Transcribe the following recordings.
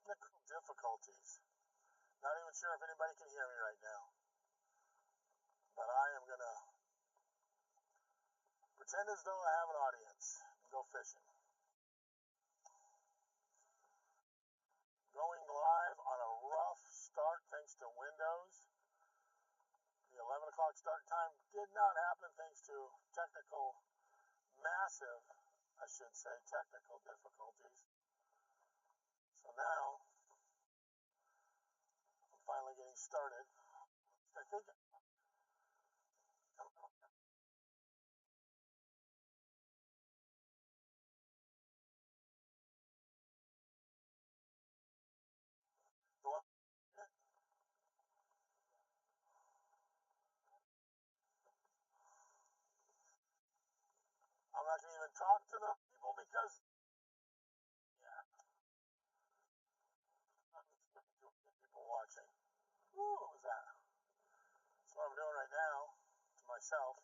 Technical difficulties. Not even sure if anybody can hear me right now. But I am going to pretend as though I have an audience and go fishing. Going live on a rough start thanks to Windows. The 11 o'clock start time did not happen thanks to massive, I should say, technical difficulties. So now, I'm finally getting started. I think I'm not going to even talk to the people because, yeah, people watching. Ooh, what was that? That's what I'm doing right now to myself.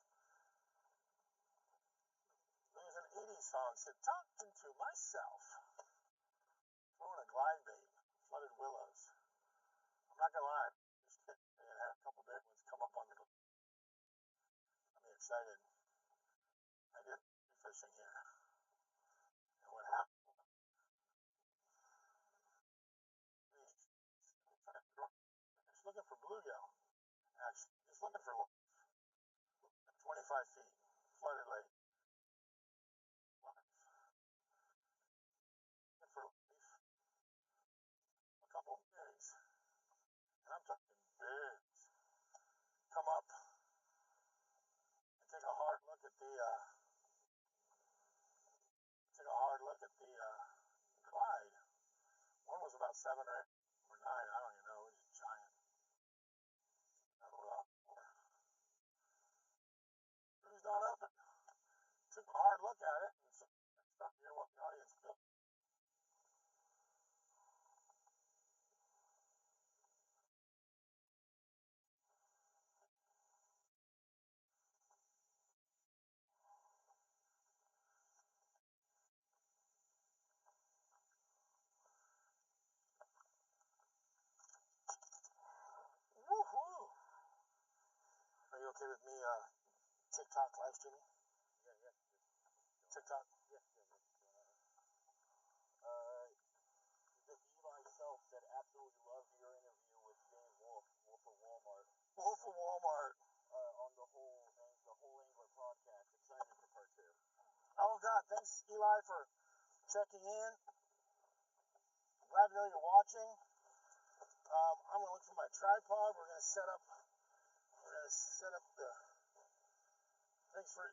There's an 80s song said, talking to myself. Throwing a glide bait, flooded willows. I'm not going to lie, I had a couple big ones come up on the glide. I'm excited. I did fishing here. And what happened? Just looking for bluegill. Actually, just looking for 25 feet, flooded lake. Looking for a couple bigs. And I'm talking bigs. Come up and take a hard look at the glide. One was about 7 or 8 or 9. I don't even know. It was giant. Cruised on up and took a hard look at it and stopped here what the audience built. Woohoo! Are you okay with me TikTok live streaming? Yeah. TikTok? Yeah. The Eli Self said absolutely loved your interview with Dave Wolf of Walmart. Wolf of Walmart. On the whole Angler podcast. Excited for part 2. Oh God, thanks Eli for checking in. Glad to know you're watching. I'm gonna look for my tripod. We're gonna set up the. Thanks for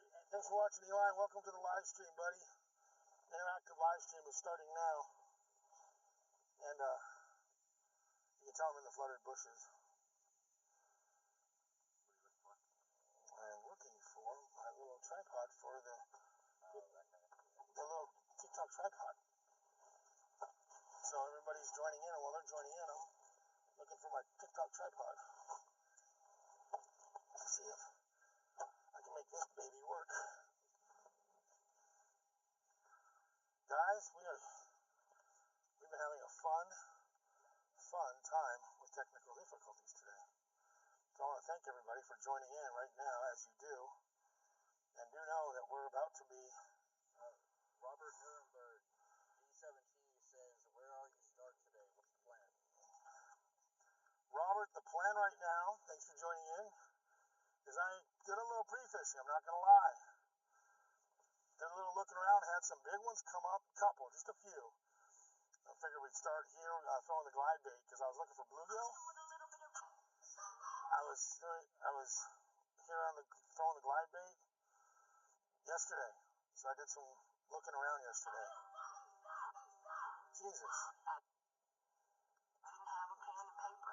watching, Eli. Welcome to the live stream, buddy. Interactive live stream is starting now, and you can tell I'm in the flooded bushes. What are you looking for? I'm looking for my little tripod for the little TikTok tripod. So everybody's joining in, and while they're joining in, I'm looking for my TikTok tripod. Let's see if I can make this baby work. Guys, we've been having a fun time with technical difficulties today. So I want to thank everybody for joining in right now, as you do. And do know that we're about to be... Robert Nuremberg, D17, says, where are you start today? What's the plan? Robert, the plan right now, thanks for joining in, is I did a little pre-fishing, I'm not going to lie. Did a little looking around, had some big ones come up, just a few. I figured we'd start here throwing the glide bait because I was looking for bluegill. I was here throwing the glide bait yesterday, so I did some looking around yesterday. Jesus. I didn't have a pen and paper.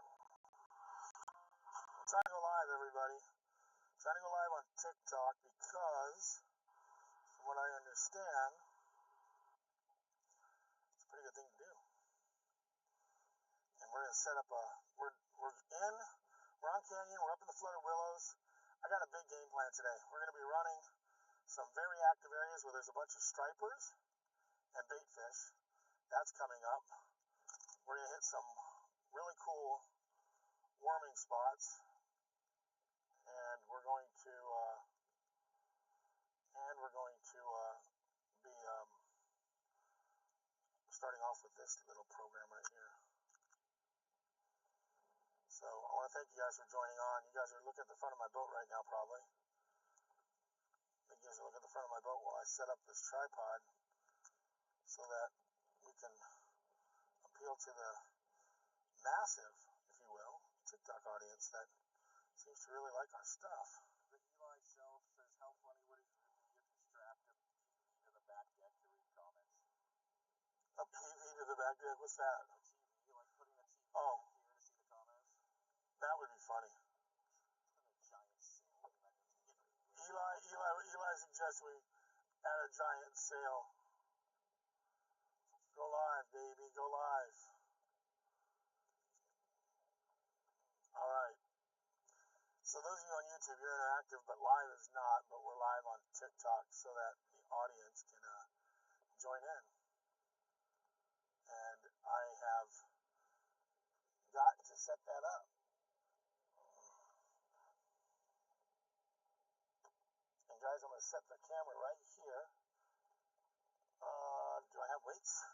I'm trying to go live, everybody. I'm trying to go live on TikTok because, from what I understand, it's a pretty good thing to do. And we're going to set up we're on Canyon, we're up in the flooded willows. I got a big game plan today. We're going to be running some very active areas where there's a bunch of stripers and bait fish. That's coming up. We're going to off with this little program right here. So I want to thank you guys for joining on. You guys are looking at the front of my boat right now, probably. I think you guys are looking at the front of my boat while I set up this tripod so that we can appeal to the massive, if you will, TikTok audience that seems to really like our stuff. The Eli Self says, how funny would it be if you strapped a TV to the back deck to read comments? A PV to the back deck? What's that? A TV, like putting a TV Oh, back here to see the comments. that would be funny. It's been a giant sale. Would you imagine it's getting ripped? Eli suggests we add a giant sale. Go live, baby. Go live. All right. So those of you on YouTube, you're interactive, but live is not. But we're live on TikTok so that the audience can join in. And I have got to set that up. And guys, I'm going to set the camera right here. Do I have weights?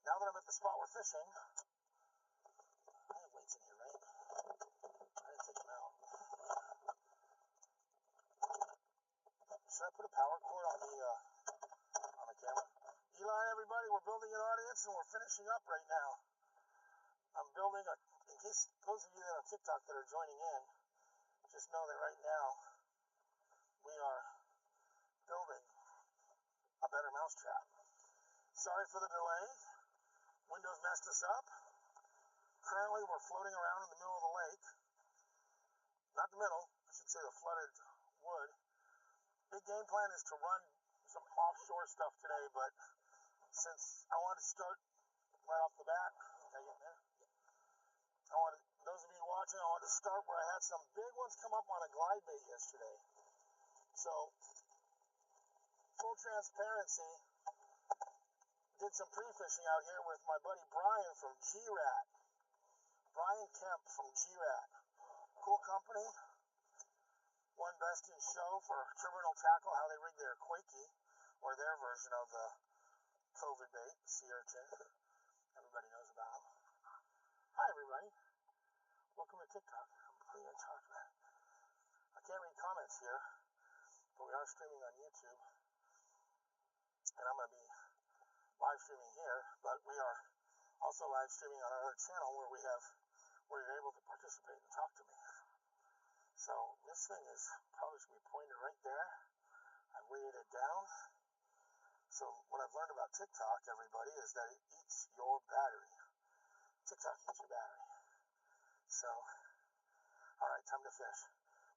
Now that I'm at the spot we're fishing, I have weights in here, right? I didn't take them out. Should I put a power cord on the camera? Eli, everybody, we're building an audience and we're finishing up right now. I'm building in case those of you that are on TikTok that are joining in, just know that right now we are building a better mousetrap. Sorry for the delay. Windows messed us up. Currently, we're floating around in the middle of the lake. Not the middle, I should say the flooded wood. Big game plan is to run some offshore stuff today, but since I wanted to start right off the bat, can I get in there? Those of you watching, I wanted to start where I had some big ones come up on a glide bait yesterday. So, full transparency, did some pre-fishing out here with my buddy Brian from G-Rat. Brian Kemp from G-Rat. Cool company. Won Best in Show for Terminal Tackle, how they rig their Quakey, or their version of the COVID bait, sea urchin. Everybody knows about them. Hi, everybody. Welcome to TikTok. I'm putting in charge of that. I can't read comments here, but we are streaming on YouTube. And I'm going to be live streaming here, but we are also live streaming on our other channel where you're able to participate and talk to me. So this thing is probably going to be pointed right there. I've weighted it down. So what I've learned about TikTok, everybody, is that it eats your battery. TikTok eats your battery. So, all right, time to fish.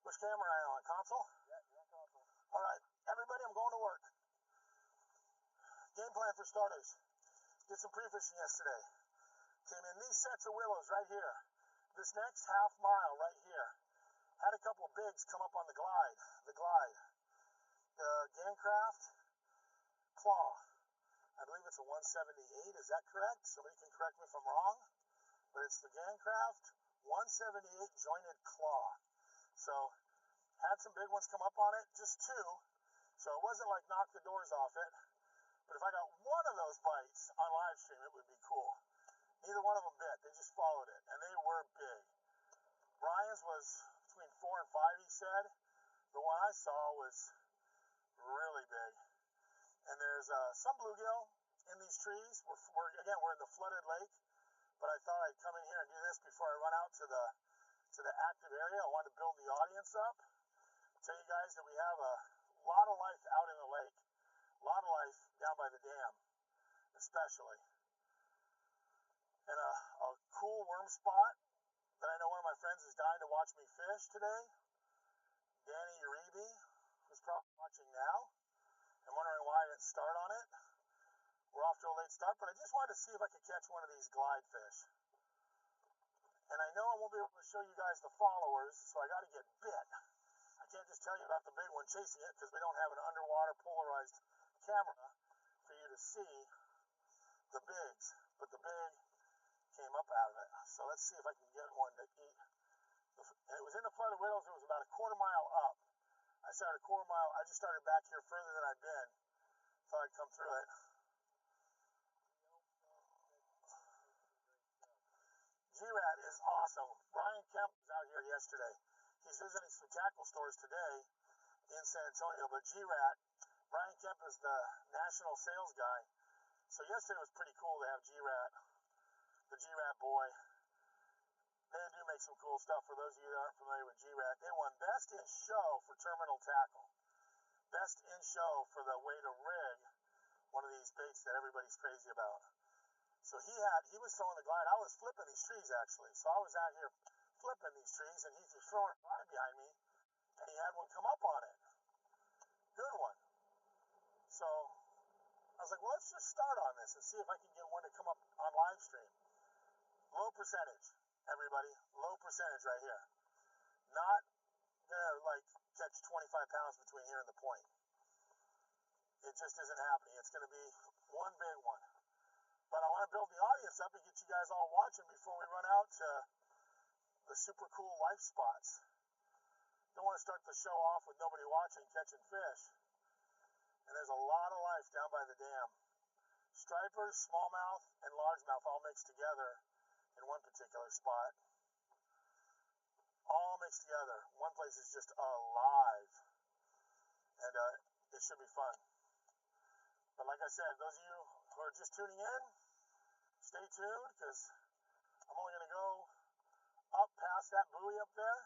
Which camera am I on? Console? Yeah, you're on console. All right, everybody, I'm going to work. Game plan for starters. Did some pre-fishing yesterday. Came in these sets of willows right here. This next half mile right here. Had a couple of bigs come up on the glide. The Gancraft Claw. I believe it's a 178. Is that correct? Somebody can correct me if I'm wrong. But it's the Gancraft 178 jointed claw. So, had some big ones come up on it. Just two. So it wasn't like knock the doors off it. But if I got one of those bites on live stream, it would be cool. Neither one of them bit. They just followed it. And they were big. Brian's was between 4 and 5, he said. The one I saw was really big. And there's some bluegill in these trees. We're in the flooded lake. But I thought I'd come in here and do this before I run out to the active area. I wanted to build the audience up. Tell you guys that we have a lot of life out in the lake. A lot of life down by the dam, especially. And a cool worm spot that I know one of my friends is dying to watch me fish today. Danny Uribe, who's probably watching now and wondering why I didn't start on it. We're off to a late start, but I just wanted to see if I could catch one of these glide fish. And I know I won't be able to show you guys the followers, so I got to get bit. I can't just tell you about the big one chasing it because we don't have an underwater polarized camera for you to see the bigs. But the big came up out of it. So let's see if I can get one to eat. And it was in the flooded willows. It was about a quarter mile up. I started a quarter mile. I just started back here further than I've been. Thought I'd come through it. Leo yesterday. He's visiting some tackle stores today in San Antonio, but G-Rat, Brian Kemp is the national sales guy. So yesterday was pretty cool to have G-Rat, the G-Rat boy. They do make some cool stuff. For those of you that aren't familiar with G-Rat, they won Best in Show for terminal tackle. Best in Show for the way to rig one of these baits that everybody's crazy about. So he was throwing the glide. I was flipping these trees actually. So I was out here flipping these trees, and he was throwing a glide behind me, and he had one come up on it. Good one. So I was like, well, let's just start on this and see if I can get one to come up on live stream. Low percentage, everybody. Low percentage right here. Not gonna like catch 25 pounds between here and the point. It just isn't happening. It's gonna be one big one. But I want to build the audience up and get you guys all watching before we run out to the super cool life spots. Don't want to start the show off with nobody watching catching fish. And there's a lot of life down by the dam. Stripers, smallmouth, and largemouth all mixed together in one particular spot. All mixed together. One place is just alive. And it should be fun. But like I said, those of you who are just tuning in, stay tuned, because I'm only going to go up past that buoy up there.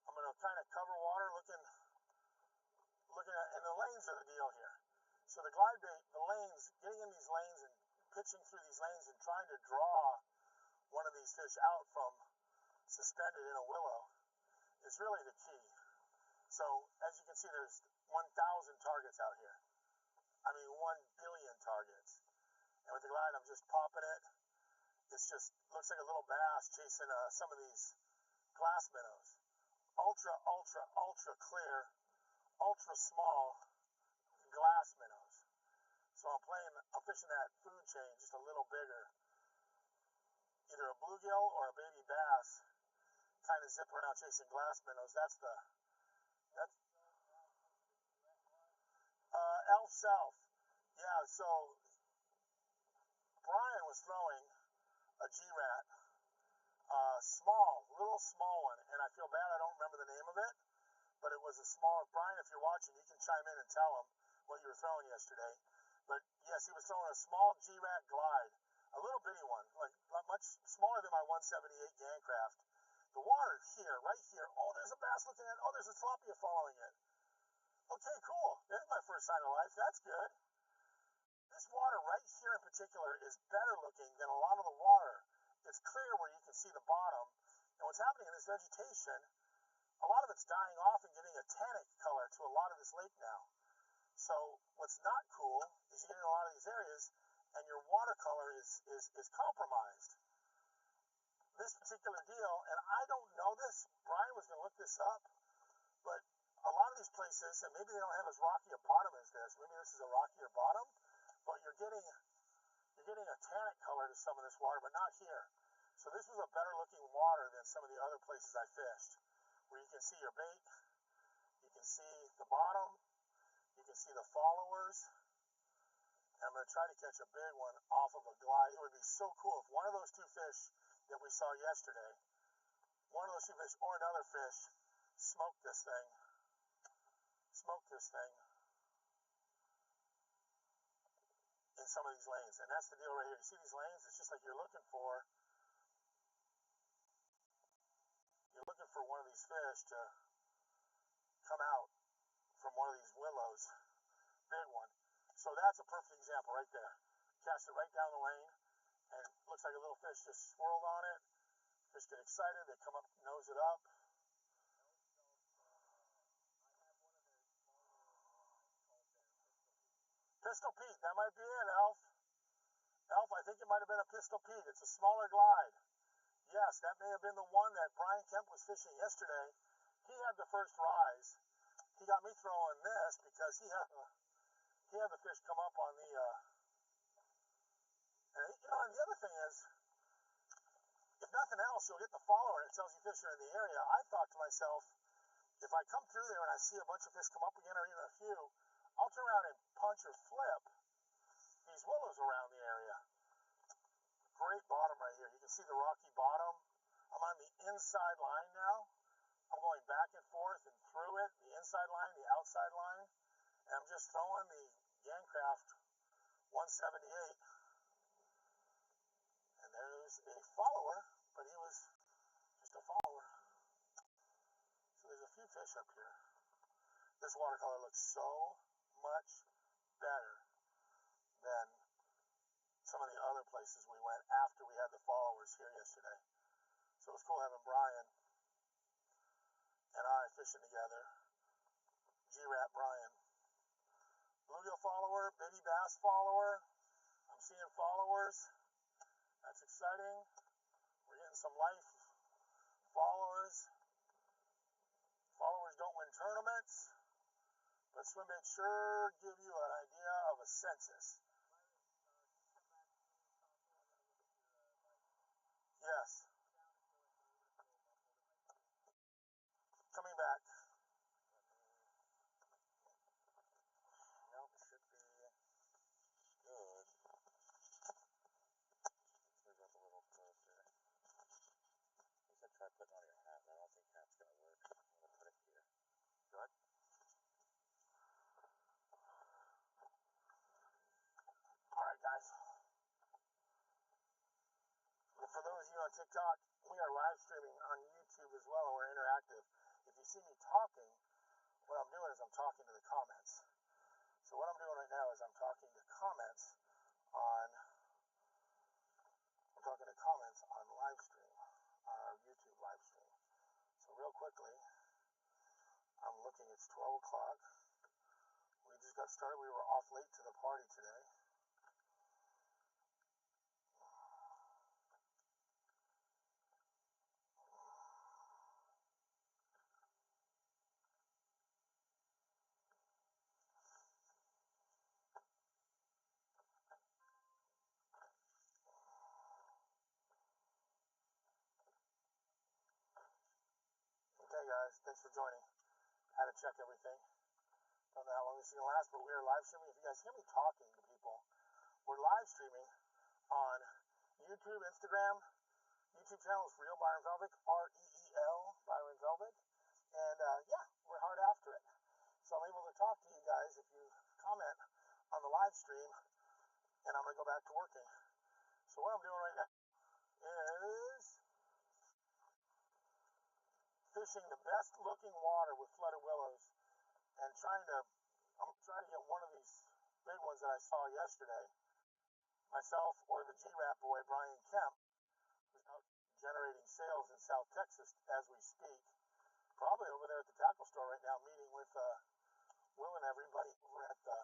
I'm going to kind of cover water looking at, and the lanes are the deal here. So the glide bait, the lanes, getting in these lanes and pitching through these lanes and trying to draw one of these fish out from suspended in a willow is really the key. So as you can see, there's 1,000 targets out here. I mean, 1 billion targets. And with the glide, I'm just popping it. It's just, looks like a little bass chasing some of these glass minnows. Ultra, ultra, ultra clear, ultra small glass minnows. So I'm fishing that food chain just a little bigger. Either a bluegill or a baby bass kind of zipping around chasing glass minnows. That's Elf South. Yeah, so Brian was throwing a G-Rat, little small one, and I feel bad I don't remember the name of it, but it was a small. Brian, if you're watching, you can chime in and tell him what you were throwing yesterday. But yes, he was throwing a small G-Rat glide, a little bitty one, like much smaller than my 178 Gangcraft. The water here, right here. Oh, there's a bass looking at it. Oh, there's a tilapia following it. Okay, cool. There's my first sign of life. That's good. This water right here in particular is better looking than a lot of the water. It's clear where you can see the bottom. And what's happening in this vegetation, a lot of it's dying off and giving a tannic color to a lot of this lake now. So what's not cool is you get in a lot of these areas and your watercolor is compromised. This particular deal, and I don't know this, Brian was going to look this up, but a lot of these places, and maybe they don't have as rocky a bottom as this, maybe this is a rockier bottom, but you're getting a tannic color to some of this water, but not here. So this was a better looking water than some of the other places I fished, where you can see your bait, you can see the bottom, you can see the followers. And I'm going to try to catch a big one off of a glide. It would be so cool if one of those two fish that we saw yesterday, one of those two fish or another fish, smoked this thing in some of these lanes. And that's the deal right here. You see these lanes? It's just like you're looking for one of these fish to come out from one of these willows. Big one. So that's a perfect example right there. Cast it right down the lane, and it looks like a little fish just swirled on it. Fish get excited, they come up, nose it up. Pistol Pete, that might be it, Elf. Elf, I think it might have been a Pistol Pete. It's a smaller glide. Yes, that may have been the one that Brian Kemp was fishing yesterday. He had the first rise. He got me throwing this because he had the fish come up on the, and the other thing is, if nothing else, you'll get the follower and it tells you fish are in the area. I thought to myself, if I come through there and I see a bunch of fish come up again or even a few, I'll turn around and punch or flip these willows around the area. Great bottom right here. You can see the rocky bottom. I'm on the inside line now. I'm going back and forth and through it, the inside line, the outside line, and I'm just throwing the Yancraft 178. And there's a follower, but he was just a follower. So there's a few fish up here. This watercolor looks so much better than some of the other places we went after we had the followers here yesterday. So it was cool having Brian and I fishing together. G-Rat Brian. Bluegill follower, baby bass follower. I'm seeing followers. That's exciting. We're getting some life followers. Followers don't win tournaments, but swim baits sure give you an idea of a census. Yes. Coming back. Nope, should be good. Let's move up a little closer. You said try putting on your hat, and I don't think hat's gonna work. I'm gonna put it here. Good? Alright, guys. For those of you on TikTok, we are live streaming on YouTube as well, and we're interactive. If you see me talking, what I'm doing is I'm talking to the comments. So what I'm doing right now is I'm talking to comments on live stream, on our YouTube live stream. So real quickly, I'm looking, it's 12 o'clock. We just got started. We were off late to the party today. Okay, guys, thanks for joining. Had to check everything. Don't know how long this is going to last, but we are live streaming. If you guys hear me talking to people, we're live streaming on YouTube, Instagram. YouTube channel is Real Byron Velvic, R-E-E-L, Byron Velvic. And, yeah, we're hard after it. So I'm able to talk to you guys if you comment on the live stream, and I'm going to go back to working. So what I'm doing right now is fishing the best looking water with flooded willows and I'm trying to get one of these big ones that I saw yesterday. Myself or the G-Rat boy, Brian Kemp, who's out generating sales in South Texas as we speak. Probably over there at the tackle store right now, meeting with Will and everybody over at the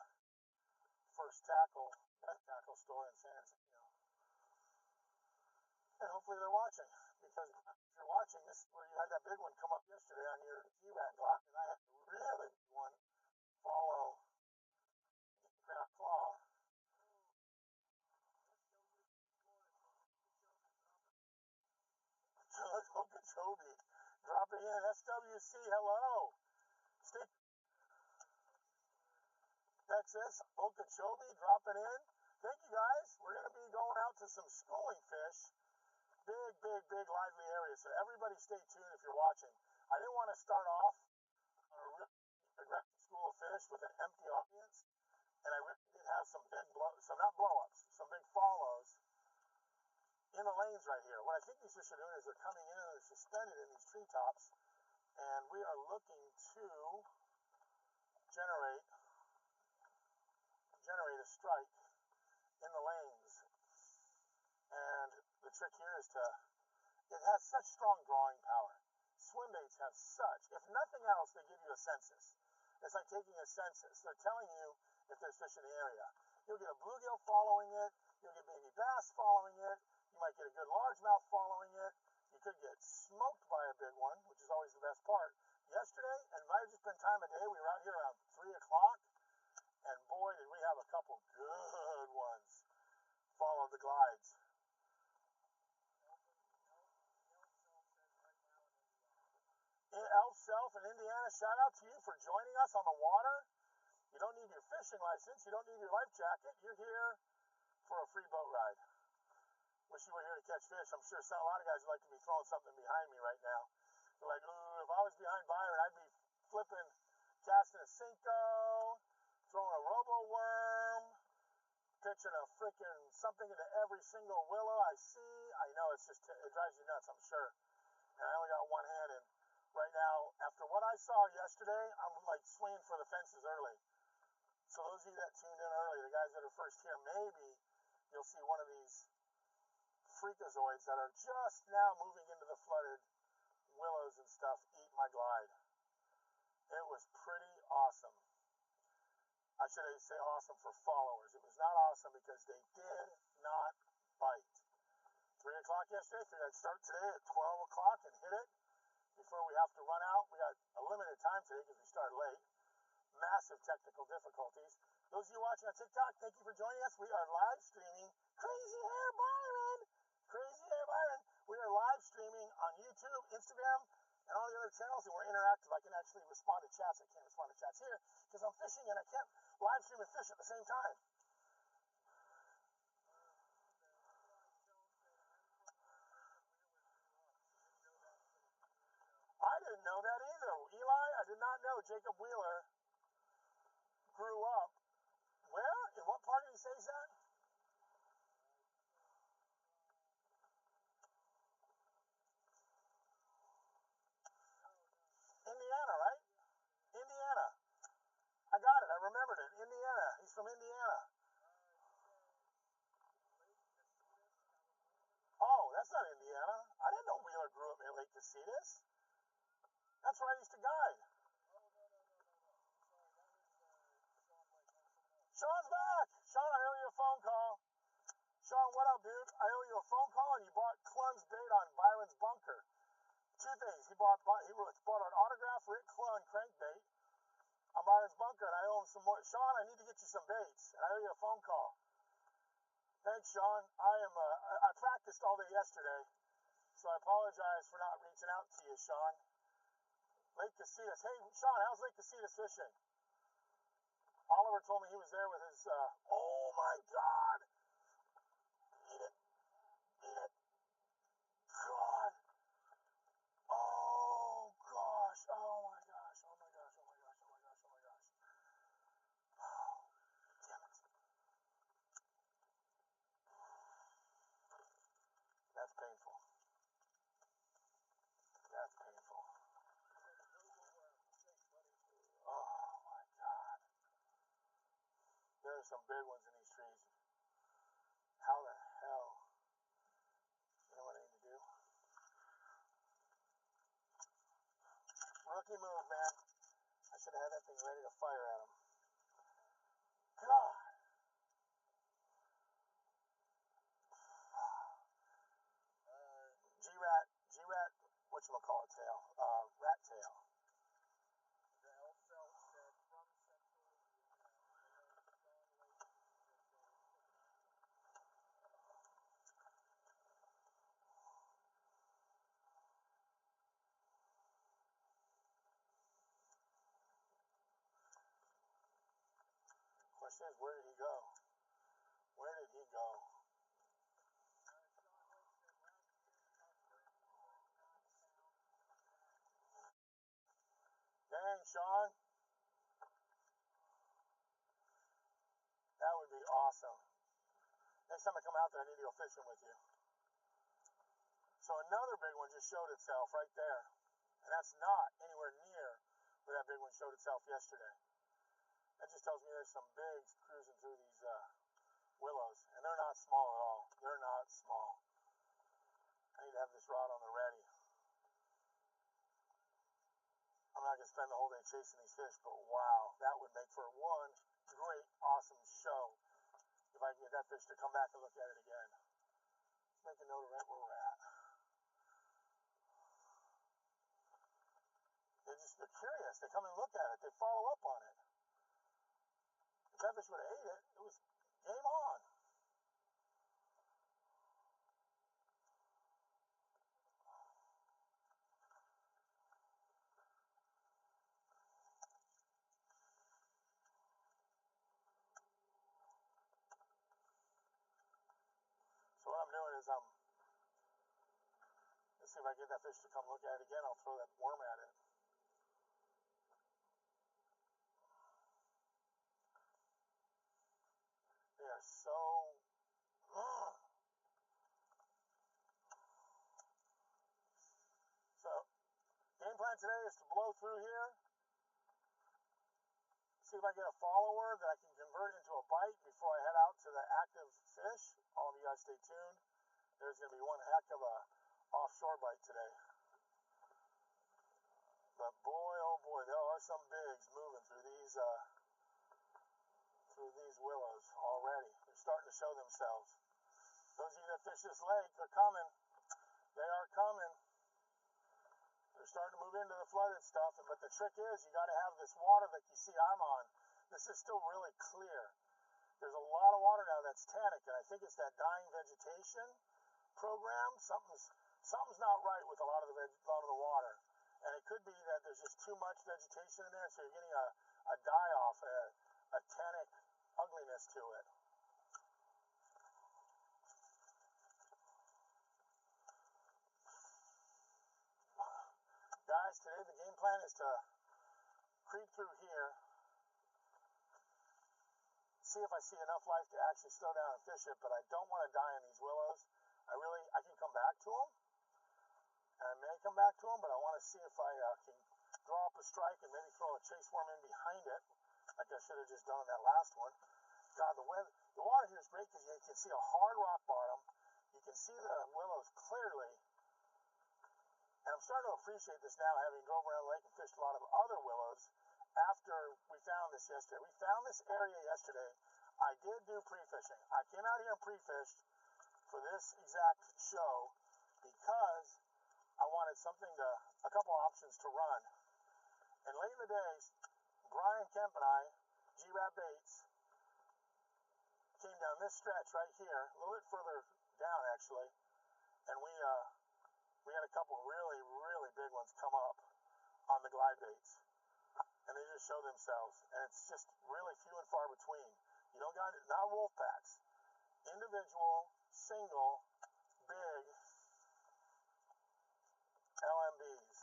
first tackle store in San Antonio. And hopefully they're watching, because if you're watching, this is where you had that big one come up yesterday on your G-Rat Glock, and I had a really big one follow Ground Claw. Okeechobee dropping in. SWC, hello. State Texas, Okeechobee dropping in. Thank you, guys. We're going to be going out to some schooling fish. Big lively area. So everybody stay tuned if you're watching. I didn't want to start off on a really aggressive school of fish with an empty audience. And I really did have some big some big follows in the lanes right here. What I think these fish are doing is they're coming in and they're suspended in these treetops. And we are looking to generate a strike in the lanes. And the trick here is it has such strong drawing power. Swim baits have such, if nothing else, they give you a census. It's like taking a census. They're telling you if there's fish in the area. You'll get a bluegill following it. You'll get baby bass following it. You might get a good largemouth following it. You could get smoked by a big one, which is always the best part. Yesterday, and it might have just been time of day, we were out here around 3 o'clock, and boy, did we have a couple good ones follow the glides. Elf Self in Indiana, shout out to you for joining us on the water. You don't need your fishing license. You don't need your life jacket. You're here for a free boat ride wish you were here to catch fish. I'm sure a lot of guys would like to be throwing something behind me right now. They're like, ooh, if I was behind Byron, I'd be flipping, casting a Cinco, throwing a robo worm, pitching a freaking something into every single willow I see. I know it drives you nuts, I'm sure. And I only got one hand in. Right now, after what I saw yesterday, I'm like swinging for the fences early. So those of you that tuned in early, the guys that are first here, maybe you'll see one of these freakazoids that are just now moving into the flooded willows and stuff eat my glide. It was pretty awesome. I should say awesome for followers. It was not awesome because they did not bite. 3 o'clock yesterday, figured I'd start today at 12 o'clock and hit it before we have to run out. We got a limited time today because we started late. Massive technical difficulties. Those of you watching on TikTok, thank you for joining us. We are live streaming Crazy Hair Byron. Crazy Hair Byron. We are live streaming on YouTube, Instagram, and all the other channels, and we're interactive. I can actually respond to chats. I can't respond to chats here because I'm fishing and I can't live stream and fish at the same time. I didn't know that either. Eli, I did not know Jacob Wheeler grew up. Where? In what part did he say he's at? Indiana, right? Indiana. I got it. I remembered it. Indiana. He's from Indiana. Oh, that's not Indiana. I didn't know Wheeler grew up in Lake Casitas. That's where I used to guide. Sean's back. Sean, I owe you a phone call. Sean, what up, dude? I owe you a phone call, and you bought Clun's bait on Byron's bunker. Two things. He bought an autographed Rick Clun crankbait on Byron's bunker, and I owe him some more. Sean, I need to get you some baits, and I owe you a phone call. Thanks, Sean. I practiced all day yesterday, so I apologize for not reaching out to you, Sean. Lake Casitas. Hey, Sean, how's Lake Casitas fishing? Oliver told me he was there with his, oh my God! Eat it. Eat it. God. Oh, gosh. Oh, my gosh. Oh, my gosh. Oh, my gosh. Oh, my gosh. Oh, my gosh. Oh, damn it. That's painful. That's painful. Oh, my God. There are some big ones in these trees. How the hell? You know what I need to do? Rookie move, man. I should have had that thing ready to fire at him. God. G-Rat, whatchamacallitail? Rat tail. The elf cell said from Central Indiana, and then Sean Lake Question is, where did he go? Where did he go? Sean Lake said last year caught 39 pounds of that. Dang, Sean. That would be awesome. Next time I come out there, I need to go fishing with you. So another big one just showed itself right there. And that's not anywhere near where that big one showed itself yesterday. That just tells me there's some bigs cruising through these willows. And they're not small at all. They're not small. I need to have this rod on the ready. I'm not going to spend the whole day chasing these fish, but wow, that would make for one great, awesome show if I can get that fish to come back and look at it again. Let's make a note of right where we're at. They're curious. They come and look at it. They follow up on it. If that fish would have ate it, it was game on. So what I'm doing is let's see if I get that fish to come look at it again. I'll throw that worm at it. They are so... So, game plan today is to blow through here, see if I get a follower that I can convert into a bite before I head out to the active fish. All of you guys stay tuned. There's going to be one heck of a offshore bite today. But boy, oh boy, there are some bigs moving through these willows already. They're starting to show themselves. Those of you that fish this lake, they're coming. They are coming. They're starting to move into the flooded stuff. But the trick is, you got to have this water that you see I'm on. This is still really clear. There's a lot of water now that's tannic, and I think it's that dying vegetation program. Something's not right with a lot of the water. And it could be that there's just too much vegetation in there, so you're getting a die-off, a tannic ugliness to it. Guys, today the game plan is to creep through here, see if I see enough life to actually slow down and fish it, but I don't want to die in these willows. I can come back to them, and I may come back to them, but I want to see if I can draw up a strike and maybe throw a chase worm in behind it, like I should have just done on that last one. God, the water here is great because you can see a hard rock bottom. You can see the willows clearly. And I'm starting to appreciate this now, having drove around the lake and fished a lot of other willows after we found this yesterday. We found this area yesterday. I did do pre-fishing. I came out here and pre-fished for this exact show because I wanted a couple options to run. And late in the day, Brian Kemp and I, G-Rat Baits, came down this stretch right here, a little bit further down actually, and we had a couple really, really big ones come up on the glide baits. And they just show themselves. And it's just really few and far between. You don't got not wolf packs. Individual, single, big LMBs.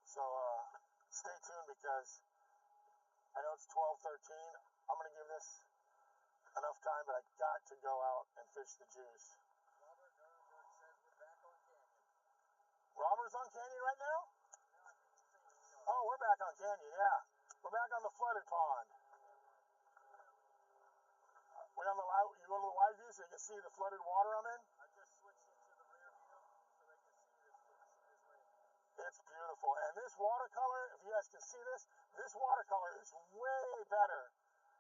So stay tuned because I know it's 12:13. I'm going to give this enough time, but I got to go out and fish the juice. Robert's on Canyon right now? Oh, we're back on Canyon, yeah. We're back on the flooded pond. We're on the you go to the wide view so you can see the flooded water I'm in? I just switched it to the rear view so they can see this lake. It's beautiful. And this watercolor, if you guys can see this watercolor is way better.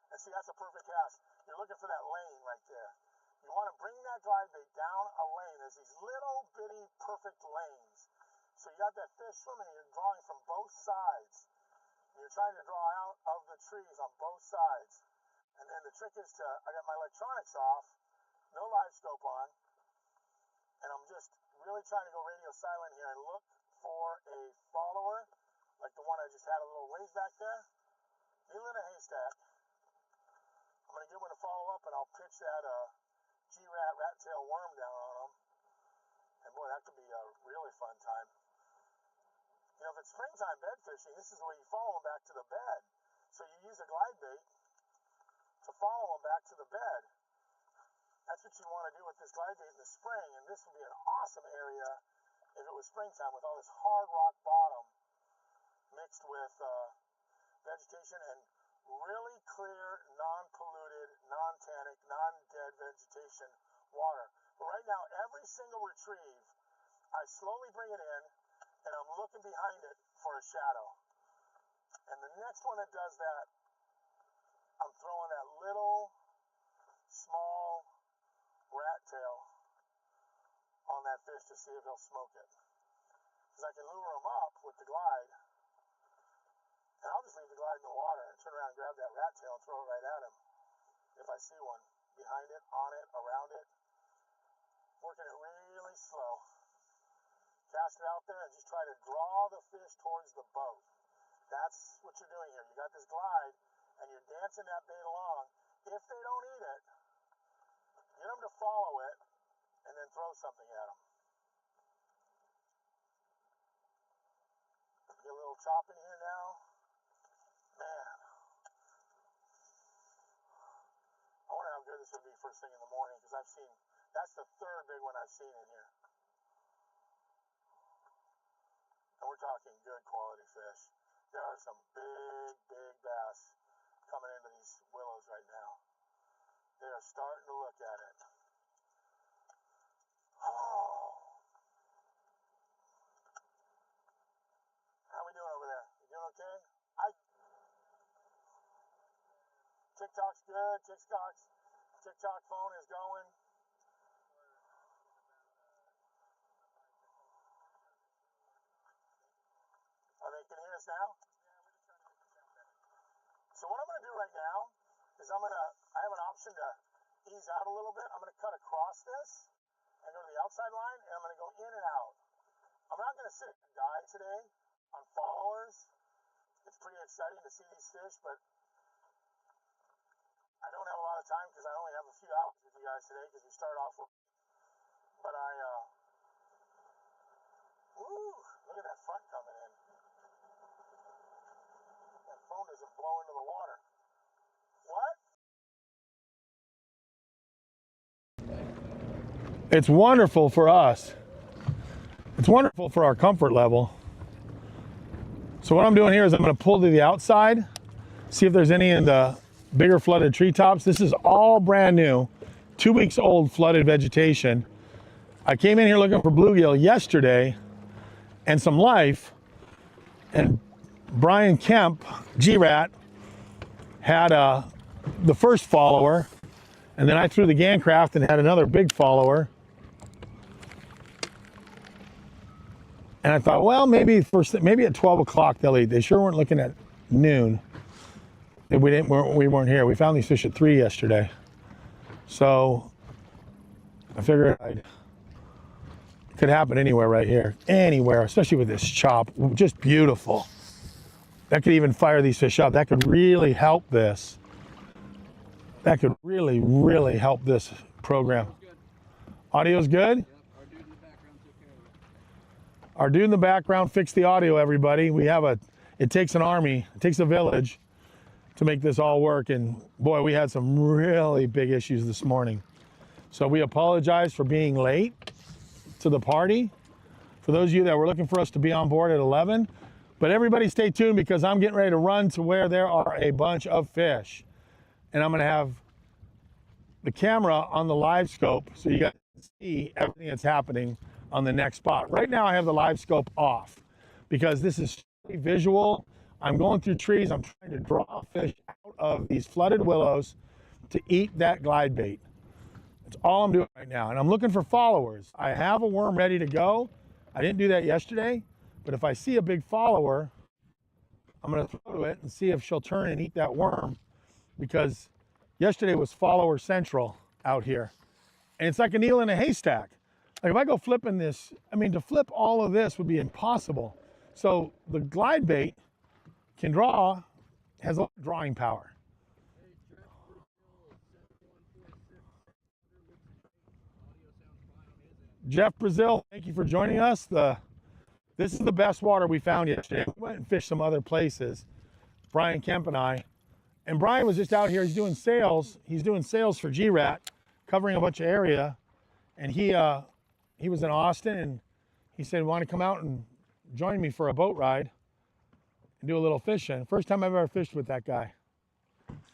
And see, that's a perfect cast. You're looking for that lane right there. You want to bring that glide bait down a lane. There's these little bitty perfect lanes. So you got that fish swimming, you're drawing from both sides. And you're trying to draw out of the trees on both sides. And then the trick is I got my electronics off, no live scope on, and I'm just really trying to go radio silent here and look for a follower, like the one I just had a little ways back there. Needle in a haystack. I'm going to get one to follow up, and I'll pitch that G-Rat rat tail worm down on him. And boy, that could be a really fun time. You know, if it's springtime bed fishing, this is the way you follow them back to the bed. So you use a glide bait to follow them back to the bed. That's what you want to do with this glide bait in the spring, and this would be an awesome area if it was springtime with all this hard rock bottom mixed with vegetation and really clear, non-polluted, non-tannic, non-dead vegetation water. But right now, every single retrieve, I slowly bring it in, and I'm looking behind it for a shadow. And the next one that does that, I'm throwing that little, small rat tail on that fish to see if he'll smoke it. Because I can lure him up with the glide, and I'll just leave the glide in the water and turn around and grab that rat tail and throw it right at him. If I see one behind it, on it, around it, working it really slow. Cast it out there and just try to draw the fish towards the boat. That's what you're doing here. You got this glide, and you're dancing that bait along. If they don't eat it, get them to follow it, Get a little chop in here now. Man. I wonder how good this would be first thing in the morning, because I've seen, that's the third big one I've seen in here. And we're talking good quality fish. There are some big bass coming into these willows right now. They are starting to look at it. Oh. How we doing over there? You doing okay? TikTok's good. TikTok phone is going. They can hear us now? So what I'm going to do right now is I have an option to ease out a little bit. I'm going to cut across this and go to the outside line, and I'm going to go in and out. I'm not going to sit and die today on followers. It's pretty exciting to see these fish, but I don't have a lot of time because I only have a few hours with you guys today because we start off with, but look at that front coming in. That phone doesn't blow into the water. What? It's wonderful for us. It's wonderful for our comfort level. So what I'm doing here is I'm going to pull to the outside, see if there's any in the bigger flooded treetops. This is all brand new, 2 weeks old flooded vegetation. I came in here looking for bluegill yesterday and some life, and Brian Kemp, G-Rat, had the first follower, and then I threw the Gancraft and had another big follower. And I thought, well, maybe at 12 o'clock they'll eat. They sure weren't looking at noon. We weren't here. We found these fish at 3 yesterday. So I figured it could happen anywhere right here. Anywhere, especially with this chop. Just beautiful. That could even fire these fish up. That could really help this. That could really help this program. Audio's good? Our dude in the background fixed the audio, everybody. It takes an army, it takes a village to make this all work. And boy, we had some really big issues this morning. So we apologize for being late to the party. For those of you that were looking for us to be on board at 11, but everybody stay tuned because I'm getting ready to run to where there are a bunch of fish. And I'm gonna have the camera on the live scope so you guys can see everything that's happening on the next spot. Right now I have the live scope off because this is visual. I'm going through trees. I'm trying to draw fish out of these flooded willows to eat that glide bait. That's all I'm doing right now. And I'm looking for followers. I have a worm ready to go. I didn't do that yesterday, but if I see a big follower, I'm gonna throw to it and see if she'll turn and eat that worm, because yesterday was follower central out here. And it's like a needle in a haystack. Like if I go flipping this, to flip all of this would be impossible. So the glide bait can draw, has a lot of drawing power. Jeff Brazil, thank you for joining us. This is the best water we found yesterday. We went and fished some other places, Brian Kemp and I. And Brian was just out here, he's doing sales. He's doing sales for G-Rat, covering a bunch of area. And he was in Austin, and he said, want to come out and join me for a boat ride and do a little fishing. First time I've ever fished with that guy.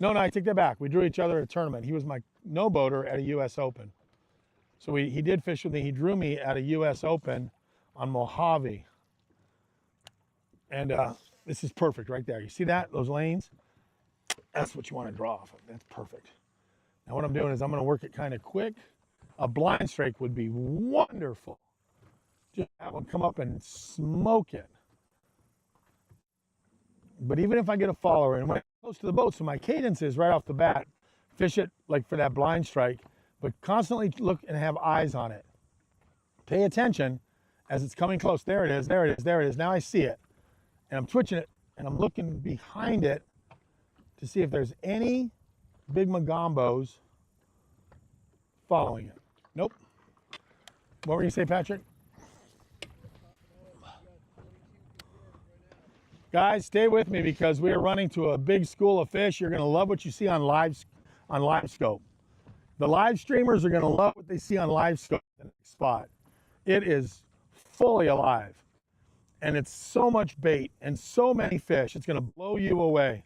No, I take that back. We drew each other at a tournament. He was my no-boater at a U.S. Open. So he did fish with me. He drew me at a U.S. Open on Mojave. And this is perfect right there. You see that, those lanes? That's what you want to draw off of. That's perfect. Now what I'm doing is I'm going to work it kind of quick. A blind strike would be wonderful. Just have one come up and smoke it. But even if I get a follower, and when I get close to the boat, so my cadence is right off the bat, fish it like for that blind strike, but constantly look and have eyes on it. Pay attention as it's coming close. There it is, there it is, there it is. Now I see it. And I'm twitching it, and I'm looking behind it to see if there's any big magombos following it. Nope. What were you saying, Patrick? Guys, stay with me because we are running to a big school of fish. You're going to love what you see on live scope. The live streamers are going to love what they see on live scope at the next spot. It is fully alive. And it's so much bait and so many fish. It's going to blow you away.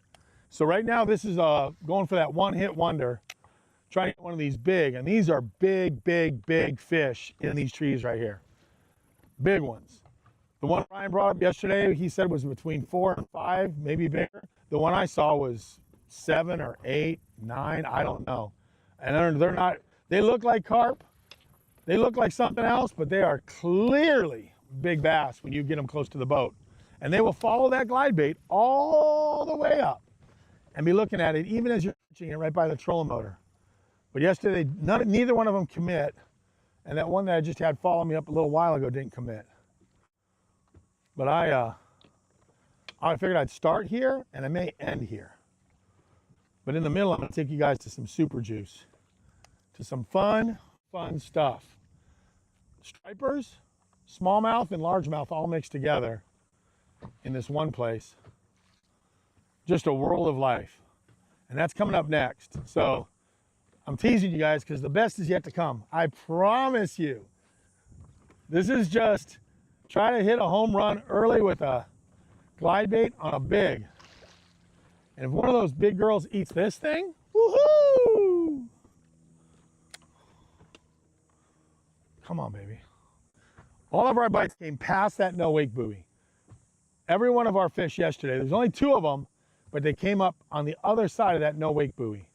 So right now, this is going for that one-hit wonder. Trying to get one of these big. And these are big, big, big fish in these trees right here. Big ones. The one Ryan brought up yesterday, he said was between 4 and 5, maybe bigger. The one I saw was 7 or 8, 9, I don't know. And they're not, they look like carp. They look like something else, but they are clearly big bass when you get them close to the boat. And they will follow that glide bait all the way up and be looking at it even as you're catching it right by the trolling motor. But yesterday, neither one of them commit. And that one that I just had follow me up a little while ago didn't commit. But I figured I'd start here and I may end here. But in the middle, I'm gonna take you guys to some super juice, to some fun stuff. Stripers, smallmouth and largemouth all mixed together in this one place. Just a world of life. And that's coming up next. So I'm teasing you guys because the best is yet to come. I promise you. This is just try to hit a home run early with a glide bait on a big. And if one of those big girls eats this thing, woohoo! Come on, baby. All of our bites came past that no wake buoy. Every one of our fish yesterday, there's only 2 of them, but they came up on the other side of that no wake buoy.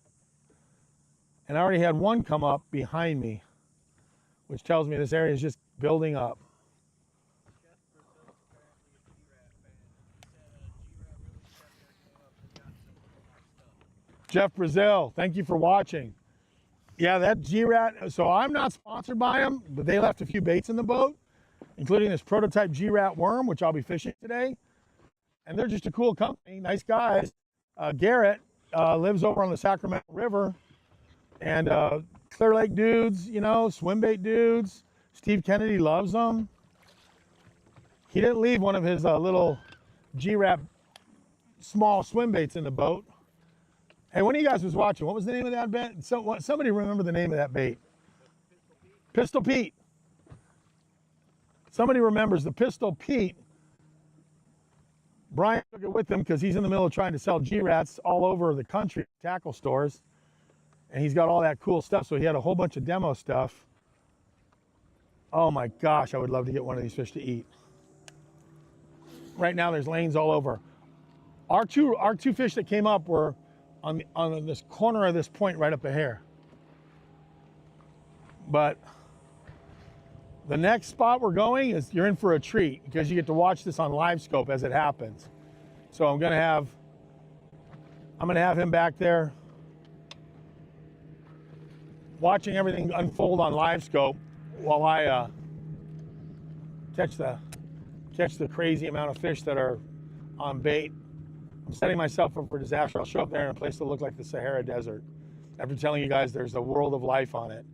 And I already had one come up behind me, which tells me this area is just building up. Jeff Brazil, thank you for watching. Yeah, that G-Rat, so I'm not sponsored by them, but they left a few baits in the boat, including this prototype G-Rat worm, which I'll be fishing today. And they're just a cool company, nice guys. Garrett lives over on the Sacramento River. And Clear Lake dudes, you know, swim bait dudes. Steve Kennedy loves them. He didn't leave one of his little G-Rat small swim baits in the boat. Hey, one of you guys was watching. What was the name of that bait? Somebody remember the name of that bait? Pistol Pete. Somebody remembers the Pistol Pete. Brian took it with him because he's in the middle of trying to sell G-Rats all over the country, tackle stores. And he's got all that cool stuff, so he had a whole bunch of demo stuff. Oh my gosh, I would love to get one of these fish to eat. Right now there's lanes all over. Our two fish that came up were on this corner of this point right up here. But the next spot we're going is you're in for a treat because you get to watch this on live scope as it happens. So I'm gonna have him back there watching everything unfold on live scope while I catch the crazy amount of fish that are on bait. I'm setting myself up for disaster. I'll show up there in a place that looks like the Sahara Desert. After telling you guys there's a world of life on it.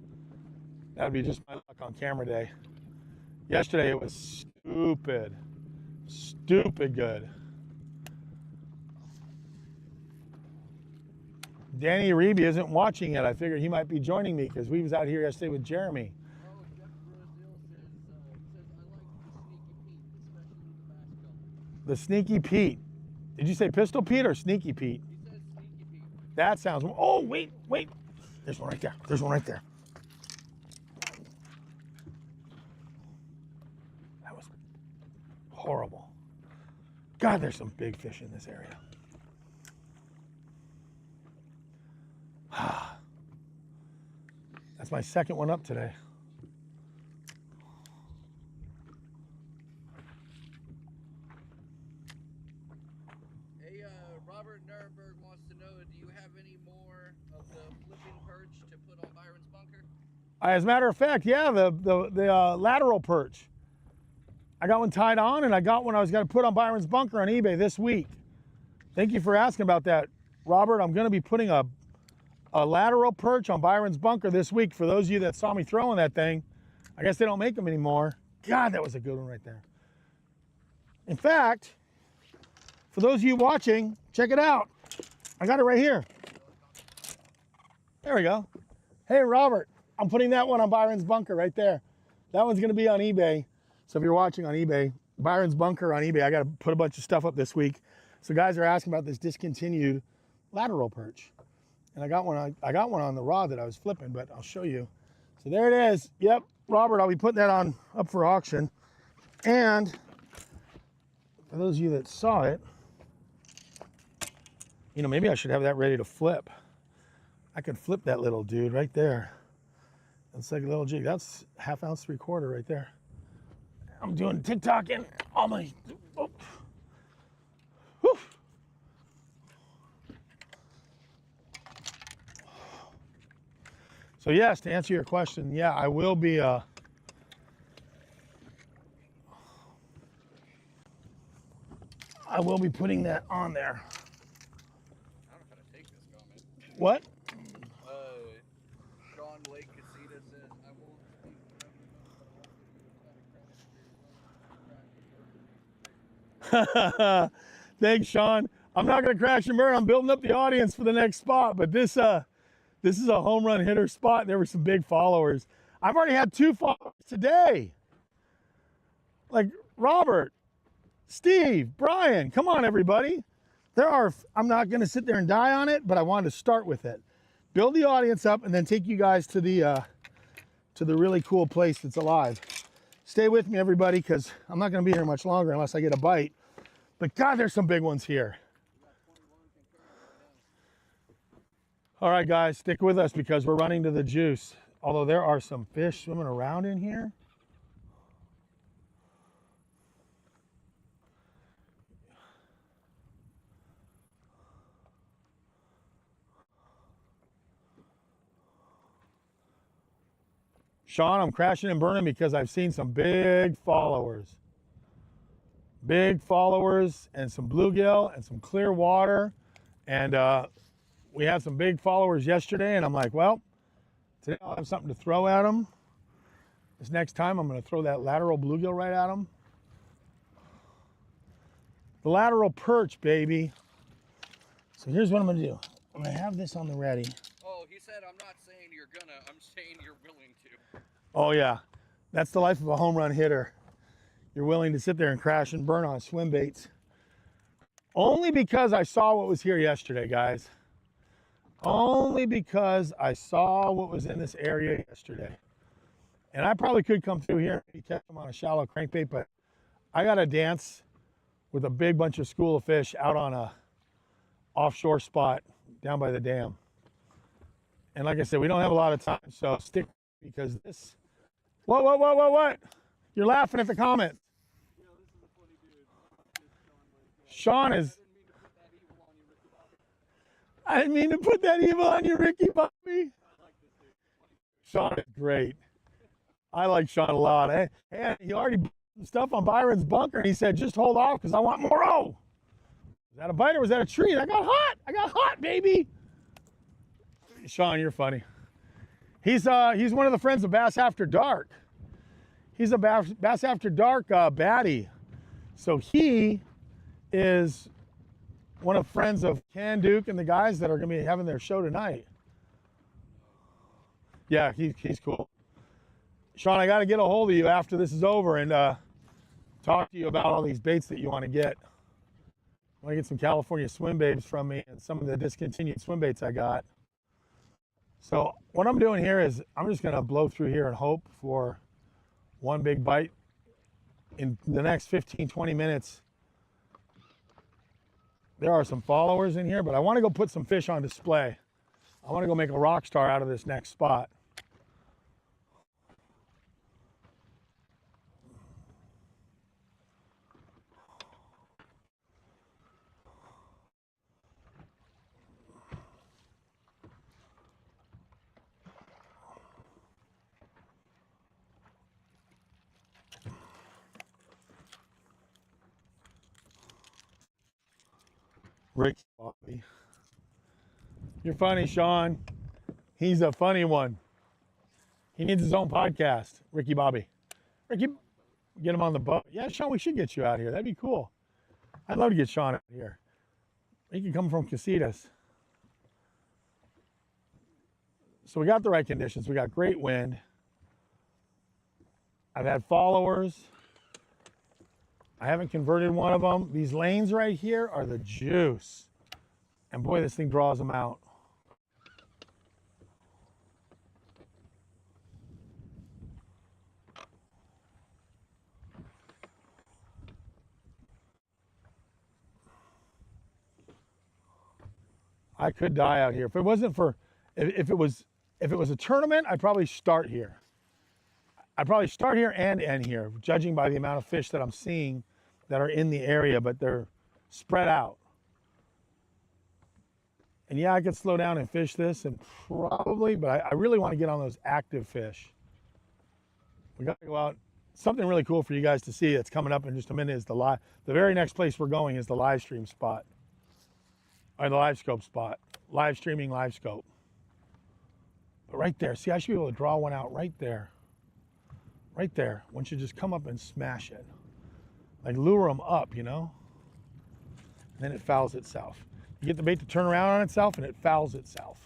That would be just my luck on camera day. Yesterday it was stupid good. Danny Reeby isn't watching it. I figured he might be joining me because we was out here yesterday with Jeremy. Oh, Jeff Brazil says I like the Sneaky Pete, especially in the bass couple. The Sneaky Pete. Did you say Pistol Pete or Sneaky Pete? He says Sneaky Pete. That sounds, oh, wait. There's one right there. There's one right there. That was horrible. God, there's some big fish in this area. That's my second one up today. Hey, Robert Nuremberg wants to know, do you have any more of the flipping perch to put on Byron's bunker? As a matter of fact, yeah, the lateral perch. I got one tied on, and I got one I was going to put on Byron's bunker on eBay this week. Thank you for asking about that, Robert. I'm going to be putting a lateral perch on Byron's bunker this week. For those of you that saw me throwing that thing, I guess they don't make them anymore. God, that was a good one right there. In fact, For those of you watching, check it out. I got it right here. There we go. Hey, Robert, I'm putting that one on Byron's Bunker right there. That one's going to be on eBay. So if you're watching on eBay, Byron's Bunker on eBay, I got to put a bunch of stuff up this week. So guys are asking about this discontinued lateral perch. And I got one on the rod that I was flipping, but I'll show you. So there it is. Yep, Robert, I'll be putting that on up for auction. And for those of you that saw it, you know, maybe I should have that ready to flip. I could flip that little dude right there. That's like a little jig. That's 1/2 ounce 3/4 right there. I'm doing TikTok and all my. Oh. Whew. So yes, to answer your question, yeah, I will be. I will be putting that on there. I don't know how to take this comment. What? Sean Lake Casita says, I won't speak without a credit. Thanks, Sean. I'm not going to crash and burn. I'm building up the audience for the next spot, but this is a home run hitter spot. There were some big followers. I've already had 2 followers today. Like Robert, Steve, Brian, come on, everybody. I'm not going to sit there and die on it, but I wanted to start with it. Build the audience up and then take you guys to the really cool place that's alive. Stay with me, everybody, because I'm not going to be here much longer unless I get a bite. But God, there's some big ones here. All right, guys, stick with us because we're running to the juice. Although there are some fish swimming around in here. Sean, I'm crashing and burning because I've seen some big followers. Big followers and some bluegill and some clear water. And we had some big followers yesterday, and I'm like, well, today I'll have something to throw at them. This next time, I'm going to throw that lateral bluegill right at them. The lateral perch, baby. So here's what I'm going to do. I'm going to have this on the ready. Oh, he said, I'm not saying you're gonna, I'm saying you're willing to. Oh, yeah. That's the life of a home run hitter. You're willing to sit there and crash and burn on swim baits. Only because I saw what was here yesterday, guys. Only because I saw what was in this area yesterday. And I probably could come through here and catch them on a shallow crankbait, but I got to dance with a big bunch of school of fish out on a offshore spot down by the dam. And like I said, we don't have a lot of time, so stick because this. What? You're laughing at the comment. You know, this is a funny dude. Sean is. I didn't mean to put that evil on you, Ricky Bobby. Sean is great. I like Sean a lot. And he already put some stuff on Byron's Bunker, and he said, just hold off because I want more. Oh, was that a bite or was that a treat? I got hot, baby. Sean, you're funny. He's one of the friends of Bass After Dark. He's a Bass After Dark baddie. So he is one of friends of Ken Duke and the guys that are going to be having their show tonight. Yeah, he's cool. Sean, I got to get a hold of you after this is over and talk to you about all these baits that you want to get. I want to get some California swim baits from me and some of the discontinued swim baits I got. So what I'm doing here is I'm just going to blow through here and hope for one big bite in the next 15, 20 minutes. There are some followers in here, but I want to go put some fish on display. I want to go make a rock star out of this next spot. Ricky Bobby. You're funny, Sean. He's a funny one. He needs his own podcast, Ricky Bobby. Ricky, get him on the boat. Yeah, Sean, we should get you out here. That'd be cool. I'd love to get Sean out here. He can come from Casitas. So we got the right conditions. We got great wind. I've had followers. I haven't converted one of them. These lanes right here are the juice. And boy, this thing draws them out. I could die out here. If it wasn't for, if it was a tournament, I'd probably start here. I'd probably start here and end here, judging by the amount of fish that I'm seeing that are in the area, but they're spread out. And yeah, I could slow down and fish this, and probably, but I really want to get on those active fish. We got to go out. Something really cool for you guys to see that's coming up in just a minute is the very next place we're going is the live stream spot. Or the live scope spot. Live streaming, live scope. But right there, see, I should be able to draw one out right there. Right there. One should just come up and smash it. Like lure them up, you know? And then it fouls itself. You get the bait to turn around on itself and it fouls itself.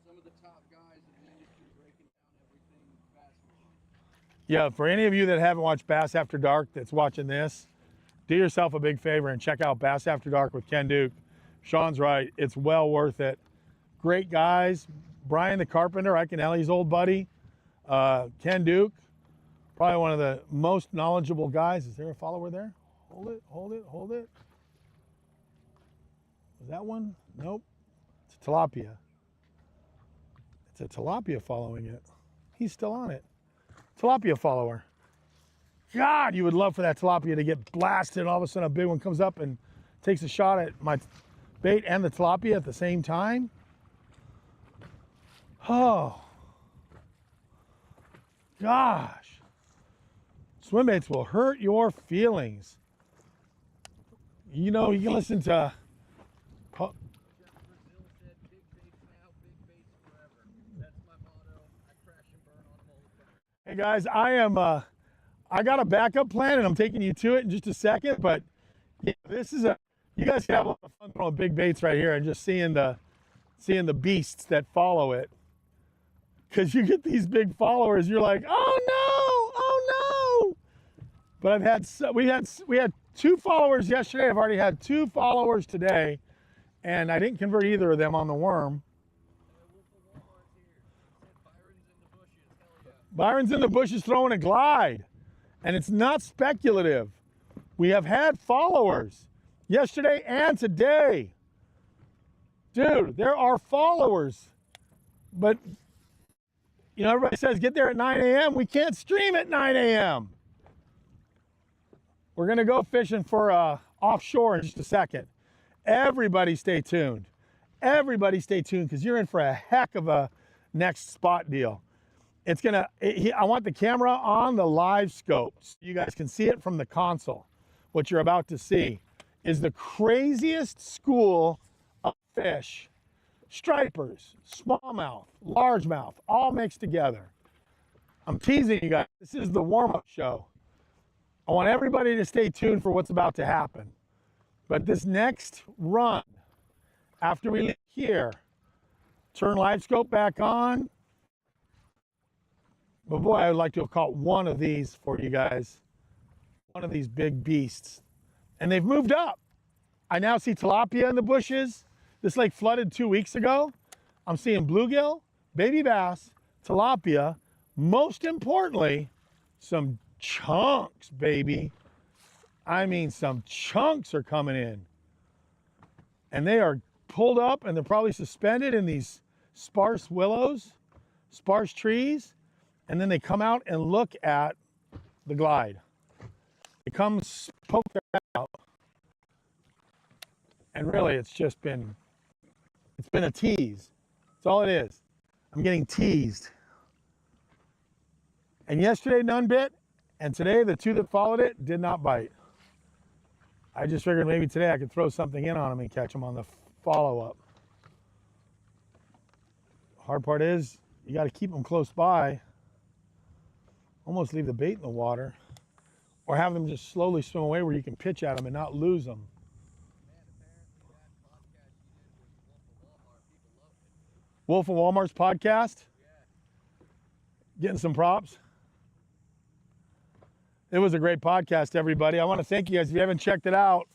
Some of the top guys in the industry breaking down everything bass fishing. Yeah, for any of you that haven't watched Bass After Dark that's watching this, do yourself a big favor and check out Bass After Dark with Ken Duke. Sean's right, it's well worth it. Great guys. Brian the Carpenter, Ike and Ellie's old buddy. Ken Duke, probably one of the most knowledgeable guys. Is there a follower there? Hold it, hold it, hold it. Was that one? Nope. It's a tilapia. It's a tilapia following it. He's still on it. Tilapia follower. God, you would love for that tilapia to get blasted and all of a sudden a big one comes up and takes a shot at my bait and the tilapia at the same time. Oh. Gosh. Swim baits will hurt your feelings. You know, you can listen to... Hey guys, I got a backup plan and I'm taking you to it in just a second, but yeah, you guys can have a lot of fun throwing big baits right here and just seeing the beasts that follow it. Cause you get these big followers, you're like, oh no. But we had 2 followers yesterday. I've already had 2 followers today and I didn't convert either of them on the worm. Byron's in the bushes throwing a glide, and it's not speculative. We have had followers yesterday and today. Dude, there are followers, but you know, everybody says get there at 9 a.m. We can't stream at 9 a.m. We're gonna go fishing for offshore in just a second. Everybody stay tuned. Everybody stay tuned because you're in for a heck of a next spot deal. I want the camera on the live scope so you guys can see it from the console. What you're about to see is the craziest school of fish. Stripers, smallmouth, largemouth, all mixed together. I'm teasing you guys. This is the warm-up show. I want everybody to stay tuned for what's about to happen. But this next run, after we leave here, turn live scope back on. But boy, I would like to have caught one of these for you guys. One of these big beasts. And they've moved up. I now see tilapia in the bushes. This lake flooded 2 weeks ago. I'm seeing bluegill, baby bass, tilapia. Most importantly, some chunks, baby. I mean, some chunks are coming in. And they are pulled up and they're probably suspended in these sparse willows, sparse trees. And then they come out and look at the glide. They come poke their head out. And really, it's been a tease. That's all it is. I'm getting teased. And yesterday, none bit. And today, the 2 that followed it did not bite. I just figured maybe today I could throw something in on them and catch them on the follow-up. Hard part is you got to keep them close by. Almost leave the bait in the water, or have them just slowly swim away where you can pitch at them and not lose them. Man, apparently that podcast you did with Wolf of Walmart, people loved it. Wolf of Walmart's podcast, Yeah. getting some props. It was a great podcast, everybody. I want to thank you guys. If you haven't checked it out,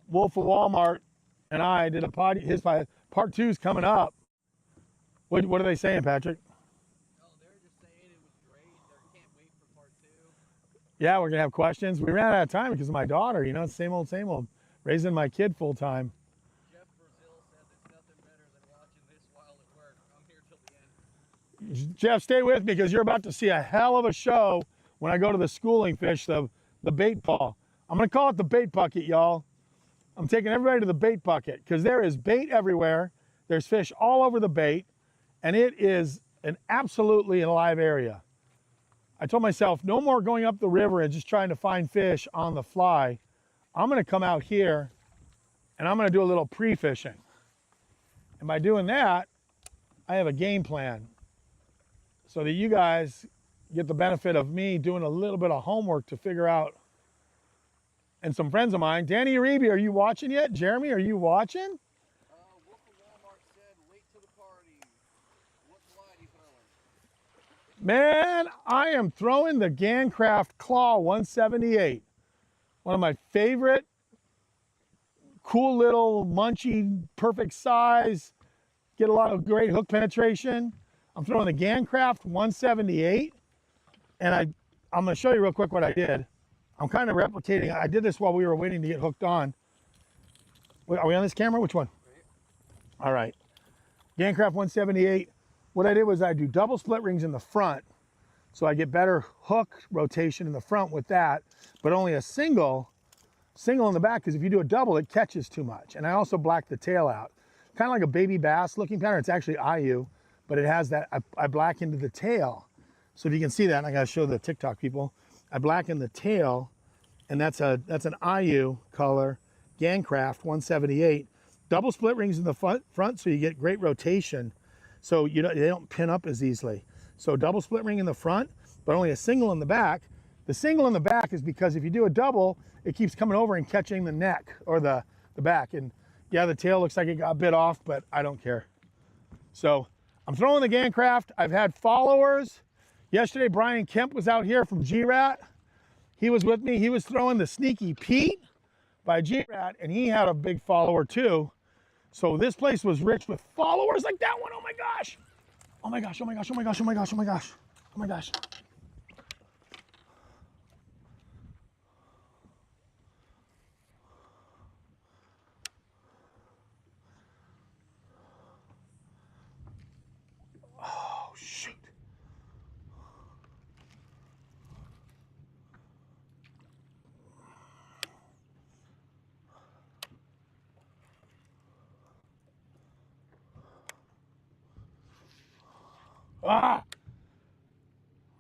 Wolf of Walmart and I did a his part 2 is coming up. What are they saying, Patrick? Oh, they're just saying it was great. They can't wait for part 2. Yeah, we're gonna have questions. We ran out of time because of my daughter. You know, same old, raising my kid full time. Jeff Brazil said there's nothing better than watching this while at work. I'm here till the end. Jeff, stay with me because you're about to see a hell of a show when I go to the schooling fish, the bait ball. I'm gonna call it the bait bucket, y'all. I'm taking everybody to the bait bucket because there is bait everywhere. There's fish all over the bait, and it is an absolutely alive area. I told myself, no more going up the river and just trying to find fish on the fly. I'm gonna come out here and I'm gonna do a little pre-fishing. And by doing that, I have a game plan so that you guys get the benefit of me doing a little bit of homework to figure out. And some friends of mine, Danny Uribe, are you watching yet? Jeremy, are you watching? Wolf of Walmart said late to the party. What fly are you throwing? Man, I am throwing the Gancraft Claw 178. One of my favorite, cool little munchy, perfect size, get a lot of great hook penetration. I'm throwing the Gancraft 178, and I'm gonna show you real quick what I did. I'm kind of replicating. I did this while we were waiting to get hooked on. Wait, are we on this camera? Which one? All right. Gancraft 178. What I did was I do double split rings in the front, so I get better hook rotation in the front with that, but only a single in the back, because if you do a double, it catches too much. And I also black the tail out. Kind of like a baby bass looking pattern. It's actually IU, but it has that, I blackened the tail. So if you can see that, and I gotta show the TikTok people, I blackened the tail, and that's an IU color, Gancraft 178. Double split rings in the front, so you get great rotation. So they don't pin up as easily. So double split ring in the front, but only a single in the back. The single in the back is because if you do a double, it keeps coming over and catching the neck or the back. And yeah, the tail looks like it got bit off, but I don't care. So I'm throwing the Gancraft. I've had followers. Yesterday, Brian Kemp was out here from G-Rat. He was with me. He was throwing the Sneaky Pete by G-Rat, and he had a big follower too. So this place was rich with followers like that one. Oh my gosh. Oh my gosh, oh my gosh, oh my gosh, oh my gosh, oh my gosh, oh my gosh. Oh, shoot. Ah!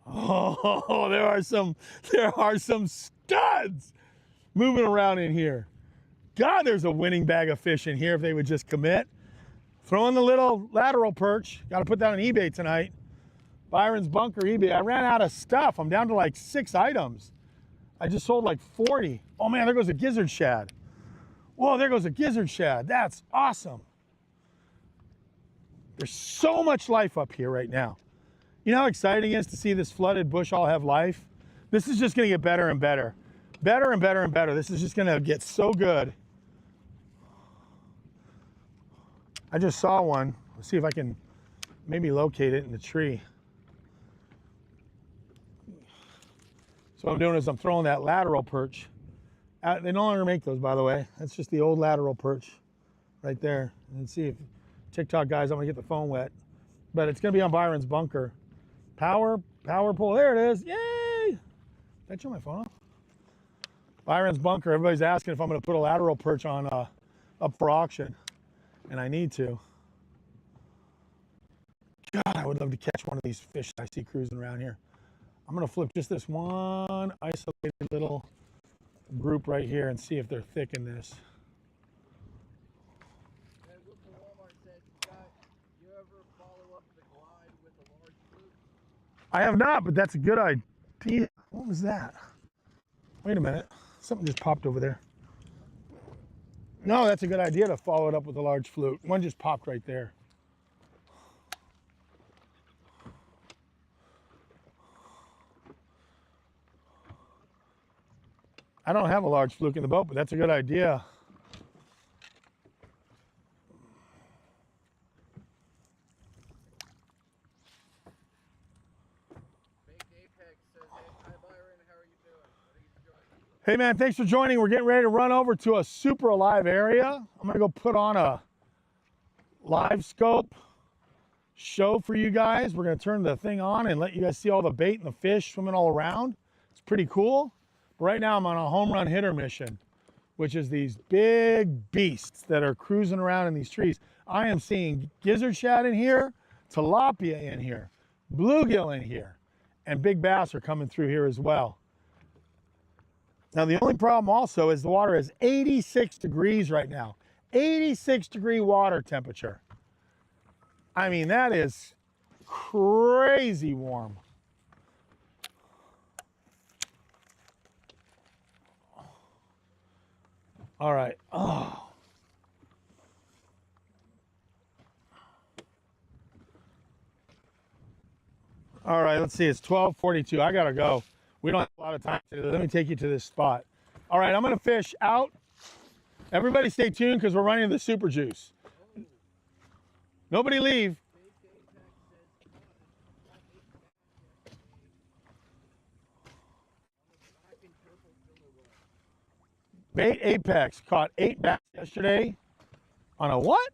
Oh, there are some studs moving around in here. God, there's a winning bag of fish in here if they would just commit. Throwing the little lateral perch. Got to put that on eBay tonight. Byron's Bunker eBay. I ran out of stuff. I'm down to like 6 items. I just sold like 40. Oh man, there goes a gizzard shad. Whoa, there goes a gizzard shad. That's awesome. There's so much life up here right now. You know how exciting it is to see this flooded bush all have life? This is just gonna get better and better. Better and better and better. This is just gonna get so good. I just saw one. Let's see if I can maybe locate it in the tree. So what I'm doing is I'm throwing that lateral perch. They no longer make those, by the way. That's just the old lateral perch right there. And see if TikTok guys, I'm gonna get the phone wet. But it's gonna be on Byron's Bunker. Power pull, there it is, yay! Did I turn my phone off? Byron's Bunker, everybody's asking if I'm gonna put a lateral perch on up for auction. And I need to. God, I would love to catch one of these fish I see cruising around here. I'm gonna flip just this one isolated little group right here and see if they're thick in this. And Mr. Walmart said, you ever follow up the glide with a large fluke? I have not, but that's a good idea. What was that? Wait a minute. Something just popped over there. No, that's a good idea to follow it up with a large fluke. One just popped right there. I don't have a large fluke in the boat, but that's a good idea. Baked Apex says, hey, hi Byron, how are you doing? Thanks for joining. Hey man, thanks for joining. We're getting ready to run over to a super alive area. I'm gonna go put on a live scope show for you guys. We're gonna turn the thing on and let you guys see all the bait and the fish swimming all around. It's pretty cool. Right now I'm on a home run hitter mission, which is these big beasts that are cruising around in these trees. I am seeing gizzard shad in here, tilapia in here, bluegill in here, and big bass are coming through here as well. Now the only problem also is the water is 86 degrees right now. 86-degree water temperature. I mean, that is crazy warm. All right. Oh. All right, let's see. It's 12:42. I got to go. We don't have a lot of time today. Let me take you to this spot. All right, I'm going to fish out. Everybody stay tuned because we're running the super juice. Nobody leave. Bait Apex caught 8 bass yesterday on a what?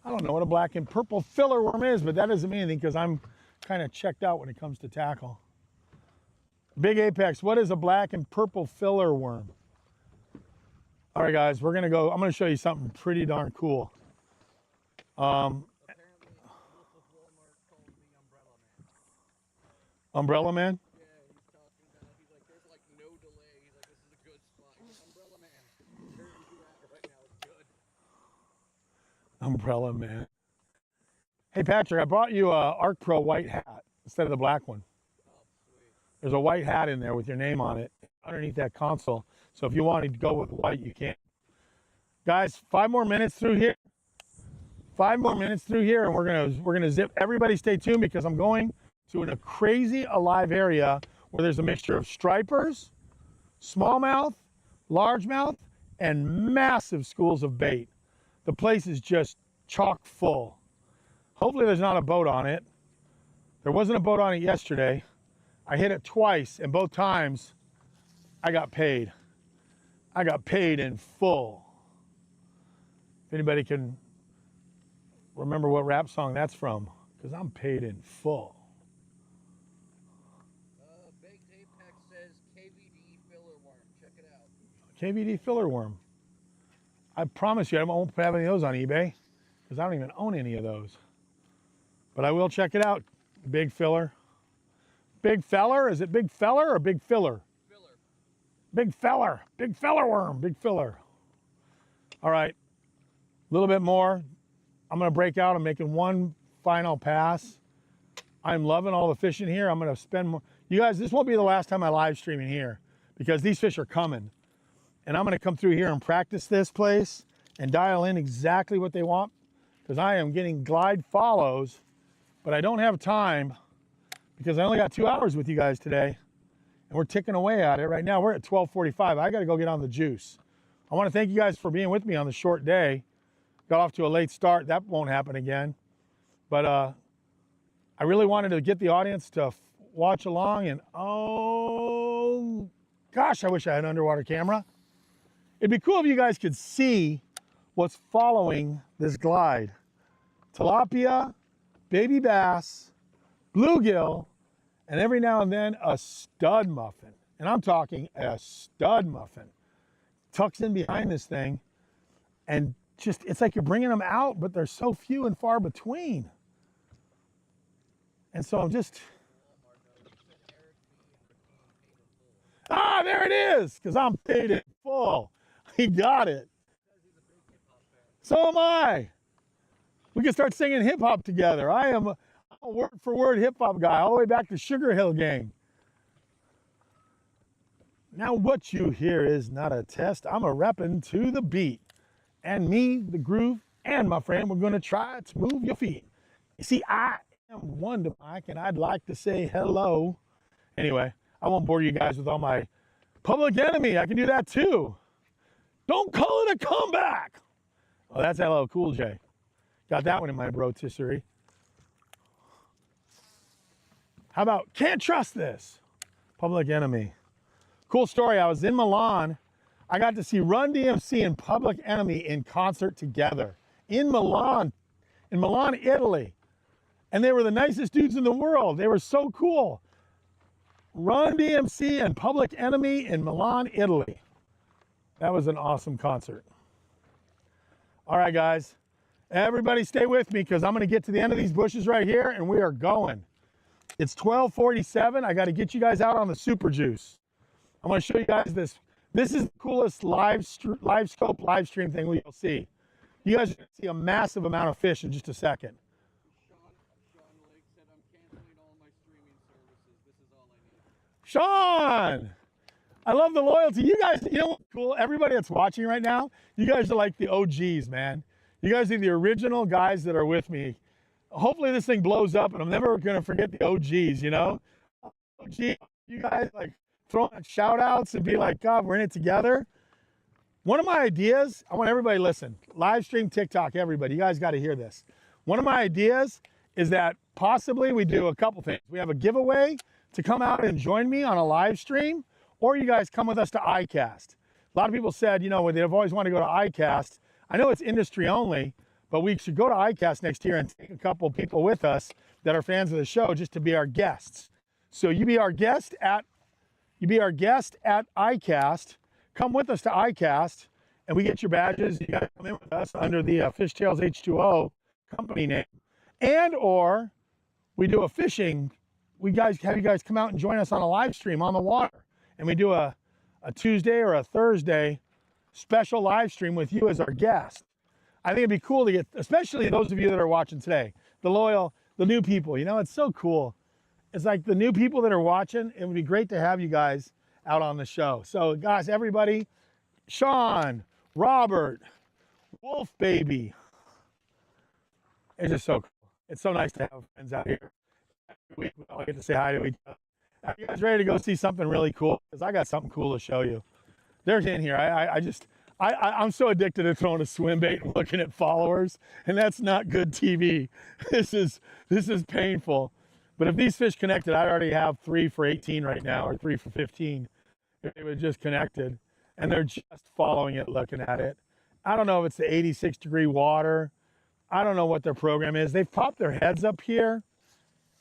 I don't know what a black and purple filler worm is, but that doesn't mean anything because I'm kind of checked out when it comes to tackle. Big Apex, what is a black and purple filler worm? All right, guys, we're gonna go. I'm gonna show you something pretty darn cool. Apparently, Wolf of Walmart called me Umbrella Man. Umbrella Man? Yeah, he's talking about, he's like, there's like no delay. He's like, this is a good spot. He's like, Umbrella Man, where are you at right now? It's good. Umbrella Man. Hey, Patrick, I brought you a Arc Pro white hat instead of the black one. Oh, sweet. There's a white hat in there with your name on it underneath that console. So if you wanted to go with white, you can. Guys, 5 more minutes through here. 5 more minutes through here, and we're gonna zip. Everybody stay tuned because I'm going to a crazy alive area where there's a mixture of stripers, smallmouth, largemouth, and massive schools of bait. The place is just chock full. Hopefully there's not a boat on it. There wasn't a boat on it yesterday. I hit it twice, and both times I got paid. I got paid in full. If anybody can remember what rap song that's from, because I'm paid in full. Baked Apex says KVD filler worm. Check it out. KVD filler worm. I promise you I won't have any of those on eBay because I don't even own any of those. But I will check it out. Big filler. Big feller? Is it big feller or big filler? Filler. Big feller. Big feller worm. Big filler. All right. A little bit more. I'm going to break out. I'm making one final pass. I'm loving all the fishing here. I'm going to spend more. You guys, this won't be the last time I live stream in here because these fish are coming. And I'm going to come through here and practice this place and dial in exactly what they want because I am getting glide follows, but I don't have time because I only got 2 hours with you guys today and we're ticking away at it. Right now we're at 12:45. I got to go get on the juice. I want to thank you guys for being with me on the short day. Got off to a late start. That won't happen again. But I really wanted to get the audience to watch along and oh gosh, I wish I had an underwater camera. It'd be cool if you guys could see what's following this glide. Tilapia, baby bass, bluegill, and every now and then a stud muffin. And I'm talking a stud muffin. Tucks in behind this thing and just, it's like you're bringing them out, but they're so few and far between. And so I'm just, Yeah, there it is, because I'm paid in full. He got it. So am I. We can start singing hip hop together. I'm a word for word hip hop guy, all the way back to Sugar Hill Gang. Now, what you hear is not a test. I'm a rapping to the beat. And me, the groove, and my friend, we're going to try to move your feet. You see, I am Wonder Mike, and I'd like to say hello. Anyway, I won't bore you guys with all my Public Enemy. I can do that too. Don't call it a comeback. Oh, that's LL Cool J. Got that one in my rotisserie. How about Can't Trust This? Public Enemy. Cool story. I was in Milan. I got to see Run DMC and Public Enemy in concert together in Milan, Italy. And they were the nicest dudes in the world. They were so cool. Run DMC and Public Enemy in Milan, Italy. That was an awesome concert. All right, guys. Everybody stay with me because I'm going to get to the end of these bushes right here and we are going. It's 12:47. I got to get you guys out on the Super Juice. I'm going to show you guys this. This is the coolest live stream thing you'll see. You guys are going to see a massive amount of fish in just a second. Sean Lake said, I'm canceling all my streaming services. This is all I need. Sean, I love the loyalty. You guys, you know what's cool? Everybody that's watching right now, you guys are like the OGs, man. You guys are the original guys that are with me. Hopefully this thing blows up and I'm never going to forget the OGs, you know? OG, you guys like throwing out shout outs and be like, God, we're in it together. One of my ideas, I want everybody to listen. Live stream TikTok, everybody. You guys got to hear this. One of my ideas is that possibly we do a couple things. We have a giveaway to come out and join me on a live stream, or you guys come with us to iCast. A lot of people said, you know, they've always wanted to go to iCast. I know it's industry only, but we should go to iCast next year and take a couple people with us that are fans of the show just to be our guests. So you be our guest at iCast. Come with us to iCast, and we get your badges. You got to come in with us under the Fishtails H2O company name, and or we do a fishing. We have you guys come out and join us on a live stream on the water, and we do a Tuesday or a Thursday special live stream with you as our guest. I think it'd be cool to get, especially those of you that are watching today, the new people. You know, it's so cool. It's like the new people that are watching. It would be great to have you guys out on the show. So guys, everybody, Sean, Robert, Wolf Baby. It's just so cool. It's so nice to have friends out here. We all get to say hi to each other. Are you guys ready to go see something really cool? Because I got something cool to show you. There's in here. I'm so addicted to throwing a swim bait and looking at followers, and that's not good TV. This is painful. But if these fish connected, I already have 3 for 18 right now, or 3 for 15. If they were just connected, and they're just following it, looking at it. I don't know if it's the 86-degree water. I don't know what their program is. They've popped their heads up here.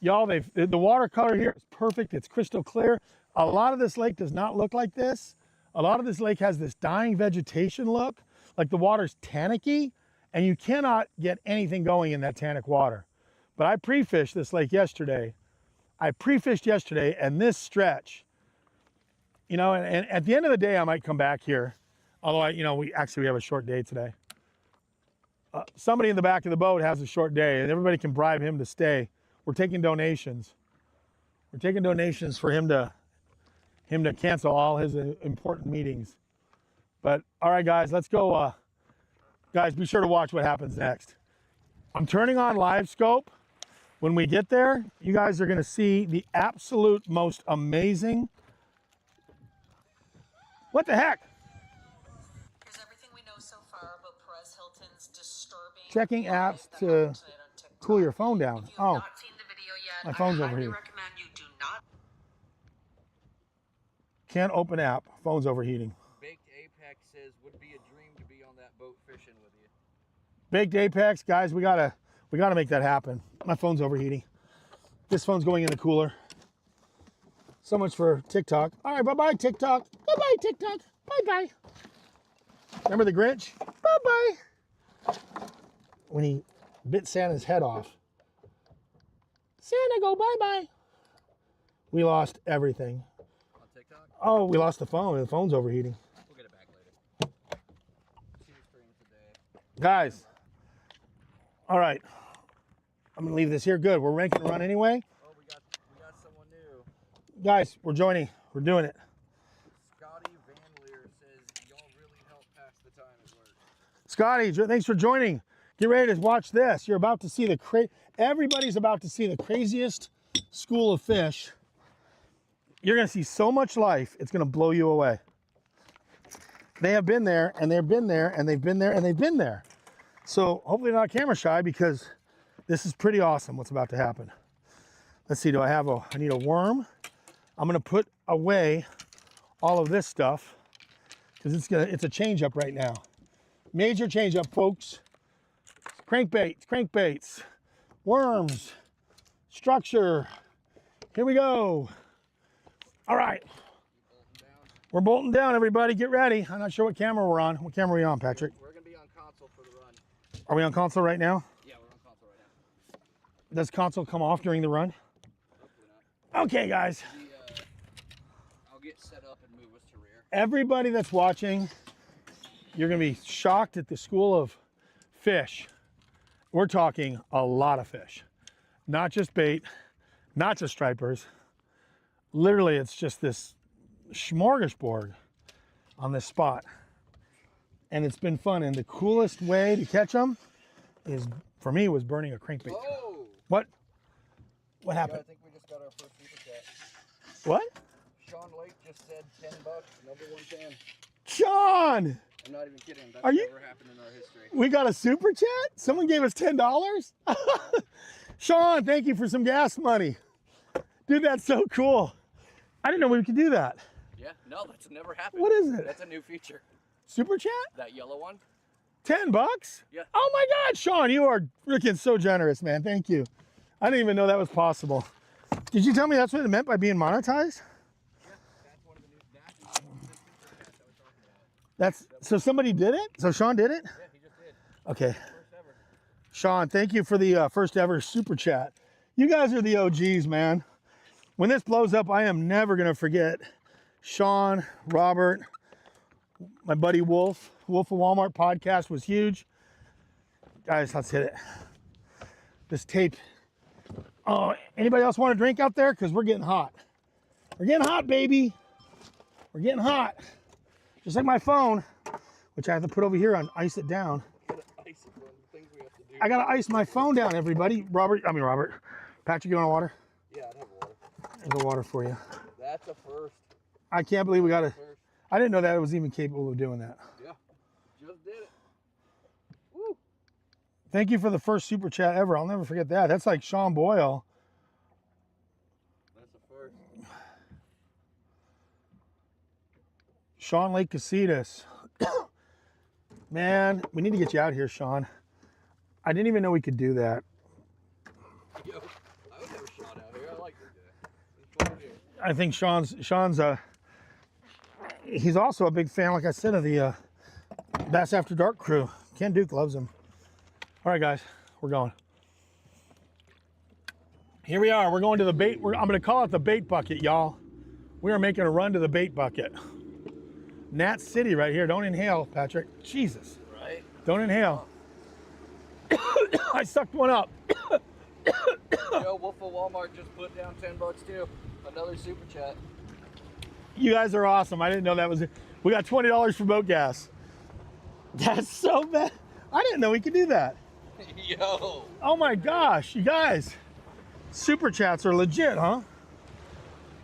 Y'all, the watercolor here is perfect. It's crystal clear. A lot of this lake does not look like this. A lot of this lake has this dying vegetation look, like the water's tannicky, and you cannot get anything going in that tannic water. But I pre-fished this lake yesterday. And this stretch, you know, and at the end of the day, I might come back here. Although, we have a short day today. Somebody in the back of the boat has a short day, and everybody can bribe him to stay. We're taking donations. We're taking donations for him to cancel all his important meetings. But all right, guys, let's go. Guys, be sure to watch what happens next. I'm turning on live scope. When we get there, you guys are going to see the absolute most amazing. What the heck? Here's everything we know so far about Perez Hilton's disturbing. Checking apps to cool your phone down. If you have not seen the video yet, my phone's I over highly here. recommend you do not. Can't open app. Phone's overheating. Baked Apex says, would be a dream to be on that boat fishing with you. Baked Apex, guys, we gotta make that happen. My phone's overheating. This phone's going in the cooler. So much for TikTok. All right, bye-bye, TikTok. Bye-bye, TikTok. Bye-bye. Remember the Grinch? Bye-bye. When he bit Santa's head off. Santa, go bye-bye. We lost everything. On TikTok? Oh, we lost the phone. The phone's overheating. We'll get it back later. 2 streams a day. Guys. All right. I'm going to leave this here. Good. We're making a run anyway. Oh, we got someone new. Guys, we're joining. We're doing it. Scotty Van Leer says, y'all really help pass the time at work. Scotty, thanks for joining. Get ready to watch this. You're about to see everybody's about to see the craziest school of fish. You're going to see so much life, it's going to blow you away. They have been there, and they've been there, and they've been there, and they've been there. So hopefully they're not camera shy, because this is pretty awesome what's about to happen. Let's see, I need a worm. I'm going to put away all of this stuff, because it's a change up right now. Major change up, folks. Crankbaits, worms, structure. Here we go. All right. We're bolting down, everybody. Get ready. I'm not sure what camera we're on. What camera are we on, Patrick? We're going to be on console for the run. Are we on console right now? Yeah, we're on console right now. Does console come off during the run? Hopefully not. Okay, guys. I'll get set up and move us to rear. Everybody that's watching, you're going to be shocked at the school of fish. We're talking a lot of fish. Not just bait, not just stripers. Literally, it's just this smorgasbord on this spot. And it's been fun. And the coolest way to catch them is, for me, was burning a crankbait. Oh! What? What happened? I think we just got our first super chat. What? Sean Lake just said $10, number 1 fan. Sean! I'm not even kidding. That's Are you- never happened in our history. We got a super chat? Someone gave us $10? Sean, thank you for some gas money. Dude, that's so cool. I didn't know we could do that. Yeah, no, that's never happened. What is it? That's a new feature. Super chat? That yellow one? $10? Yeah. Oh my God, Sean, you are freaking so generous, man. Thank you. I didn't even know that was possible. Did you tell me that's what it meant by being monetized? Yeah, that's one of the new, that's the super chats I was talking about. So somebody did it? So Sean did it? Yeah, he just did. Okay. First ever. Sean, thank you for the first ever super chat. You guys are the OGs, man. When this blows up, I am never going to forget Sean, Robert, my buddy Wolf. Wolf of Walmart podcast was huge. Guys, let's hit it. This tape. Oh, anybody else want a drink out there? Because we're getting hot. We're getting hot, baby. We're getting hot. Just like my phone, which I have to put over here and ice it down. Ice is one of the things we have to do. I got to ice my phone down, everybody. Robert. Patrick, you want water? Yeah, I'd have water. I'll go water for you. That's a first. I can't believe we got it. First. I didn't know that it was even capable of doing that. Yeah, just did it. Woo. Thank you for the first super chat ever. I'll never forget that. That's like Sean Boyle. That's a first. Sean Lake Casitas. Man, we need to get you out here, Sean. I didn't even know we could do that. Yo, I would never shot out here. I like this guy. He's fun here. I think Sean's he's also a big fan, like I said, of the Bass After Dark crew. Ken Duke loves him. All right, guys, we're going. Here we are. We're going to the bait. I'm going to call it the bait bucket, y'all. We are making a run to the bait bucket. Nat City right here. Don't inhale, Patrick. Jesus. Right? Don't inhale. I sucked one up. Yo, Wolf of Walmart just put down $10 too. Another super chat. You guys are awesome. I didn't know that was it. We got $20 for boat gas. That's so bad. I didn't know we could do that. Yo. Oh my gosh, you guys. Super chats are legit, huh?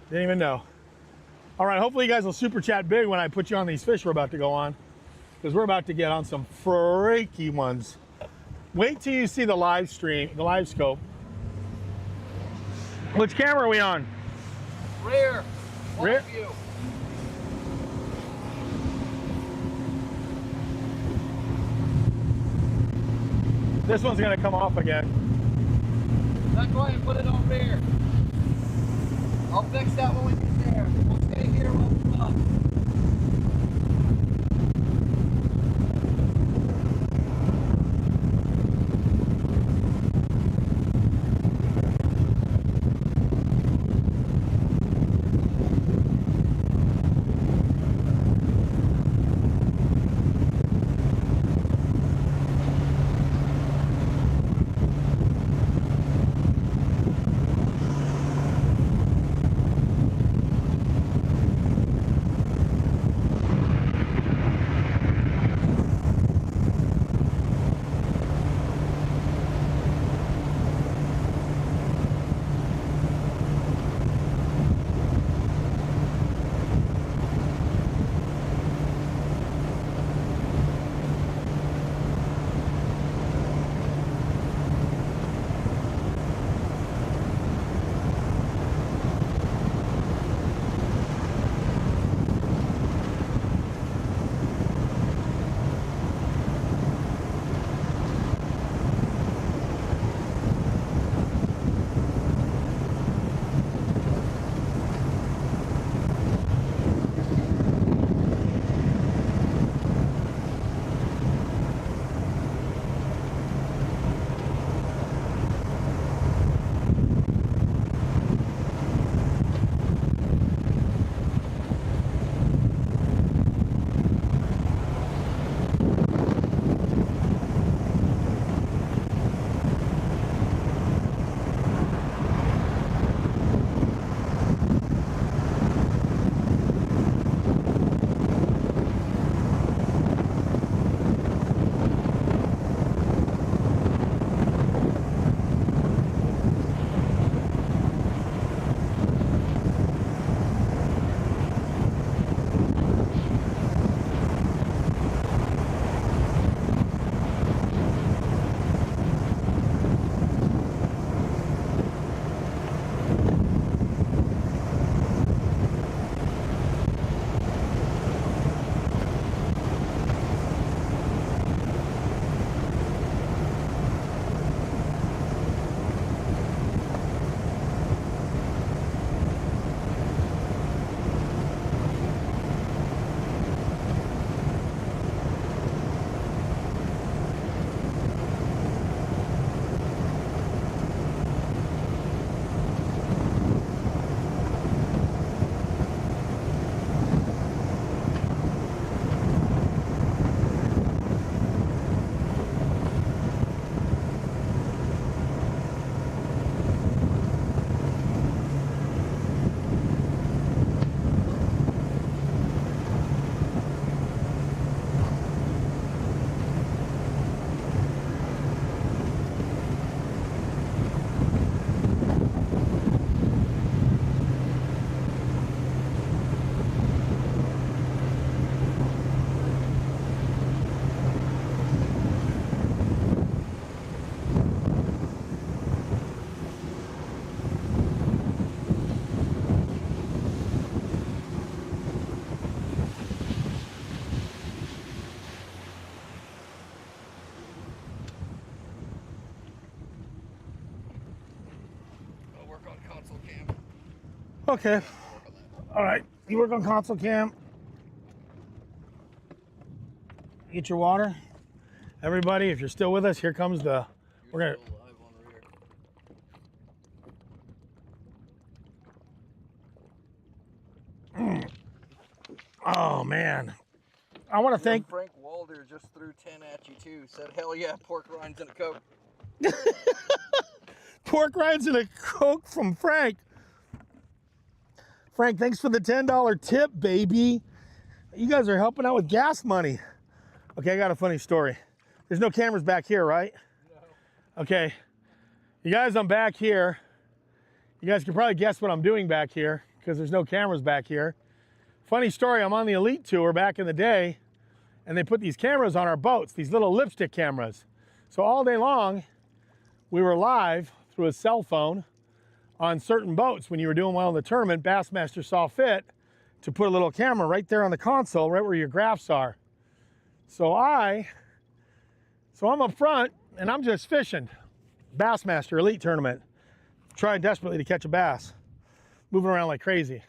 Didn't even know. All right, hopefully you guys will super chat big when I put you on these fish we're about to go on, because we're about to get on some freaky ones. Wait till you see the live stream, the live scope. Which camera are we on? Rear. Rear? View. This one's gonna come off again. That's why I put it on rear. I'll fix that when we get there. We'll stay here while we're up. Okay. All right. You work on console cam. Get your water. Everybody, if you're still with us, here comes the. We're gonna. Still live on rear. Oh man. I want to thank. Frank Walder just threw 10 at you too. Said, "Hell yeah, pork rinds and a Coke." Pork rinds and a Coke from Frank. Frank, thanks for the $10 tip, baby. You guys are helping out with gas money. Okay, I got a funny story. There's no cameras back here, right? No. Okay. You guys, I'm back here. You guys can probably guess what I'm doing back here because there's no cameras back here. Funny story, I'm on the Elite Tour back in the day, and they put these cameras on our boats, these little lipstick cameras. So all day long, we were live through a cell phone on certain boats. When you were doing well in the tournament, Bassmaster saw fit to put a little camera right there on the console, right where your graphs are. So I'm up front, and I'm just fishing. Bassmaster Elite Tournament. Trying desperately to catch a bass. Moving around like crazy.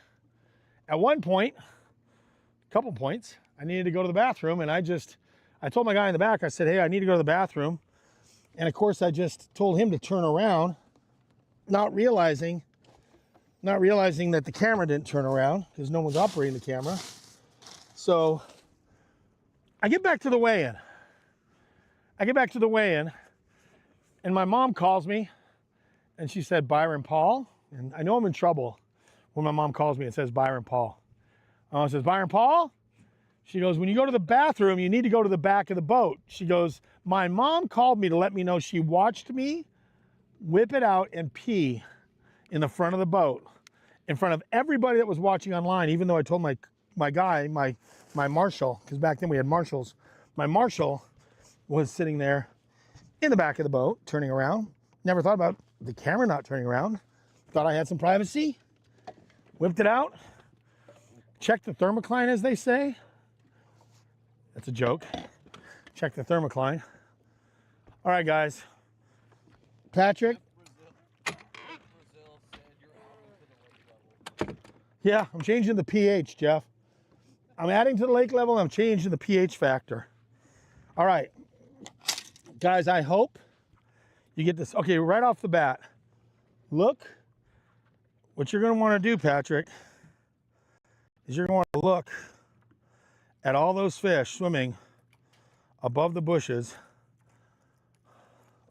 At one point, a couple points, I needed to go to the bathroom, and I told my guy in the back, I said, hey, I need to go to the bathroom. And of course, I just told him to turn around, not realizing that the camera didn't turn around because no one's operating the camera. So I get back to the weigh-in. And my mom calls me, and she said, Byron Paul. And I know I'm in trouble when my mom calls me and says Byron Paul. My mom says, Byron Paul? She goes, when you go to the bathroom, you need to go to the back of the boat. She goes, my mom called me to let me know she watched me whip it out and pee in the front of the boat in front of everybody that was watching online, even though I told my guy, my marshal, because back then we had marshals, my marshal was sitting there in the back of the boat, turning around. Never thought about the camera not turning around. Thought I had some privacy. Whipped it out. Checked the thermocline, as they say. That's a joke. Check the thermocline. All right, guys. Patrick. Brazil said you're adding to the lake level. Yeah, I'm changing the pH, Jeff. I'm adding to the lake level. I'm changing the pH factor. All right. Guys, I hope you get this. Okay, right off the bat, look. What you're going to want to do, Patrick, is you're going to want to look at all those fish swimming above the bushes.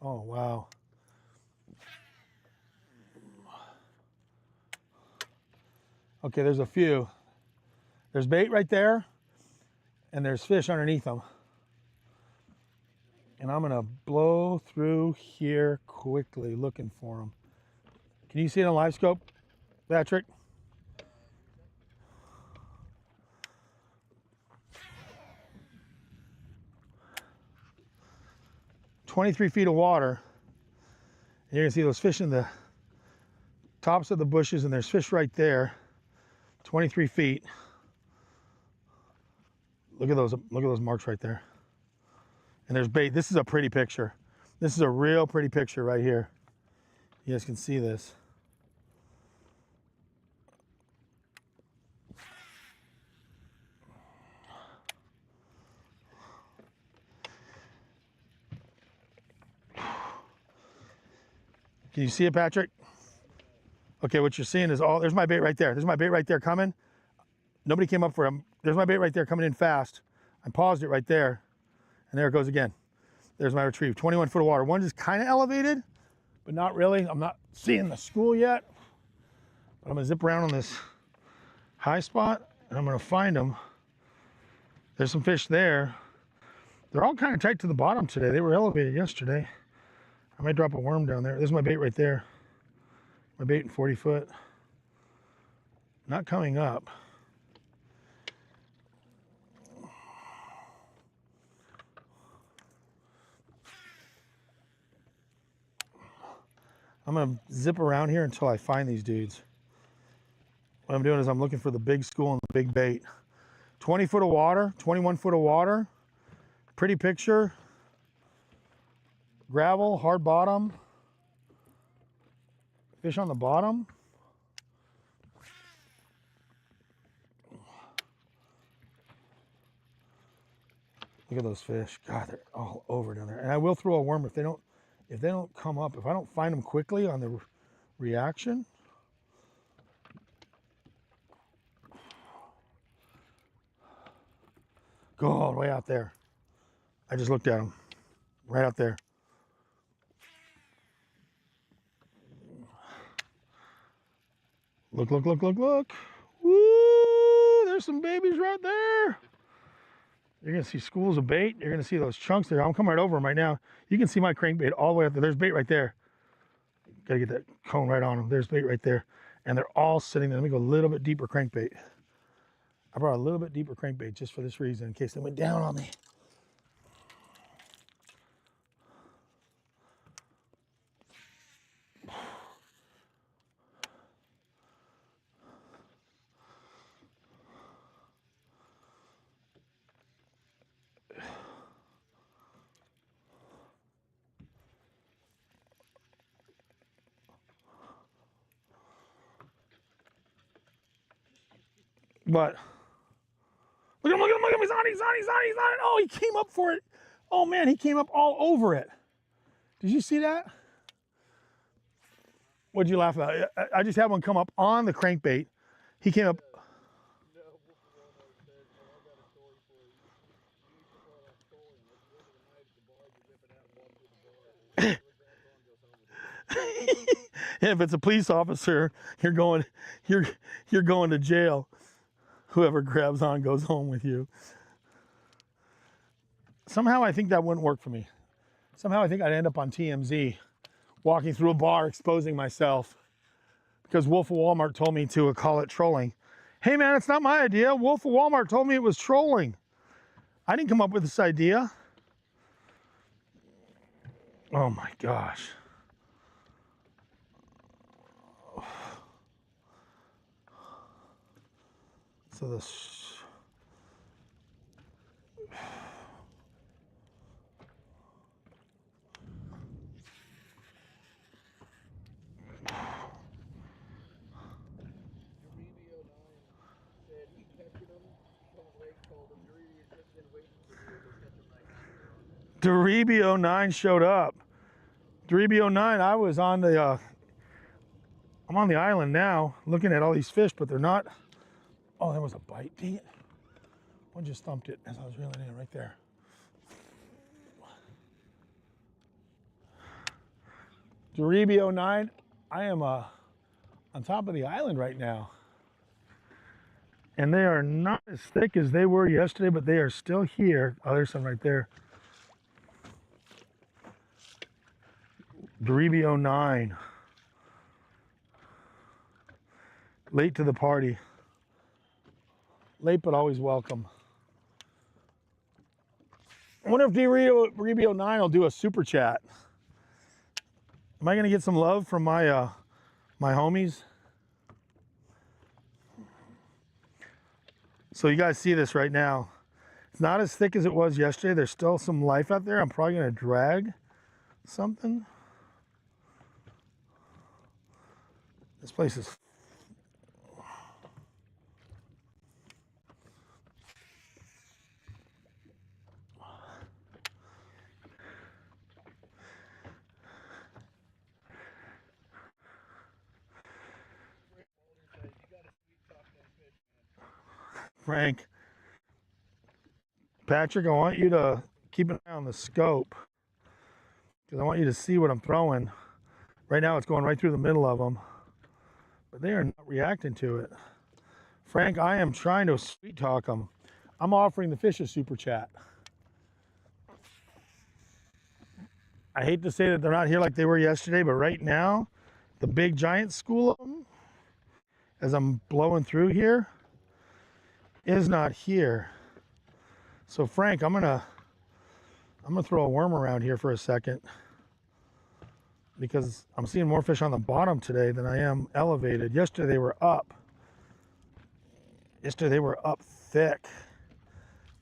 Oh, wow. Okay, there's a few. There's bait right there, and there's fish underneath them. And I'm gonna blow through here quickly looking for them. Can you see it on live scope, Patrick? "23 feet of water. And you're gonna see those fish in the tops of the bushes, and there's fish right there. 23 feet. Look at those marks right there. And there's bait. This is a pretty picture. This is a real pretty picture right here. You guys can see this. Can you see it, Patrick? Okay, what you're seeing is there's my bait right there. There's my bait right there coming. Nobody came up for him. There's my bait right there coming in fast. I paused it right there. And there it goes again. There's my retrieve. 21 foot of water. One just kind of elevated, but not really. I'm not seeing the school yet. But I'm going to zip around on this high spot, and I'm going to find them. There's some fish there. They're all kind of tight to the bottom today. They were elevated yesterday. I might drop a worm down there. There's my bait right there. My bait in 40 foot. Not coming up. I'm gonna zip around here until I find these dudes. What I'm doing is I'm looking for the big school and the big bait. 20 foot of water, 21 foot of water. Pretty picture. Gravel, hard bottom. Fish on the bottom. Look at those fish. God, they're all over down there. And I will throw a worm if they don't come up. If I don't find them quickly on the reaction. Go all the way out there. I just looked at them. Right out there. Look, look, look, look, look. Woo! There's some babies right there. You're going to see schools of bait. You're going to see those chunks there. I'm coming right over them right now. You can see my crankbait all the way up there. There's bait right there. Got to get that cone right on them. There's bait right there. And they're all sitting there. Let me go a little bit deeper crankbait. I brought a little bit deeper crankbait just for this reason, in case they went down on me. But look at him, look at him, look at him. He's on it, he's on it, he's on it, he's on it. Oh, he came up for it. Oh man, he came up all over it. Did you see that? What'd you laugh at? I just had one come up on the crankbait. He came up. If it's a police officer, you're going to jail. Whoever grabs on goes home with you. Somehow I think that wouldn't work for me. Somehow I think I'd end up on TMZ, walking through a bar exposing myself because Wolf of Walmart told me to call it trolling. Hey man, it's not my idea. Wolf of Walmart told me it was trolling. I didn't come up with this idea. Oh my gosh. So this. Doribio9 showed up. Doribio9, I was on the, I'm on the island now looking at all these fish, but they're not. Oh, there was a bite. Dang it. One just thumped it as I was reeling in right there. Doribio9, I am on top of the island right now. And they are not as thick as they were yesterday, but they are still here. Oh, there's some right there. Doribio9. Late to the party. Late but always welcome. I wonder if Doribio9 will do a super chat. Am I gonna get some love from my my homies? So you guys see this right now. It's not as thick as it was yesterday. There's still some life out there. I'm probably gonna drag something. This place is. Frank, Patrick, I want you to keep an eye on the scope because I want you to see what I'm throwing. Right now it's going right through the middle of them, but they are not reacting to it. Frank, I am trying to sweet talk them. I'm offering the fish a super chat. I hate to say that they're not here like they were yesterday, but right now, the big giant school of them, as I'm blowing through here, is not here. So Frank, I'm gonna throw a worm around here for a second because I'm seeing more fish on the bottom today than I am elevated. Yesterday they were up. Yesterday they were up thick.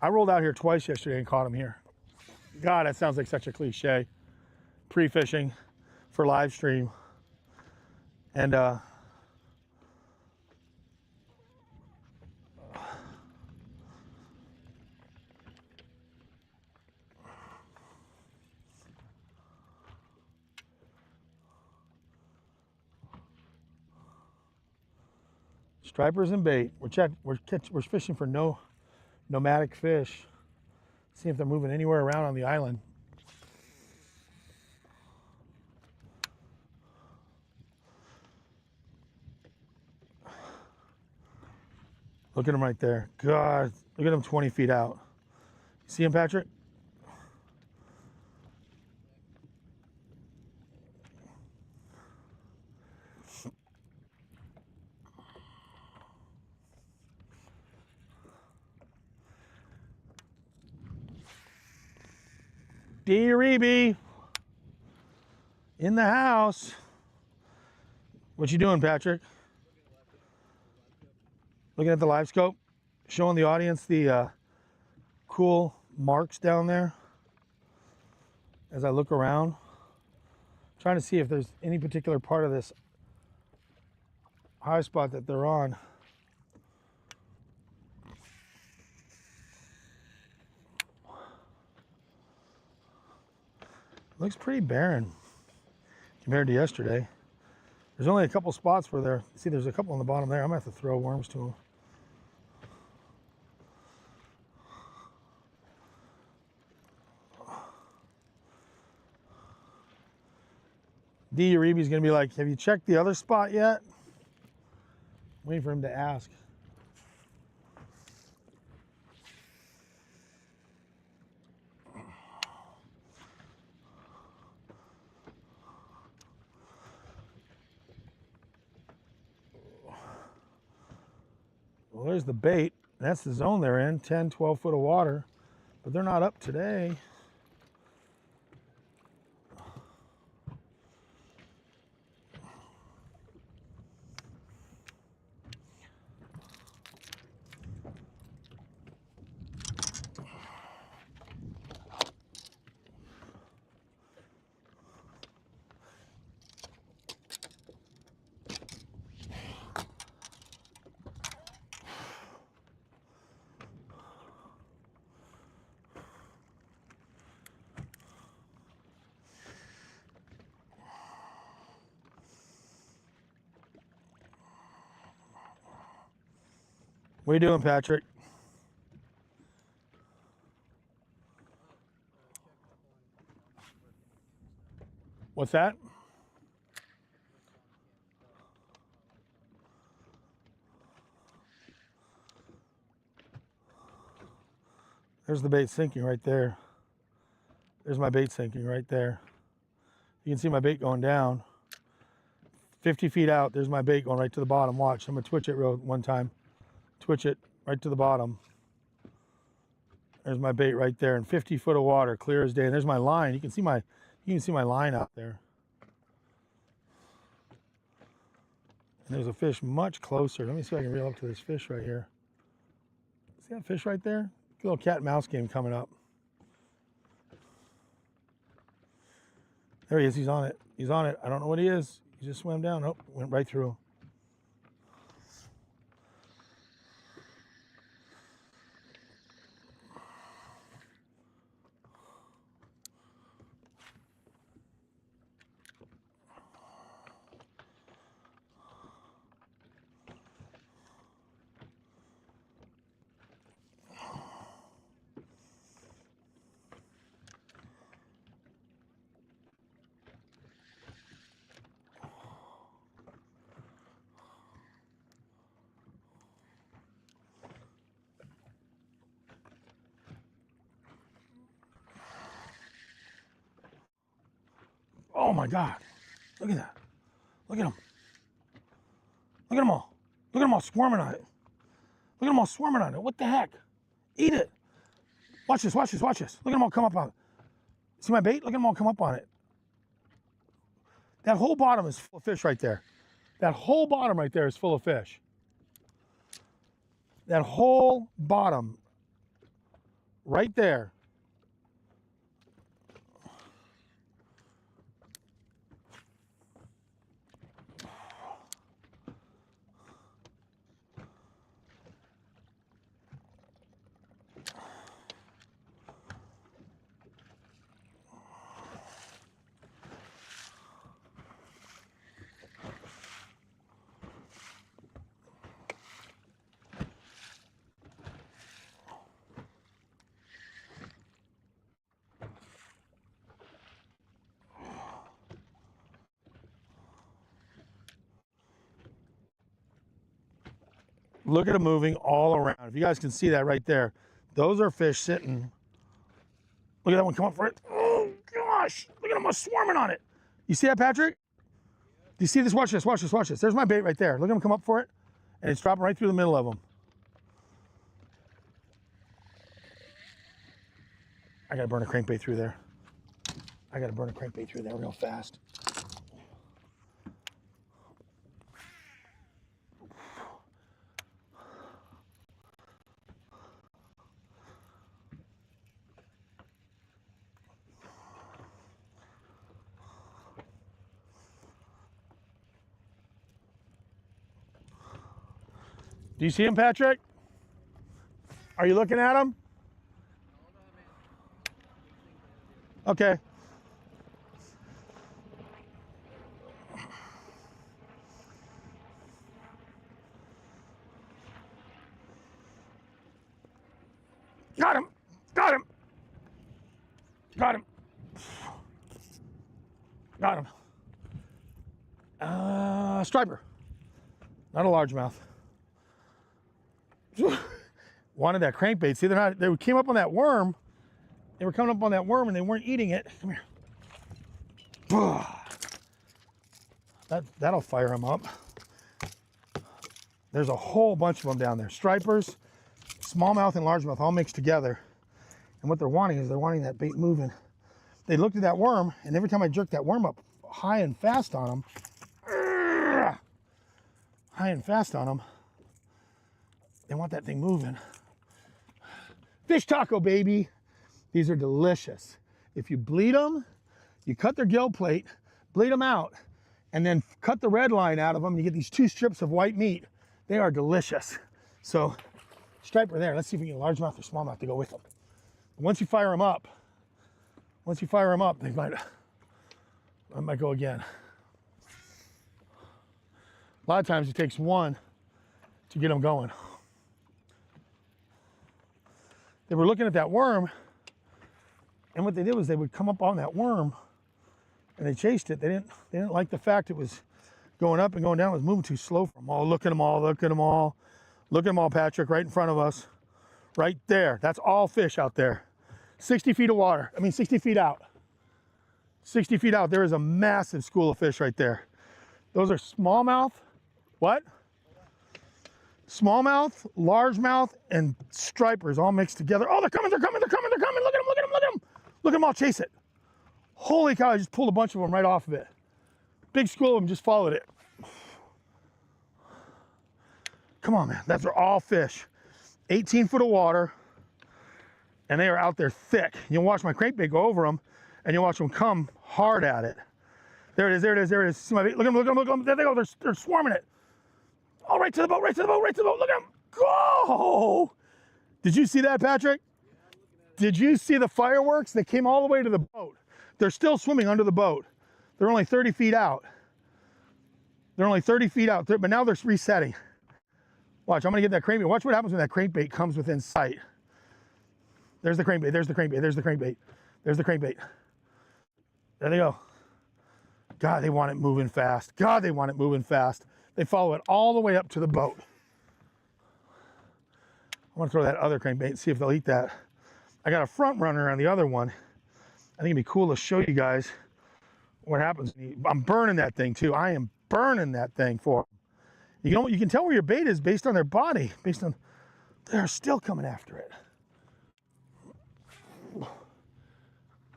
I rolled out here twice yesterday and caught them here. God, that sounds like such a cliche. Pre-fishing for live stream. And Stripers and bait. We're fishing for nomadic fish. See if they're moving anywhere around on the island. Look at them right there. God, look at them 20 feet out. See him, Patrick? D-Reeby in the house. What you doing, Patrick? Looking at the live scope, showing the audience the cool marks down there as I look around. Trying to see if there's any particular part of this high spot that they're on. Looks pretty barren compared to yesterday. There's only a couple spots where there, see there's a couple on the bottom there. I'm gonna have to throw worms to them. D. Uribe's gonna be like, have you checked the other spot yet? Waiting for him to ask. Well, there's the bait. That's the zone they're in, 10, 12 foot of water, but they're not up today. What are you doing, Patrick? What's that? There's the bait sinking right there. There's my bait sinking right there. You can see my bait going down. 50 feet out, there's my bait going right to the bottom. Watch, I'm gonna twitch it one time. Twitch it right to the bottom. There's my bait right there, and 50 foot of water, clear as day. And there's my line. You can see my line out there. And there's a fish much closer. Let me see if I can reel up to this fish right here. See that fish right there? A little cat and mouse game coming up. There he is. He's on it. He's on it. I don't know what he is. He just swam down. Oh, went right through. Oh my God. Look at that. Look at them. Look at them all. Look at them all swarming on it. Look at them all swarming on it. What the heck? Eat it. Watch this, watch this, watch this. Look at them all come up on it. See my bait? Look at them all come up on it. That whole bottom is full of fish right there. That whole bottom right there is full of fish. That whole bottom right there. Look at them moving all around. If you guys can see that right there, those are fish sitting. Look at that one come up for it. Oh gosh, look at them swarming on it. You see that, Patrick? Do you see this? Watch this, watch this, watch this. There's my bait right there. Look at them come up for it. And it's dropping right through the middle of them. I gotta burn a crankbait through there. I gotta burn a crankbait through there real fast. Do you see him, Patrick? Are you looking at him? Okay. Got him. Got him. Got him. Got him. Striper. Not a largemouth. Wanted that crankbait. See, they came up on that worm. They were coming up on that worm and they weren't eating it. Come here. That'll fire them up. There's a whole bunch of them down there. Stripers, smallmouth and largemouth all mixed together. And what they're wanting is they're wanting that bait moving. They looked at that worm, and every time I jerked that worm up high and fast on them, they want that thing moving. Fish taco, baby. These are delicious. If you bleed them, you cut their gill plate, bleed them out, and then cut the red line out of them, you get these 2 strips of white meat. They are delicious. So, striper there. Let's see if we can get a largemouth or smallmouth to go with them. Once you fire them up, they might go again. A lot of times it takes one to get them going. They were looking at that worm, and what they did was they would come up on that worm and they chased it. They didn't like the fact it was going up and going down. It was moving too slow for them. Oh, look at them all, look at them all. Look at them all, Patrick, right in front of us. Right there. That's all fish out there. 60 feet of water. 60 feet out. 60 feet out. There is a massive school of fish right there. Those are smallmouth. What? Smallmouth, largemouth, and stripers all mixed together. Oh, they're coming, they're coming, they're coming, they're coming. Look at them, look at them, look at them. Look at them all chase it. Holy cow, I just pulled a bunch of them right off of it. Big school of them just followed it. Come on, man. Those are all fish. 18 foot of water, and they are out there thick. You'll watch my crankbait go over them, and you'll watch them come hard at it. There it is, there it is, there it is. See my bait? Look at them, look at them, look at them. There they go, they're swarming it. Oh, right to the boat, right to the boat, right to the boat. Look at them. Go! Did you see that, Patrick? Did you see the fireworks? They came all the way to the boat. They're still swimming under the boat. They're only 30 feet out. They're only 30 feet out, but now they're resetting. Watch, I'm gonna get that crankbait. Watch what happens when that crankbait comes within sight. There's the crankbait, there's the crankbait, there's the crankbait. There's the crankbait. There they go. God, they want it moving fast. God, they want it moving fast. They follow it all the way up to the boat. I want to throw that other crankbait and see if they'll eat that. I got a front runner on the other one. I think it'd be cool to show you guys what happens. I'm burning that thing too. I am burning that thing for them. You can tell where your bait is based on their body, they're still coming after it.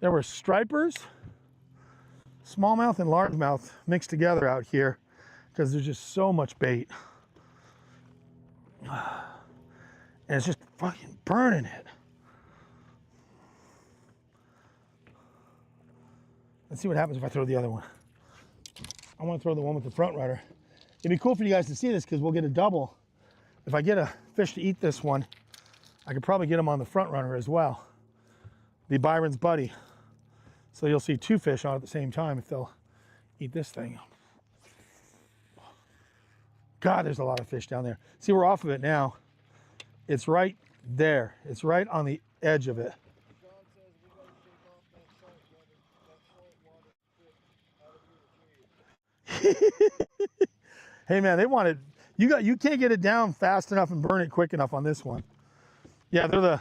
There were stripers, smallmouth and largemouth mixed together out here because there's just so much bait. And it's just fucking burning it. Let's see what happens if I throw the other one. I want to throw the one with the front rudder. It'd be cool for you guys to see this because we'll get a double. If I get a fish to eat this one, I could probably get him on the front runner as well. The Byron's buddy. So you'll see 2 fish on at the same time if they'll eat this thing. God, there's a lot of fish down there. See, we're off of it now. It's right there. It's right on the edge of it. Hey man, they wanted, You can't get it down fast enough and burn it quick enough on this one. Yeah, look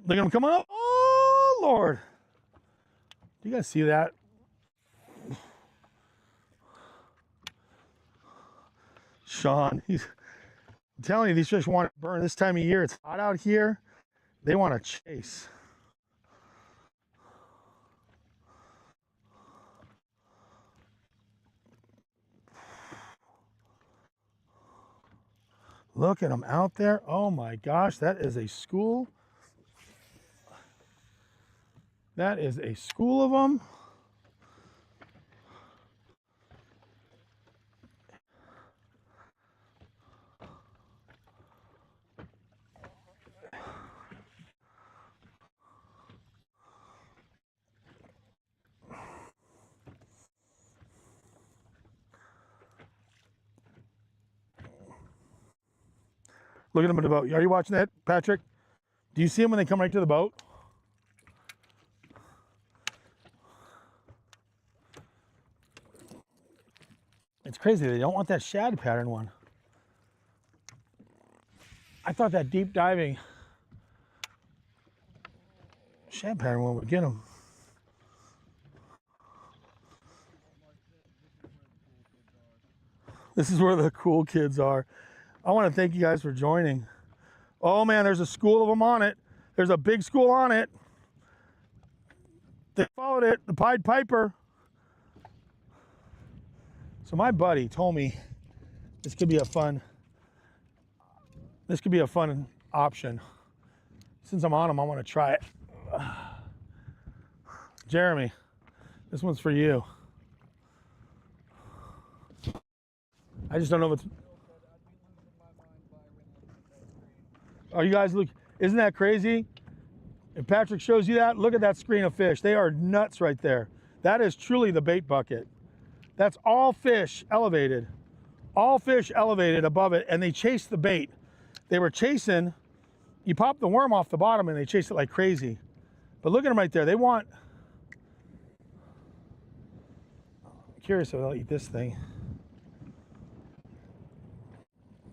at them coming up. Oh Lord. Do you guys see that? Sean, I'm telling you, these fish want to burn this time of year. It's hot out here. They want to chase. Look at them out there. Oh my gosh, that is a school. That is a school of them. Look at them in the boat. Are you watching that, Patrick? Do you see them when they come right to the boat? It's crazy. They don't want that shad pattern one. I thought that deep diving shad pattern one would get them. This is where the cool kids are. I want to thank you guys for joining. Oh man, there's a school of them on it. There's a big school on it. They followed it, the Pied Piper. So my buddy told me this could be a fun option. Since I'm on them, I want to try it. Jeremy, this one's for you. I just don't know if it's... Oh, you guys look, isn't that crazy? If Patrick shows you that, look at that screen of fish. They are nuts right there. That is truly the bait bucket. That's all fish elevated. All fish elevated above it, and they chase the bait. They were chasing, you pop the worm off the bottom and they chase it like crazy. But look at them right there. They want, I'm curious if they'll eat this thing.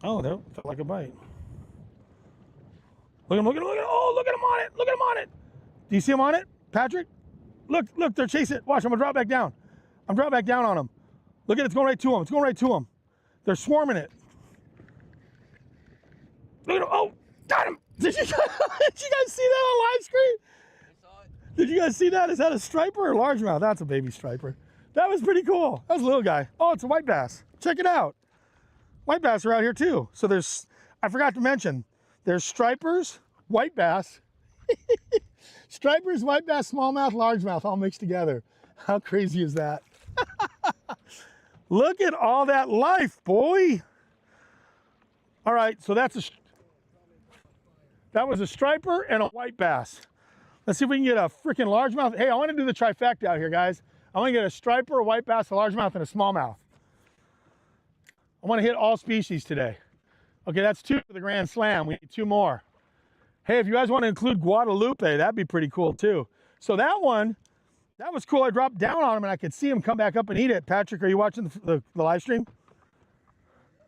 Oh, that felt like a bite. Look at him, look at him, look at him. Oh, look at him on it. Look at him on it. Do you see him on it, Patrick? Look, they're chasing it. Watch, I'm gonna drop back down. I'm dropping back down on them. Look at it, it's going right to them. It's going right to them. They're swarming it. Look at him. Oh, got him. Did you guys see that on live screen? I saw it. Did you guys see that? Is that a striper or largemouth? That's a baby striper. That was pretty cool. That was a little guy. Oh, it's a white bass. Check it out. White bass are out here too. So there's, I forgot to mention, there's stripers, white bass, stripers, white bass, smallmouth, largemouth all mixed together. How crazy is that? Look at all that life, boy. All right, so that was a striper and a white bass. Let's see if we can get a freaking largemouth. Hey, I want to do the trifecta out here, guys. I want to get a striper, a white bass, a largemouth, and a smallmouth. I want to hit all species today. Okay, that's 2 for the Grand Slam. We need 2 more. Hey, if you guys want to include Guadalupe, that'd be pretty cool too. So that one, that was cool. I dropped down on him and I could see him come back up and eat it. Patrick, are you watching the live stream?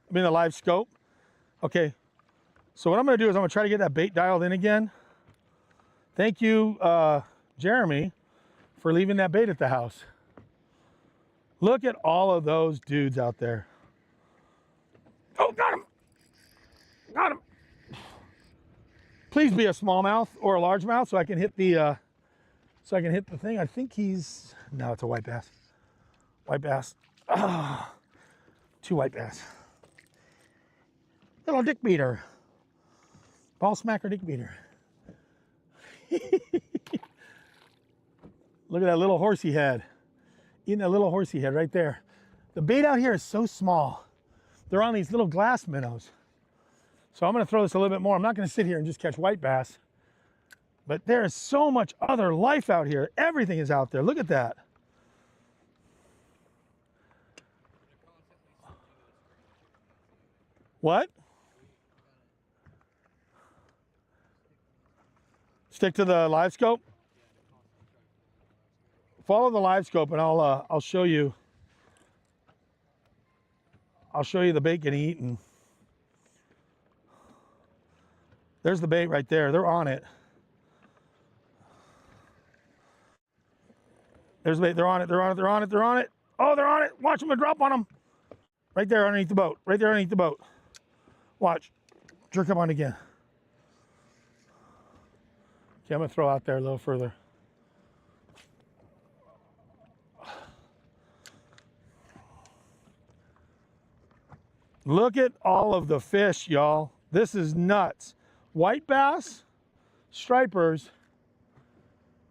I mean the live scope? Okay. So what I'm going to do is I'm going to try to get that bait dialed in again. Thank you, Jeremy, for leaving that bait at the house. Look at all of those dudes out there. Oh, got him. Got him. Please be a smallmouth or a largemouth so I can hit the thing. I think he's, no, it's a white bass. White bass. Oh, 2 white bass. Little dick beater. Ball smacker dick beater. Look at that little horsey head. Eating that little horsey head right there. The bait out here is so small. They're on these little glass minnows. So I'm going to throw this a little bit more. I'm not going to sit here and just catch white bass. But there is so much other life out here. Everything is out there. Look at that. What? Stick to the live scope? Follow the live scope and I'll show you. I'll show you the bait getting eaten. There's the bait right there. They're on it. There's the bait. They're on it. They're on it. They're on it. They're on it. Oh, they're on it. Watch them drop on them. Right there underneath the boat. Right there underneath the boat. Watch. Jerk up on it again. Okay, I'm going to throw out there a little further. Look at all of the fish, y'all. This is nuts. White bass, stripers.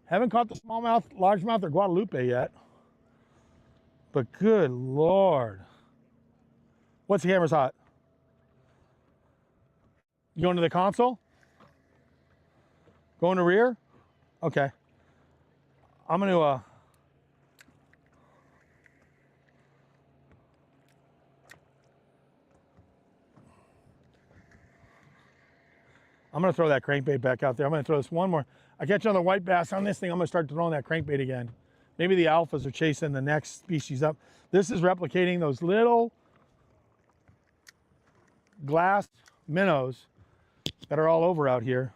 Haven't caught the smallmouth, largemouth, or Guadalupe yet. But good Lord. What's the camera's hot? You going to the console? Going to rear? Okay. I'm going to throw that crankbait back out there. I'm going to throw this one more. I catch another white bass on this thing. I'm going to start throwing that crankbait again. Maybe the alphas are chasing the next species up. This is replicating those little glass minnows that are all over out here.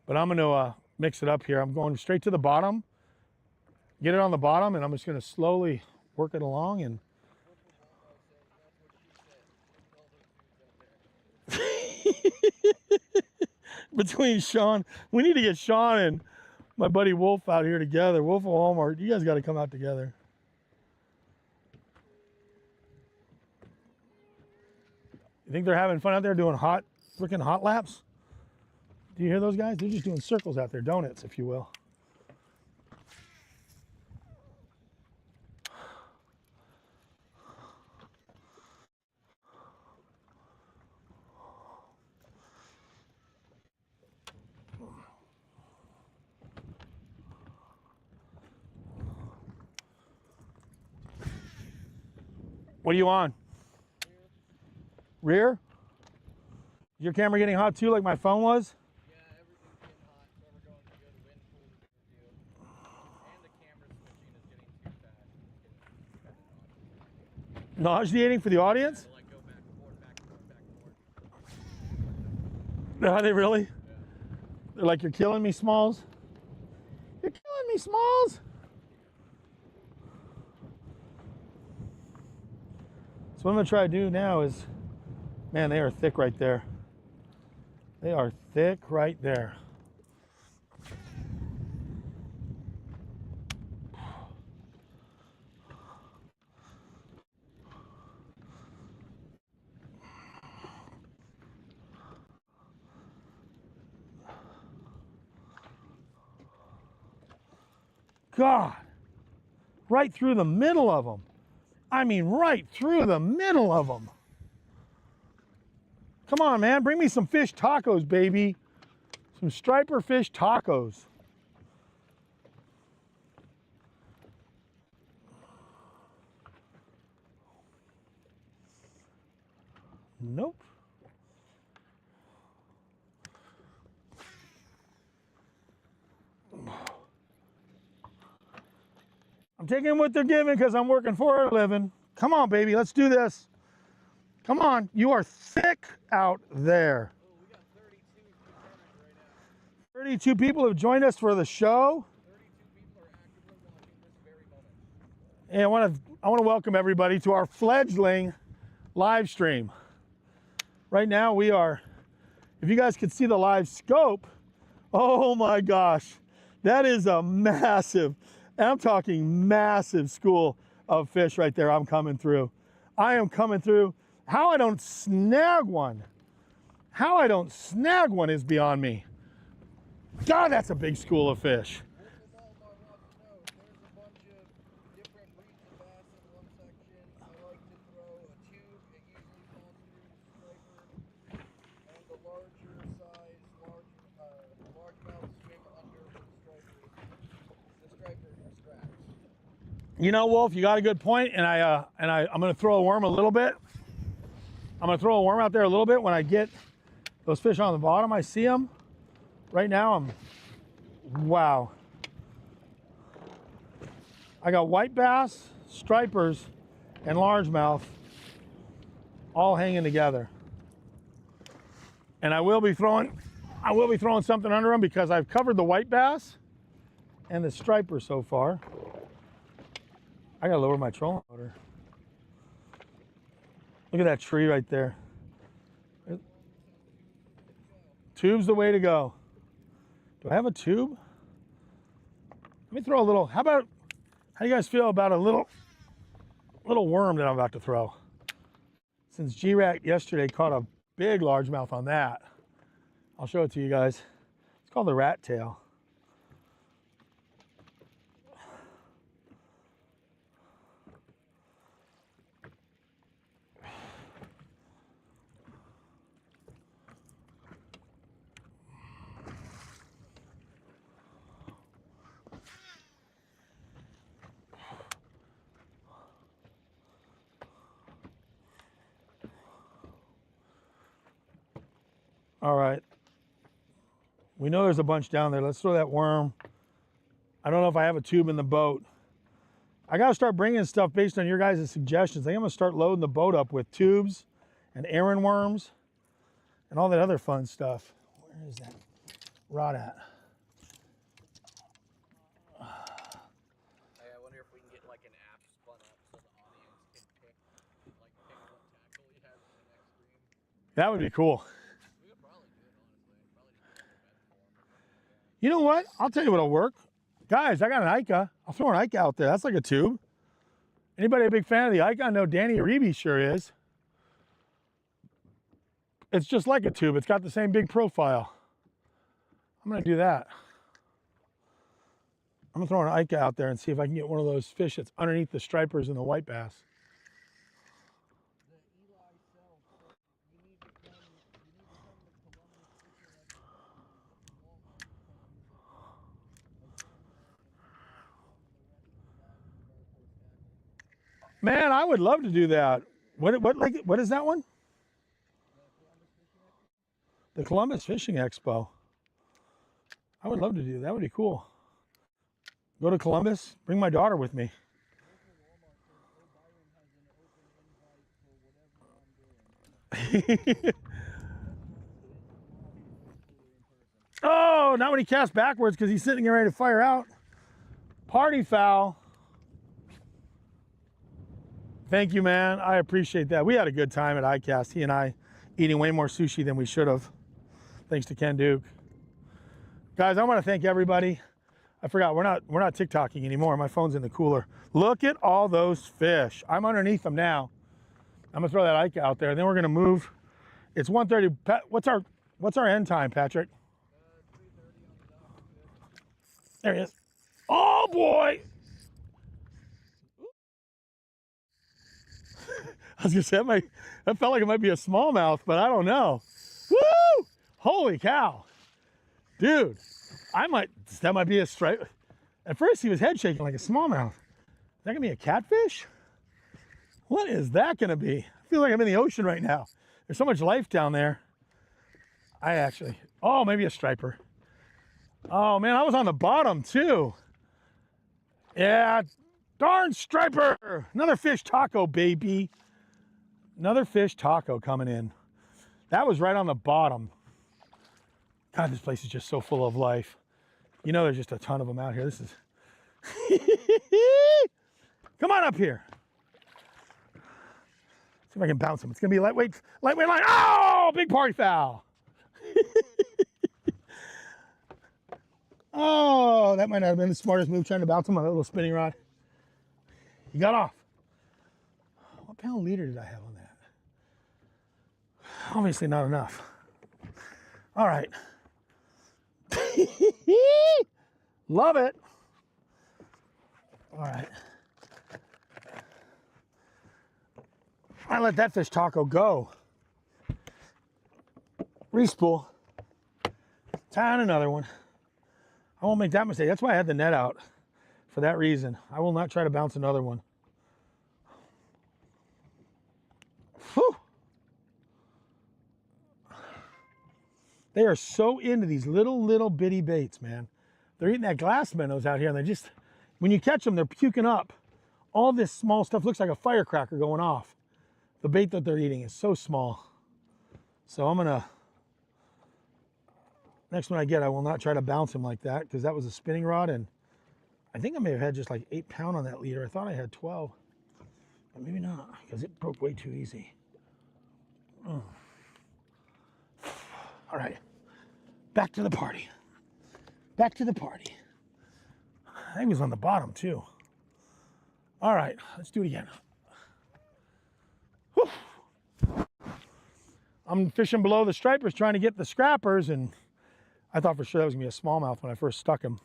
But I'm going to mix it up here. I'm going straight to the bottom, get it on the bottom, and I'm just going to slowly work it along. And between Sean, we need to get Sean and my buddy Wolf out here together. Wolf of Walmart, you guys got to come out together. You think they're having fun out there doing freaking hot laps? Do you hear those guys? They're just doing circles out there, donuts, if you will. What are you on? Rear? Your camera getting hot too, like my phone was? Yeah, everything's getting hot. So we're going to go to wind pool to do. And the camera switching is getting too fast. It's getting kind of Nauseating for the audience? like go back and forth, back and forth, back and forth. Are they really? Yeah. They're like, you're killing me, Smalls. You're killing me, Smalls. So what I'm gonna try to do now is, man, they are thick right there. They are thick right there. God, right through the middle of them. I mean, right through the middle of them. Come on, man, bring me some fish tacos, baby. Some striper fish tacos. Nope. I'm taking what they're giving because I'm working for a living. Come on, baby, let's do this. Come on, you are thick out there. Oh, we got 32 concurrent right now. 32 people have joined us for the show. 32 people are actively watching this very moment. And I want to welcome everybody to our fledgling live stream. Right now we are, if you guys could see the live scope, oh my gosh, that is a massive, and I'm talking massive school of fish right there. I'm coming through. I am coming through. How I don't snag one. How I don't snag one is beyond me. God, that's a big school of fish. Wolf of Walmart wants to know, there's a bunch of different breeds of bass in one section. I like to throw a tube. It usually falls through striper. And the larger size, largemouth swim under for the striper extracts. You know, Wolf, you got a good point, and I'm going to throw a worm a little bit. I'm going to throw a worm out there a little bit when I get those fish on the bottom. I see them. Right now, wow. I got white bass, stripers, and largemouth all hanging together. And I will be throwing something under them because I've covered the white bass and the striper so far. I gotta lower my trolling motor. Look at that tree right there. Tube's the way to go. Do I have a tube? Let me throw a little, how do you guys feel about a little worm that I'm about to throw? Since G-Rat yesterday caught a big largemouth on that, I'll show it to you guys. It's called the rat tail. All right. We know there's a bunch down there. Let's throw that worm. I don't know if I have a tube in the boat. I got to start bringing stuff based on your guys' suggestions. I think I'm going to start loading the boat up with tubes and Aaron worms and all that other fun stuff. Where is that rod at? Hey, I wonder if we can get like an app spun up so the audience can pick what tackle he has in the next stream. That would be cool. We could probably do it, honestly. Probably just make a bet for him. You know what? I'll tell you what'll work. Guys, I got an Ica. I'll throw an Ica out there. That's like a tube. Anybody a big fan of the Ica? I know Danny Aribi sure is. It's just like a tube. It's got the same big profile. I'm going to do that. I'm going to throw an Ica out there and see if I can get one of those fish that's underneath the stripers and the white bass. Man, I would love to do that. What is that one? The Columbus Fishing Expo. I would love to do that. That would be cool. Go to Columbus, bring my daughter with me. Oh, not when he casts backwards because he's sitting there ready to fire out. Party foul. Thank you, man. I appreciate that. We had a good time at iCast. He and I eating way more sushi than we should have. Thanks to Ken Duke. Guys, I want to thank everybody. I forgot, we're not TikToking anymore. My phone's in the cooler. Look at all those fish. I'm underneath them now. I'm gonna throw that Ica out there, and then we're gonna move. It's 1:30. What's our end time, Patrick? 3:30 on the dock. There he is. Oh boy! I was gonna say that felt like it might be a smallmouth, but I don't know. Woo! Holy cow, dude! That might be a stripe. At first, he was head shaking like a smallmouth. Is that gonna be a catfish? What is that gonna be? I feel like I'm in the ocean right now. There's so much life down there. Oh, maybe a striper. Oh man, I was on the bottom too. Yeah, darn striper. Another fish taco, baby. Another fish taco coming in. That was right on the bottom. God, this place is just so full of life. You know, there's just a ton of them out here. This is. Come on up here. See if I can bounce them. It's gonna be lightweight line. Oh, big party foul. Oh, that might not have been the smartest move trying to bounce him on that little spinning rod. He got off. What pound leader did I have on that? Obviously not enough. All right. Love it. All right. I let that fish taco go. Respool. Tie on another one. I won't make that mistake. That's why I had the net out. For that reason. I will not try to bounce another one. Whew. They are so into these little bitty baits, man. They're eating that glass minnows out here, and they just, when you catch them, they're puking up. All this small stuff looks like a firecracker going off. The bait that they're eating is so small. So I'm gonna Next one I get, I will not try to bounce him like that because that was a spinning rod, and I think I may have had just like 8 pound on that leader. I thought I had 12, but maybe not because it broke way too easy. All right, back to the party. Back to the party. I think he was on the bottom too. All right, let's do it again. Whew. I'm fishing below the stripers trying to get the scrappers, and I thought for sure that was gonna be a smallmouth when I first stuck him.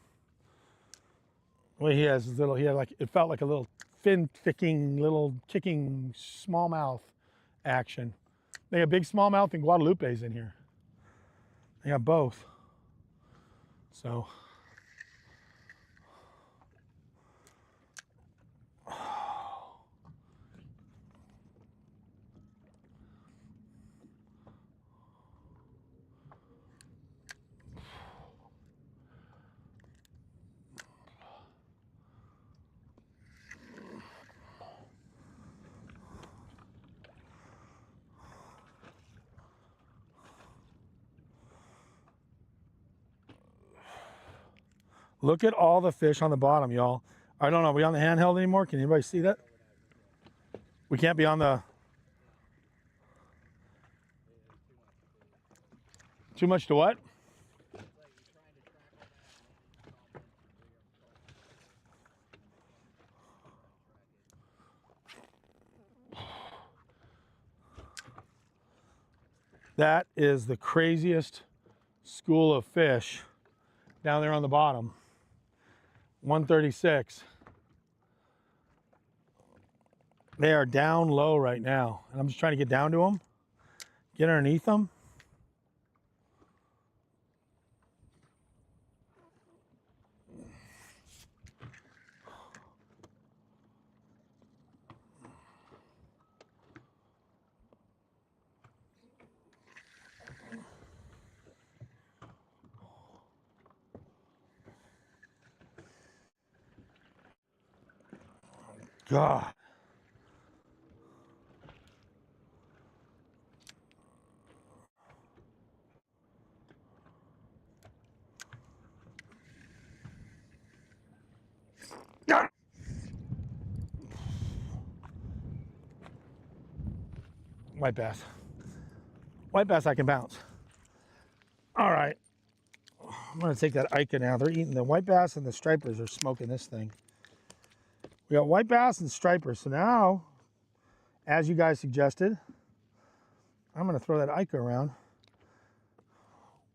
Well, he has his little, he had like, it felt like a little fin ficking, little kicking smallmouth action. They got big smallmouth and Guadalupe's in here. They got both. So. Look at all the fish on the bottom, y'all. I don't know, are we on the handheld anymore? Can anybody see that? We can't be on the... Too much to what? That is the craziest school of fish down there on the bottom. 136. They are down low right now, and I'm just trying to get down to them, get underneath them. God. White bass. White bass I can bounce. All right. I'm going to take that Ica now. They're eating the white bass, and the stripers are smoking this thing. We got white bass and stripers. So now, as you guys suggested, I'm going to throw that Ica around.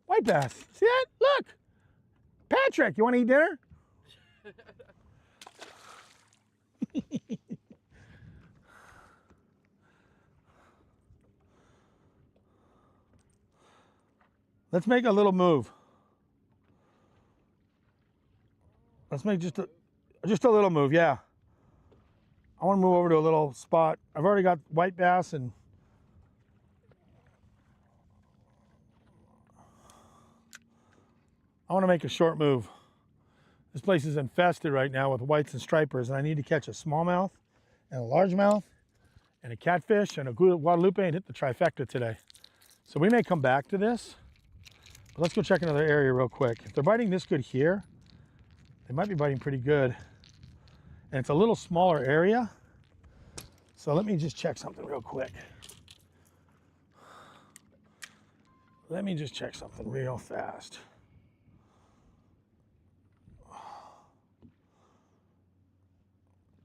White bass. See that? Look. Patrick, you want to eat dinner? Let's make a little move. Let's make just a little move, yeah. I want to move over to a little spot. I've already got white bass, and I want to make a short move. This place is infested right now with whites and stripers, and I need to catch a smallmouth and a largemouth and a catfish and a Guadalupe and hit the trifecta today. So we may come back to this, but let's go check another area real quick. If they're biting this good here, they might be biting pretty good. And it's a little smaller area. So let me just check something real quick. Let me just check something real fast.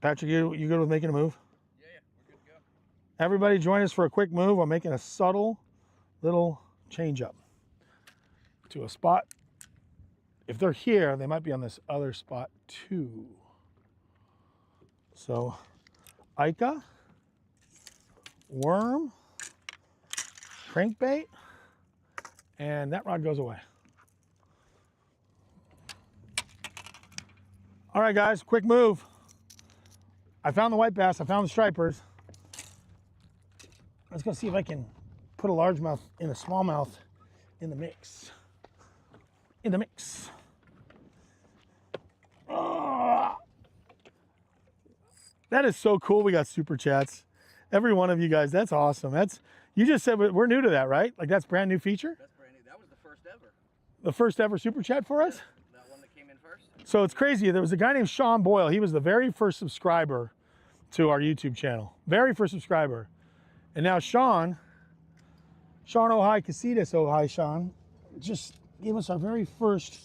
Patrick, you good with making a move? Yeah, we're good to go. Everybody join us for a quick move. I'm making a subtle little change up to a spot. If they're here, they might be on this other spot too. So, Ica, worm, crankbait, and that rod goes away. All right, guys, quick move. I found the white bass, I found the stripers. Let's go see if I can put a largemouth and a smallmouth in the mix. In the mix. That is so cool. We got super chats. Every one of you guys, that's awesome. You just said we're new to that, right? Like that's brand new feature? That's brand new. That was the first ever. the first ever super chat for us? That one that came in first? So it's crazy. There was a guy named Sean Boyle. He was the very first subscriber to our YouTube channel. Very first subscriber. And now Sean Ohai Casitas, Ohai Sean, just gave us our very first.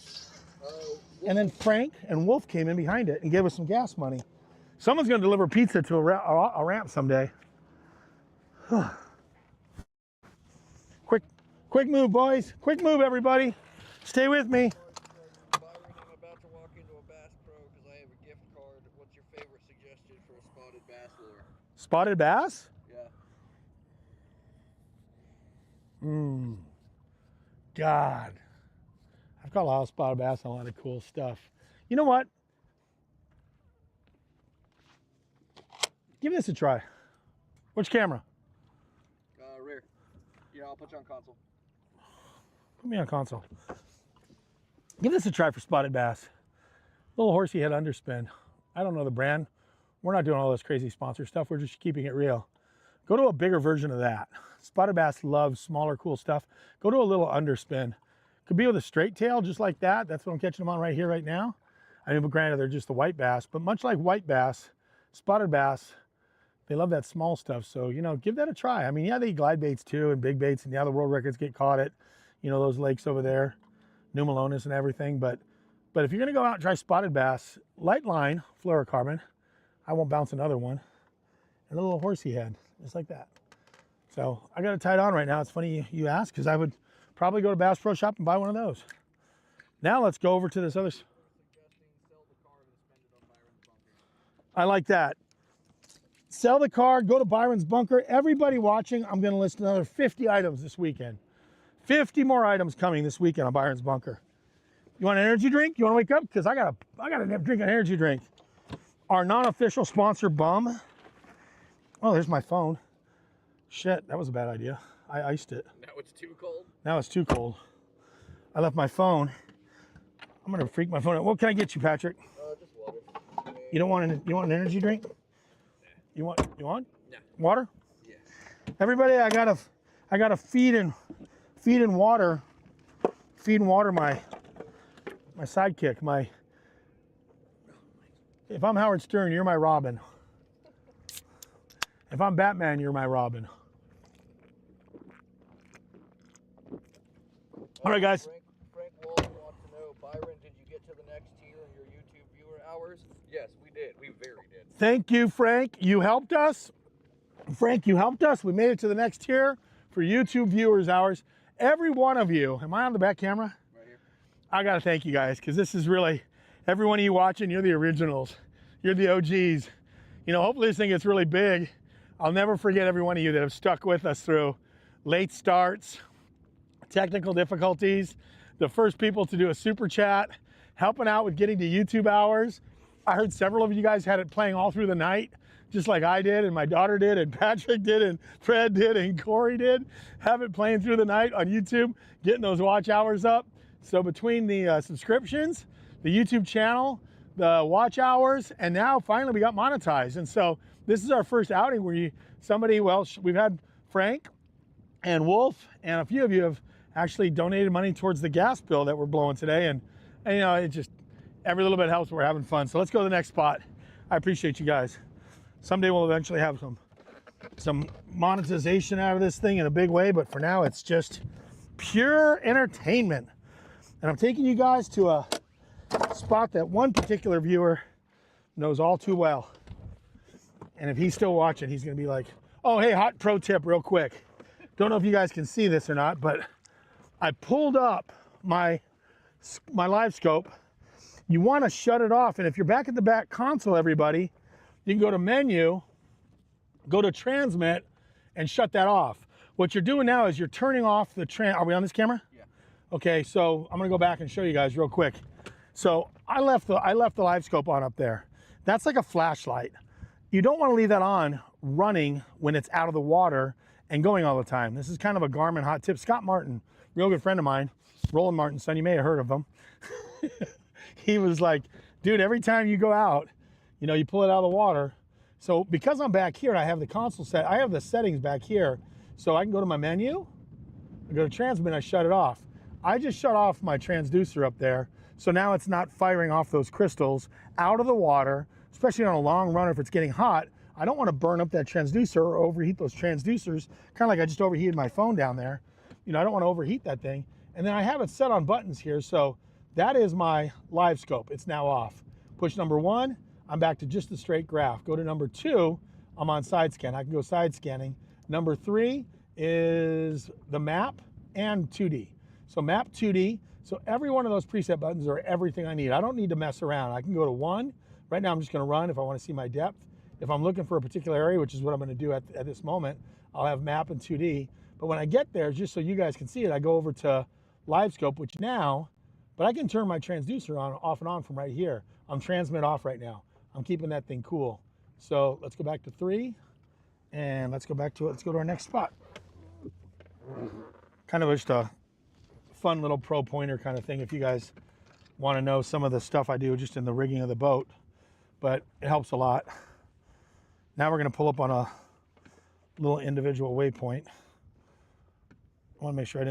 And then Frank and Wolf came in behind it and gave us some gas money. Someone's going to deliver pizza to a ramp someday. Quick move, boys. Quick move, everybody. Stay with me. Byron, I'm about to walk into a Bass Pro because I have a gift card. What's your favorite suggestion for a spotted bass lure? Spotted bass? Yeah. God. I've got a lot of spotted bass and a lot of cool stuff. You know what? Give this a try. Which camera? Rear. Yeah, I'll put you on console. Put me on console. Give this a try for spotted bass. Little horsey head underspin. I don't know the brand. We're not doing all this crazy sponsor stuff. We're just keeping it real. Go to a bigger version of that. Spotted bass loves smaller, cool stuff. Go to a little underspin. Could be with a straight tail, just like that. That's what I'm catching them on right here, right now. I mean, but granted, they're just the white bass. But much like white bass, spotted bass, they love that small stuff. So, you know, give that a try. I mean, yeah, they eat glide baits too and big baits. And yeah, the world records get caught at, you know, those lakes over there, New Melones and everything. But if you're going to go out and try spotted bass, light line, fluorocarbon. I won't bounce another one. And a little horsey head, just like that. So I got it tied on right now. It's funny you ask, because I would probably go to Bass Pro Shop and buy one of those. Now let's go over to this other. I like that. Sell the car, go to Byron's Bunker. Everybody watching, I'm going to list another 50 items this weekend. 50 more items coming this weekend on Byron's Bunker. You want an energy drink? You want to wake up? Because I got to drink an energy drink. Our non-official sponsor, Bum. Oh, there's my phone. Shit, that was a bad idea. I iced it. Now it's too cold? Now it's too cold. I left my phone. I'm gonna freak my phone out. What can I get you, Patrick? Just water. You don't want you want an energy drink? You want No. Water? Yeah. Everybody, I gotta feed and water my sidekick. If I'm Howard Stern, you're my Robin. If I'm Batman, you're my Robin. All right, guys. Frank Walton wants to know, Byron, did you get to the next tier in your YouTube viewer hours? Yes, we did. We very did. Thank you, Frank. You helped us. Frank, you helped us. We made it to the next tier for YouTube viewers hours. Every one of you. Am I on the back camera? Right here. I got to thank you guys, because this is really, every one of you watching, you're the originals. You're the OGs. You know, hopefully this thing gets really big. I'll never forget every one of you that have stuck with us through late starts, technical difficulties, the first people to do a super chat, helping out with getting to YouTube hours. I heard several of you guys had it playing all through the night, just like I did, and my daughter did, and Patrick did, and Fred did, and Corey did. Have it playing through the night on YouTube, getting those watch hours up. So between the subscriptions, the YouTube channel, the watch hours, and now finally we got monetized. And so this is our first outing where we've had Frank and Wolf, and a few of you have actually donated money towards the gas bill that we're blowing today. And you know, it just, every little bit helps. We're having fun. So let's go to the next spot. I appreciate you guys. Someday we'll eventually have some monetization out of this thing in a big way, but for now it's just pure entertainment. And I'm taking you guys to a spot that one particular viewer knows all too well. And if he's still watching, he's gonna be like, oh, hey, hot pro tip real quick. Don't know if you guys can see this or not, but I pulled up my live scope. You wanna shut it off. And if you're back at the back console, everybody, you can go to menu, go to transmit, and shut that off. What you're doing now is you're turning off the are we on this camera? Yeah. Okay, so I'm gonna go back and show you guys real quick. So I left the live scope on up there. That's like a flashlight. You don't want to leave that on running when it's out of the water and going all the time. This is kind of a Garmin hot tip. Scott Martin, real good friend of mine, Roland Martin's son, you may have heard of him. He was like, dude, every time you go out, you know, you pull it out of the water. So because I'm back here, I have the console set, I have the settings back here. So I can go to my menu, I go to transmit, I shut it off. I just shut off my transducer up there. So now it's not firing off those crystals out of the water, especially on a long run if it's getting hot. I don't want to burn up that transducer or overheat those transducers, kind of like I just overheated my phone down there. You know, I don't want to overheat that thing. And then I have it set on buttons here. So that is my live scope. It's now off. Push number 1, I'm back to just the straight graph. Go to number 2, I'm on side scan. I can go side scanning. Number 3 is the map and 2D. So map 2D. So every one of those preset buttons are everything I need. I don't need to mess around. I can go to 1. Right now I'm just going to run if I want to see my depth. If I'm looking for a particular area, which is what I'm going to do at this moment, I'll have map and 2D. But when I get there, just so you guys can see it, I go over to live scope, which now, but I can turn my transducer on, off and on from right here. I'm transmit off right now. I'm keeping that thing cool. So let's go back to 3 and let's go back to it. Let's go to our next spot. Kind of just a fun little pro pointer kind of thing if you guys want to know some of the stuff I do just in the rigging of the boat, but it helps a lot. Now we're going to pull up on a little individual waypoint. I want to make sure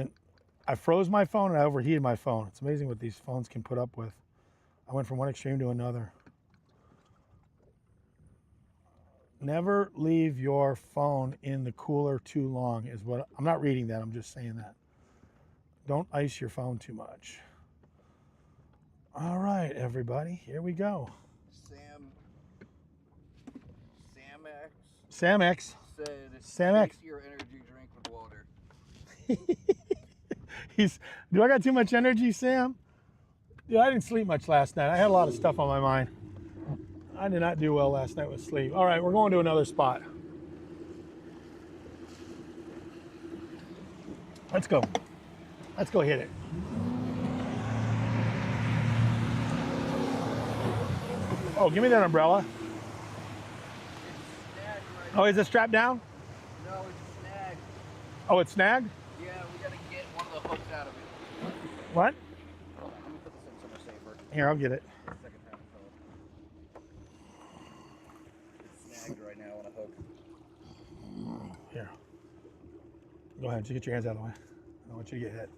I froze my phone and I overheated my phone. It's amazing what these phones can put up with. I went from one extreme to another. Never leave your phone in the cooler too long is what, I'm not reading that, I'm just saying that. Don't ice your phone too much. All right, everybody, here we go. Sam X said, Sam X. "Mix your energy drink with water." Do I got too much energy, Sam? Yeah, I didn't sleep much last night. I had a lot of stuff on my mind. I did not do well last night with sleep. All right, we're going to another spot. Let's go. Let's go hit it. Oh, give me that umbrella. Oh, is it strapped down? No, it's snagged. Oh, it's snagged? Yeah, we gotta get one of the hooks out of it. What? Hold on, let me put this in somewhere safer. Here, I'll get it. Second time it's snagged right now on a hook. Here. Go ahead, just get your hands out of the way. I don't want you to get hit.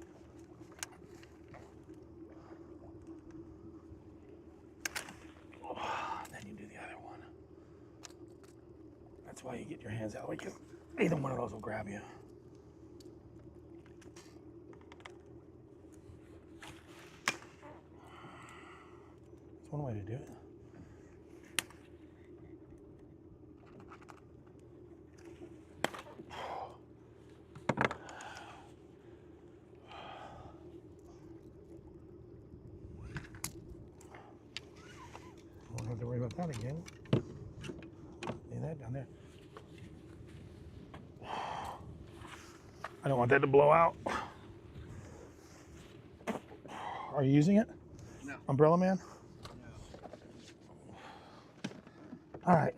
Then you do the other one. That's why you get your hands out of the way. Either one of those will grab you. That's one way to do it. Won't have to worry about that again. See that down there? I don't want that to blow out. Are you using it? No. Umbrella man? No. All right.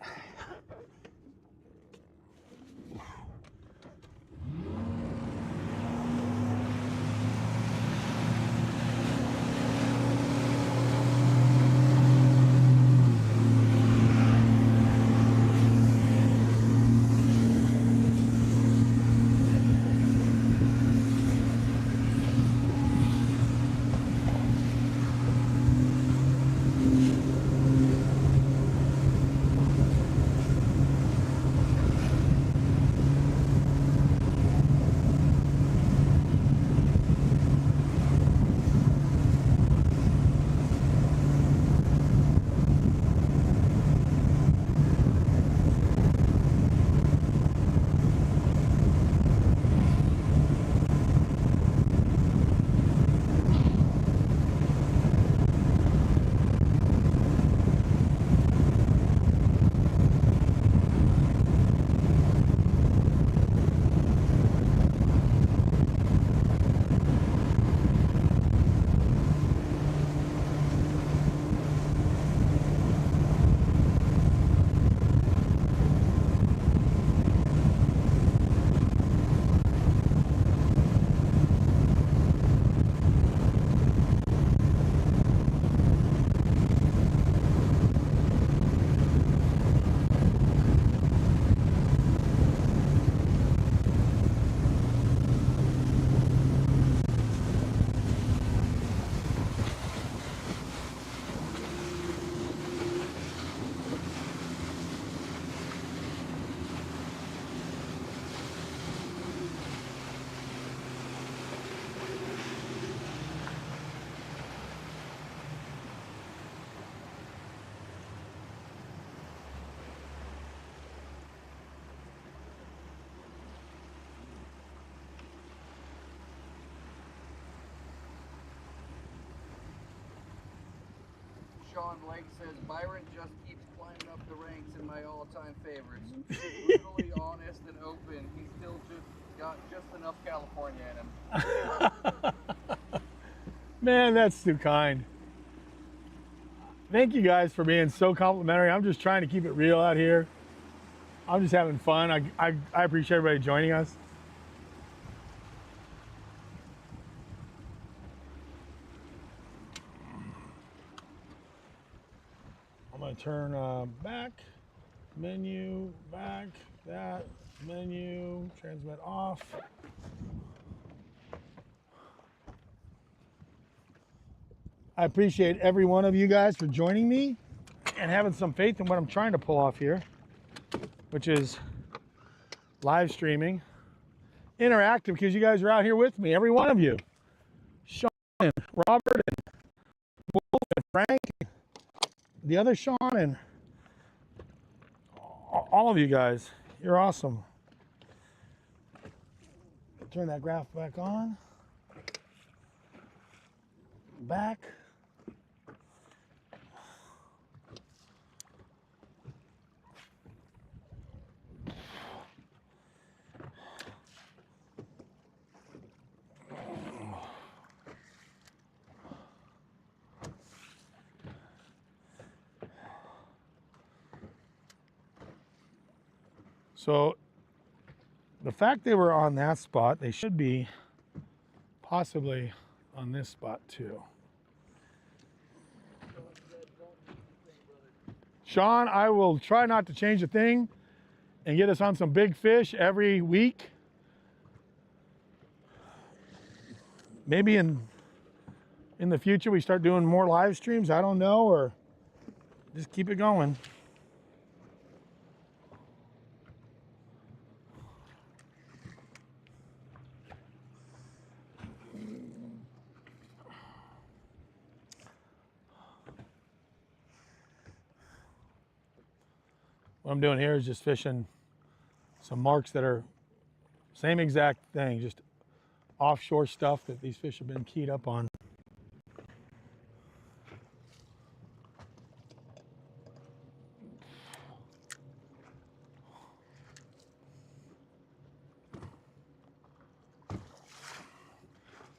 Sean Blake says, Byron just keeps climbing up the ranks in my all-time favorites. Brutally honest and open. He's still got just enough California in him. Man, that's too kind. Thank you guys for being so complimentary. I'm just trying to keep it real out here. I'm just having fun. I appreciate everybody joining us. I'm gonna turn back, menu, back, that, menu, transmit off. I appreciate every one of you guys for joining me and having some faith in what I'm trying to pull off here, which is live streaming, interactive, because you guys are out here with me, every one of you. Sean and Robert and Wolf and Frank, the other Sean, and all of you guys. You're awesome. Turn that graph back on. Back. So the fact they were on that spot, they should be possibly on this spot too. Sean, I will try not to change a thing and get us on some big fish every week. Maybe in the future we start doing more live streams, I don't know, or just keep it going. What I'm doing here is just fishing some marks that are same exact thing, just offshore stuff that these fish have been keyed up on.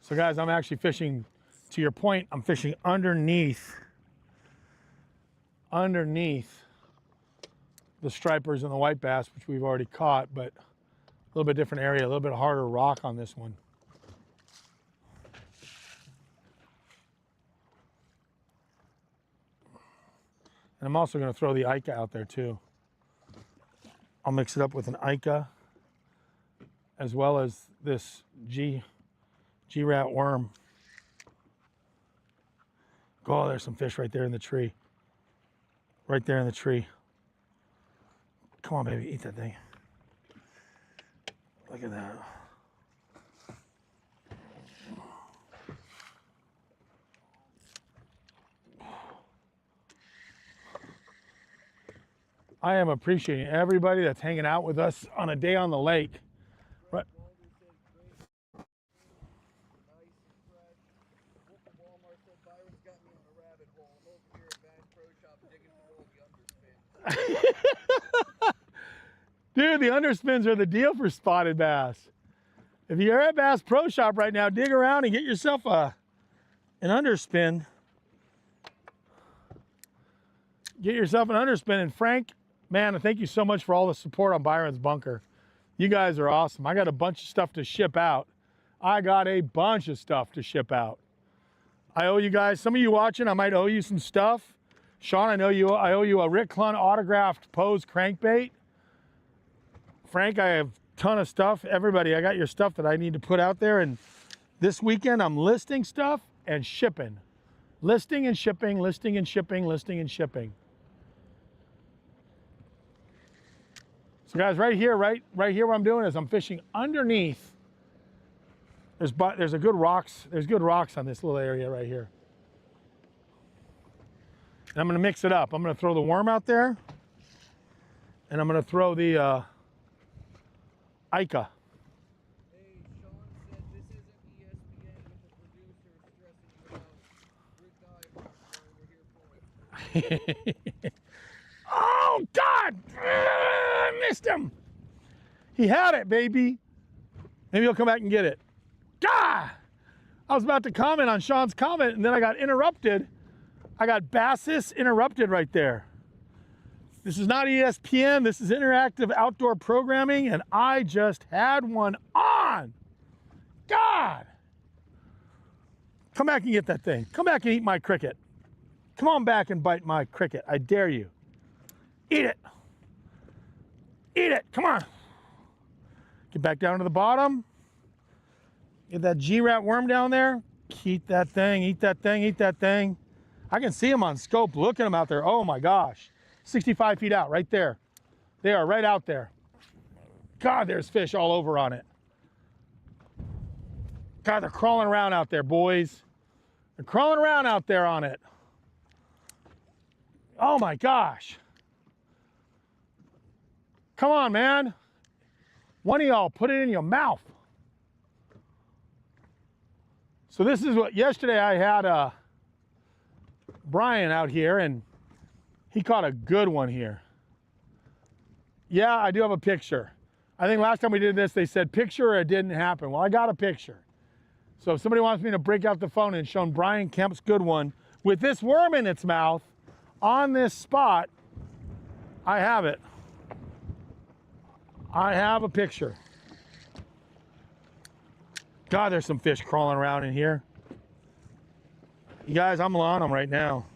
So guys, I'm actually fishing, to your point, I'm fishing underneath the stripers and the white bass, which we've already caught, but a little bit different area, a little bit harder rock on this one. And I'm also going to throw the Ica out there too. I'll mix it up with an Ica as well as this G-Rat worm. Oh, there's some fish right there in the tree. Right there in the tree. Come on, baby, eat that thing. Look at that. I am appreciating everybody that's hanging out with us on a day on the lake. Right. Dude, the underspins are the deal for spotted bass. If you're at Bass Pro Shop right now, dig around and get yourself an underspin. Get yourself an underspin. And Frank, man, thank you so much for all the support on Byron's Bunker. You guys are awesome. I got a bunch of stuff to ship out. I owe you guys, some of you watching, I might owe you some stuff. Sean, I owe you a Rick Clunn autographed Pose crankbait. Frank, I have a ton of stuff. Everybody, I got your stuff that I need to put out there. And this weekend, I'm listing stuff and shipping. Listing and shipping, listing and shipping, listing and shipping. So guys, right here what I'm doing is I'm fishing underneath. There's good rocks on this little area right here. And I'm gonna mix it up. I'm gonna throw the worm out there, and I'm gonna throw the Ica. Hey, Sean said this isn't ESPN with the producer stressing you out. Good guy, we're here for it. Oh, God! I missed him. He had it, baby. Maybe he'll come back and get it. God! I was about to comment on Sean's comment, and then I got interrupted. I got Bassis interrupted right there. This is not ESPN. This is interactive outdoor programming, and I just had one on. God! Come back and get that thing. Come back and eat my cricket. Come on back and bite my cricket. I dare you. Eat it. Eat it. Come on. Get back down to the bottom. Get that G-rat worm down there. Eat that thing. Eat that thing. Eat that thing. I can see them on scope. Look at them out there. Oh my gosh. 65 feet out right there. They are right out there. God, there's fish all over on it. God, they're crawling around out there, boys. They're crawling around out there on it. Oh my gosh. Come on, man. One of y'all put it in your mouth. So this is what, yesterday I had Brian out here and he caught a good one here. Yeah, I do have a picture. I think last time we did this, they said picture or it didn't happen. Well, I got a picture. So if somebody wants me to break out the phone and show Brian Kemp's good one with this worm in its mouth on this spot, I have it. I have a picture. God, there's some fish crawling around in here. You guys, I'm on them right now.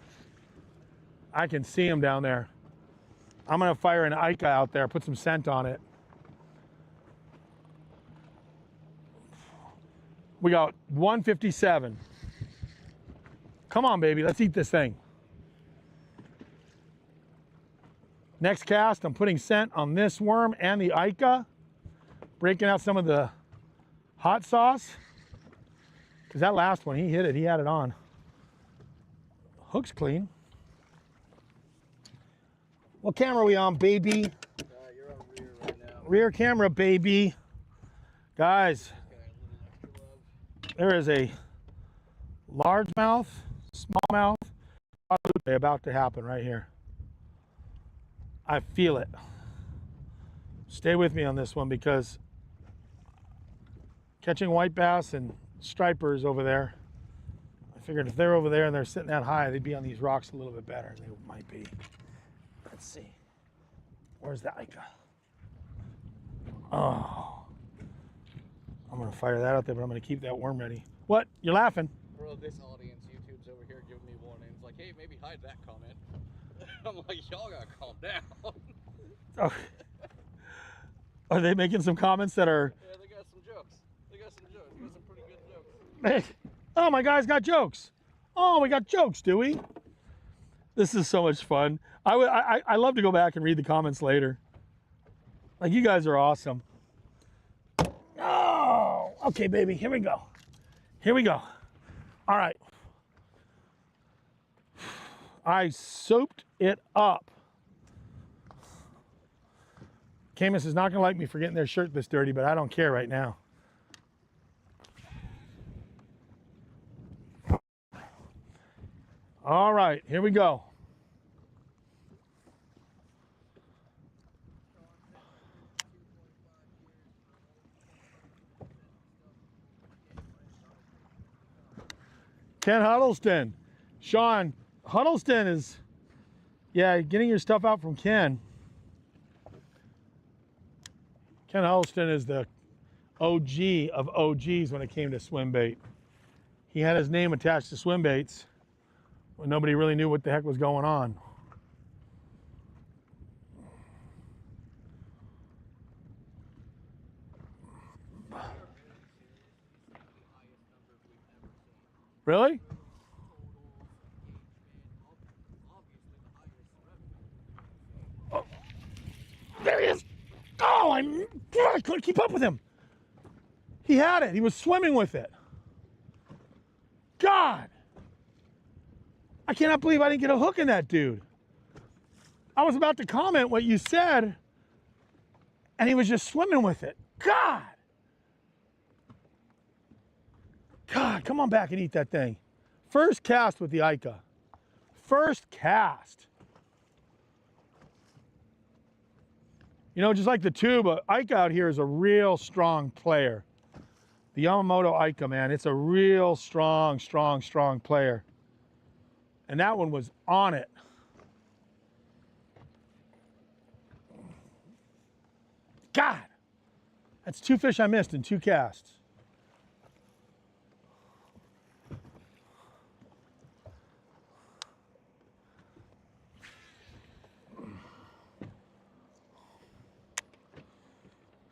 I can see them down there. I'm gonna fire an Ica out there, put some scent on it. We got 157. Come on, baby, let's eat this thing. Next cast, I'm putting scent on this worm and the Ica, breaking out some of the hot sauce. Because that last one, he hit it, he had it on. Hook's clean. What camera are we on, baby? You're on rear right now. Rear camera, baby. Guys, there is a largemouth, smallmouth about to happen right here. I feel it. Stay with me on this one because catching white bass and stripers over there, I figured if they're over there and they're sitting that high, they'd be on these rocks a little bit better. They might be. Let's see. Where's the Ica? Oh. I'm going to fire that out there, but I'm going to keep that worm ready. What? You're laughing? Bro, this audience, YouTube's over here giving me warnings. Like, hey, maybe hide that comment. I'm like, y'all gotta calm down. Oh. Are they making some comments that are... Yeah, they got some jokes. They got some pretty good jokes. Oh, my guys got jokes. Oh, we got jokes, do we? This is so much fun. I love to go back and read the comments later. Like, you guys are awesome. Oh, okay, baby, here we go. Here we go. All right. I soaped it up. Camus is not gonna like me for getting their shirt this dirty, but I don't care right now. All right, here we go. Ken Huddleston. Sean, Huddleston is, yeah, getting your stuff out from Ken. Ken Huddleston is the OG of OGs when it came to swim bait. He had his name attached to swim baits when nobody really knew what the heck was going on. Really? Oh, there he is. Oh, I couldn't keep up with him. He had it. He was swimming with it. God. I cannot believe I didn't get a hook in that dude. I was about to comment what you said, and he was just swimming with it. God. God, come on back and eat that thing. First cast with the Ica. first cast. You know, just like the tube, Ike out here is a real strong player. The Yamamoto Ike, man, it's a real strong player. And that one was on it. God, that's 2 fish I missed in 2 casts.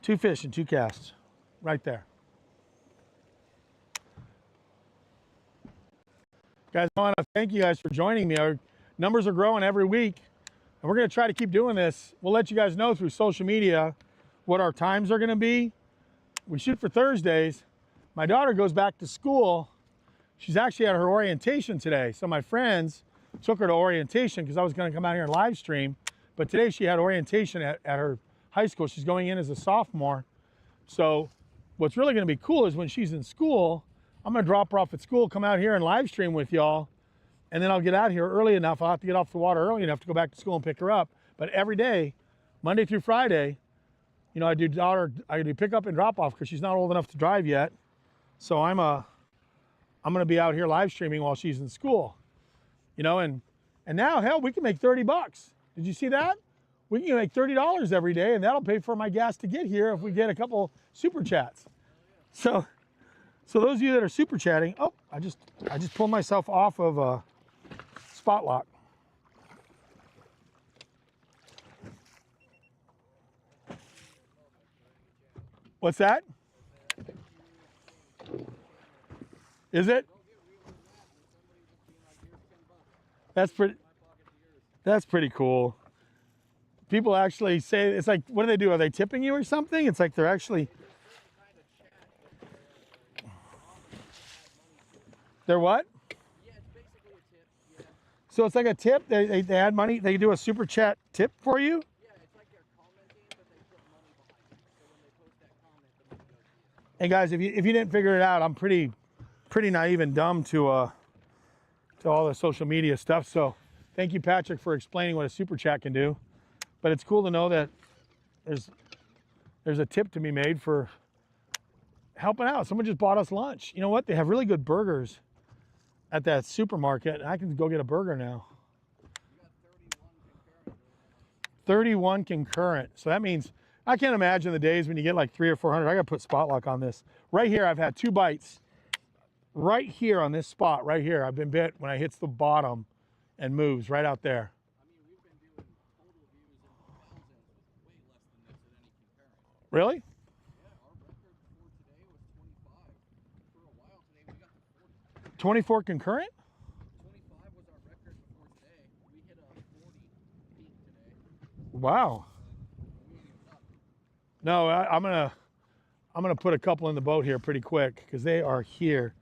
Two fish in 2 casts, right there. Guys, I want to thank you guys for joining me. Our numbers are growing every week, and we're going to try to keep doing this. We'll let you guys know through social media what our times are going to be. We shoot for Thursdays. My daughter goes back to school. She's actually at her orientation today. So my friends took her to orientation because I was going to come out here and live stream. But today she had orientation at her high school. She's going in as a sophomore. So what's really going to be cool is when she's in school, I'm going to drop her off at school, come out here and live stream with y'all. And then I'll get out here early enough. I'll have to get off the water early enough to go back to school and pick her up. But every day, Monday through Friday, you know, I do pick up and drop off because she's not old enough to drive yet. So I'm going to be out here live streaming while she's in school. You know, and now, hell, we can make 30 bucks. Did you see that? We can make $30 every day, and that'll pay for my gas to get here if we get a couple super chats. So those of you that are super chatting, oh, I just pulled myself off of spot lock. What's that? Is it? That's pretty cool. People actually say, it's like, what do they do? Are they tipping you or something? It's like they're actually. They're what? Yeah, it's basically a tip. Yeah. So it's like a tip. They add money. They do a super chat tip for you. Yeah, it's like they're commenting, but they put money behind it. So when they post that comment, the money goes to you. Hey guys, if you didn't figure it out, I'm pretty naive and dumb to all the social media stuff. So thank you, Patrick, for explaining what a super chat can do. But it's cool to know that there's a tip to be made for helping out. Someone just bought us lunch. You know what? They have really good burgers at that supermarket. I can go get a burger now. You got 31 concurrent. 31 concurrent. So that means I can't imagine the days when you get like 300 or 400. I got to put spot lock on this. Right here, I've had 2 bites. Right here on this spot, right here, I've been bit when I hits the bottom and moves right out there. I mean, we've been doing total views in the thousands with way less than this at any concurrent. Really? Yeah, our record for today was 25. For a while today, we got to 40. 24 concurrent? 25 was our record before today. We hit a 40 peak today. Wow. No, I'm gonna put a couple in the boat here pretty quick because they are here,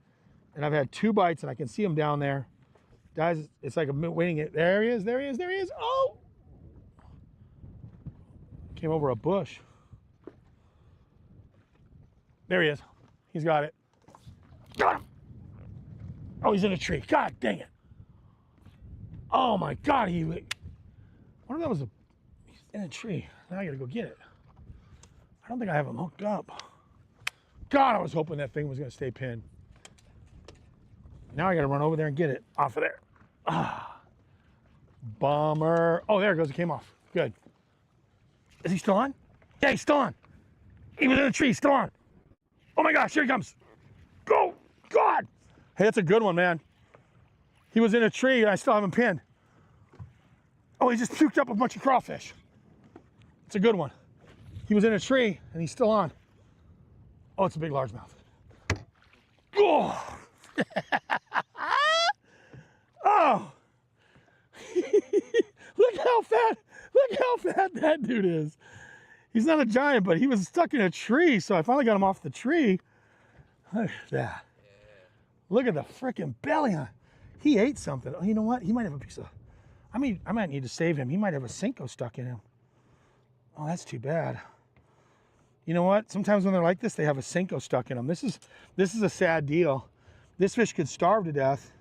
and I've had 2 bites and I can see them down there, guys. It's like I'm waiting. There he is. There he is. There he is. Oh, came over a bush. There he is. He's got it. Got him. Oh, he's in a tree. God dang it. Oh my God. I wonder if that was he's in a tree. Now I gotta go get it. I don't think I have him hooked up. God, I was hoping that thing was gonna stay pinned. Now I gotta run over there and get it off of there. Ah, bummer. Oh, there it goes, it came off. Good. Is he still on? Yeah, he's still on. He was in a tree, still on. Oh my gosh, here he comes. Go, God. Hey, that's a good one, man. He was in a tree and I still have him pinned. Oh, he just puked up a bunch of crawfish. It's a good one. He was in a tree and he's still on. Oh, it's a big largemouth. Oh. Oh. Look how fat that dude is. He's not a giant, but he was stuck in a tree, so I finally got him off the tree. Look at that. Yeah. Look at the freaking belly on. He ate something. Oh, you know what? He might have a piece of, I might need to save him. He might have a Senko stuck in him. Oh, that's too bad. You know what? Sometimes when they're like this, they have a Senko stuck in them. This is a sad deal. This fish could starve to death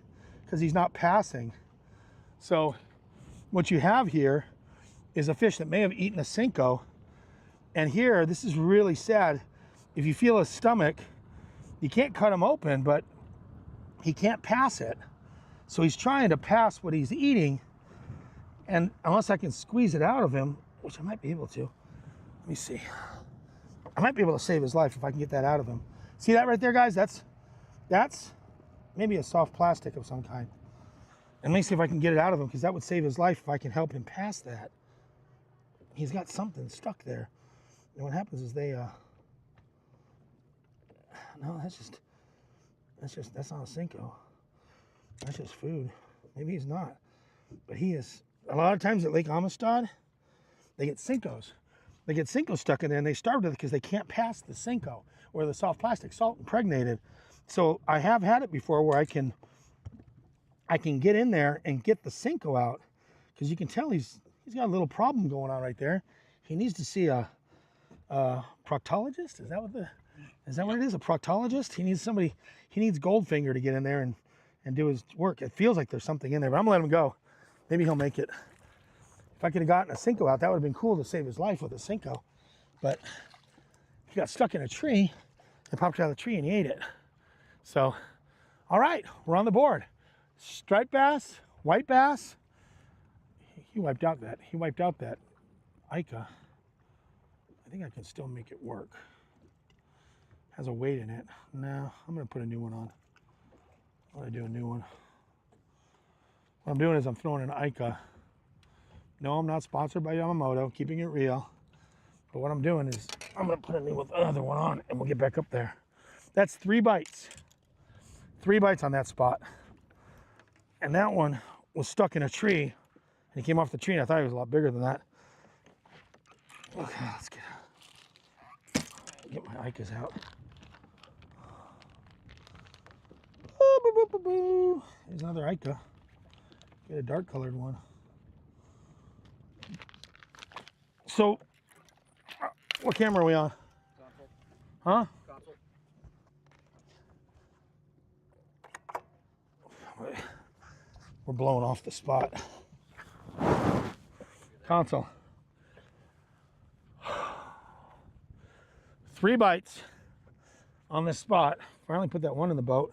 because he's not passing. So what you have here is a fish that may have eaten a Cinco. And here, this is really sad. If you feel his stomach, you can't cut him open, but he can't pass it. So he's trying to pass what he's eating. And unless I can squeeze it out of him, which I might be able to. Let me see. I might be able to save his life if I can get that out of him. See that right there, guys? That's maybe a soft plastic of some kind. And let me see if I can get it out of him, because that would save his life if I can help him pass that. He's got something stuck there. And what happens is they, no, that's not a Cinco. That's just food. Maybe he's not. But he is, a lot of times at Lake Amistad, they get Cincos. They get Cincos stuck in there and they starve to it because they can't pass the Cinco or the soft plastic, salt impregnated. So I have had it before where I can get in there and get the Cinco out, because you can tell he's got a little problem going on right there. He needs to see a proctologist. Is that what it is? A proctologist? He needs somebody. He needs Goldfinger to get in there and do his work. It feels like there's something in there, but I'm gonna let him go. Maybe he'll make it. If I could have gotten a Cinco out, that would have been cool to save his life with a Cinco. But he got stuck in a tree and popped out of the tree and he ate it. So, all right, we're on the board. Striped bass, white bass. He wiped out that Ica. I think I can still make it work. Has a weight in it. No, I'm gonna put a new one on. I'm gonna do a new one. What I'm doing is I'm throwing an Ica. No, I'm not sponsored by Yamamoto, keeping it real. But what I'm doing is I'm gonna put another one on and we'll get back up there. That's 3 bites. 3 bites on that spot. And that one was stuck in a tree and he came off the tree and I thought he was a lot bigger than that. Okay, let's get my Icas out. Here's another Ica. Get a dark colored one. So, what camera are we on? Console. Huh? Console. We're blowing off the spot. Console. 3 bites on this spot. Finally put that one in the boat.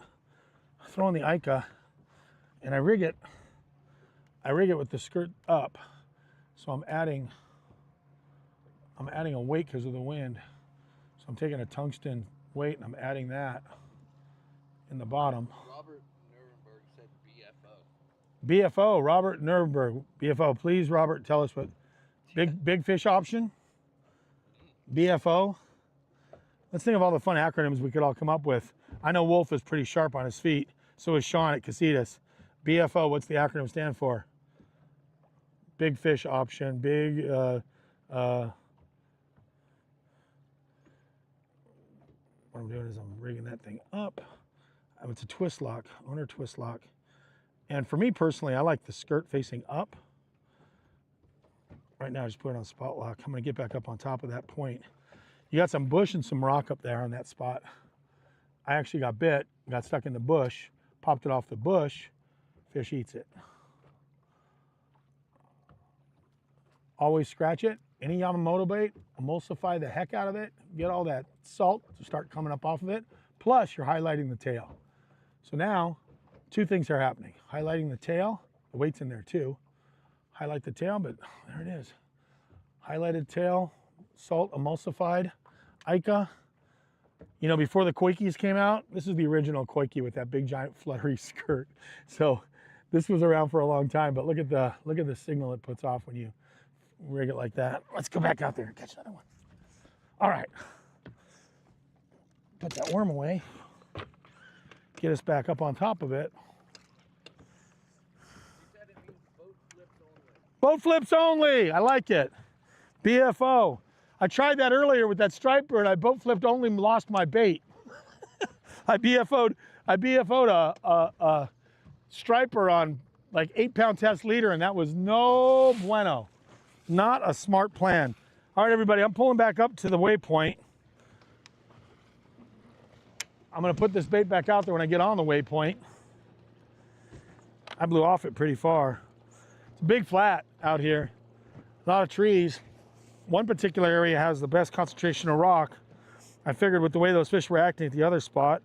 Throw in the Ica, and I rig it with the skirt up. So I'm adding a weight because of the wind. So I'm taking a tungsten weight and I'm adding that in the bottom. Robert Nuremberg said BFO. BFO, Robert Nuremberg. BFO, please, Robert, tell us what. Big fish option? BFO. Let's think of all the fun acronyms we could all come up with. I know Wolf is pretty sharp on his feet. So is Sean at Casitas. BFO, what's the acronym stand for? Big fish option, what I'm doing is I'm rigging that thing up. It's a twist lock, owner twist lock. And for me personally, I like the skirt facing up. Right now, I just put it on spot lock. I'm gonna get back up on top of that point. You got some bush and some rock up there on that spot. I actually got bit, got stuck in the bush, popped it off the bush, fish eats it. Always scratch it. Any Yamamoto bait, emulsify the heck out of it, get all that salt to start coming up off of it, plus you're highlighting the tail. So now, 2 things are happening. Highlighting the tail, the weight's in there too. Highlight the tail, but there it is. Highlighted tail, salt emulsified, Ica. You know, before the Koikis came out, this is the original Koiki with that big giant fluttery skirt. So this was around for a long time, but look at the signal it puts off when you rig it like that. Let's go back out there and catch another one. All right. Put that worm away. Get us back up on top of it. Boat flips only. I like it. BFO. I tried that earlier with that striper and I boat flipped only and lost my bait. I BFO'd a striper on like 8-pound test leader and that was no bueno. Not a smart plan. All right, everybody, I'm pulling back up to the waypoint. I'm gonna put this bait back out there when I get on the waypoint. I blew off it pretty far. big flat out here. A lot of trees. One particular area has the best concentration of rock. I figured with the way those fish were acting at the other spot,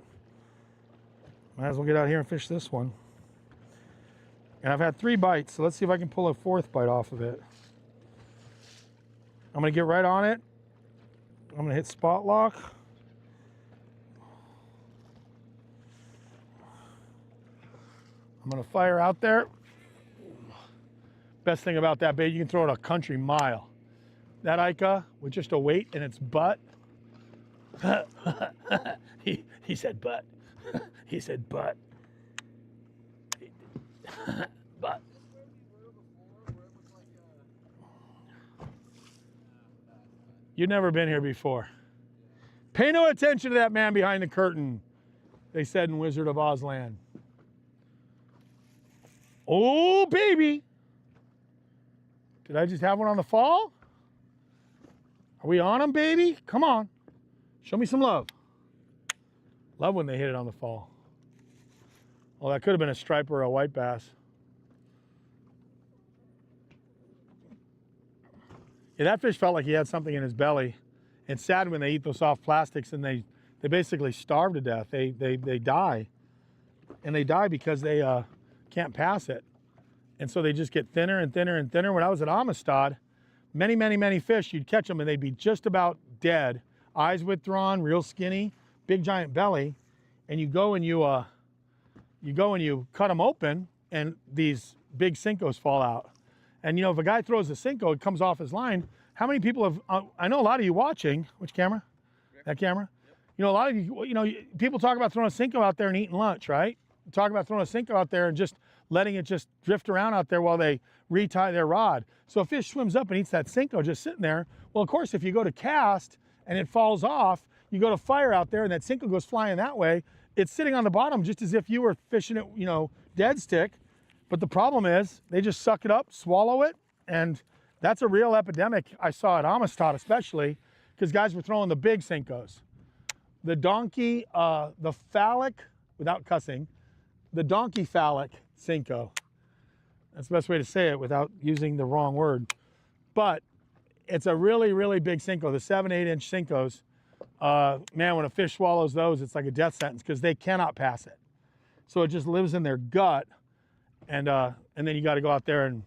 might as well get out here and fish this one. And I've had 3 bites, so let's see if I can pull a 4th bite off of it. I'm gonna get right on it. I'm gonna hit spot lock. I'm gonna fire out there. Best thing about that bait, you can throw it a country mile. That Ica with just a weight in its butt. he said butt. He said butt. Butt. You've never been here before. Pay no attention to that man behind the curtain, they said in Wizard of Oz land. Oh, baby. Did I just have one on the fall? Are we on them, baby? Come on. Show me some love. Love when they hit it on the fall. Well, that could have been a striper or a white bass. Yeah, that fish felt like he had something in his belly. It's sad when they eat those soft plastics and they basically starve to death. They die. And they die because they can't pass it. And so they just get thinner and thinner and thinner. When I was at Amistad, many fish, you'd catch them and they'd be just about dead. Eyes withdrawn, real skinny, big giant belly. And you go and you cut them open and these big Cincos fall out. And you know, if a guy throws a Cinco, it comes off his line. How many people have, I know a lot of you watching, which camera? That camera? Yep. You know, a lot of you, people talk about throwing a Cinco out there and eating lunch, right? Talk about throwing a Cinco out there and just letting it just drift around out there while they retie their rod. So a fish swims up and eats that Cinco just sitting there. Well, of course, if you go to cast and it falls off, you go to fire out there and that Cinco goes flying that way, it's sitting on the bottom just as if you were fishing it, dead stick. But the problem is they just suck it up, swallow it, and that's a real epidemic I saw at Amistad especially, because guys were throwing the big Cincos. The donkey, the phallic, without cussing, the donkey phallic Cinco. That's the best way to say it without using the wrong word. But it's a really, really big Cinco, the 7-8 inch Cincos. Man, when a fish swallows those, it's like a death sentence because they cannot pass it. So it just lives in their gut. And then you got to go out there and,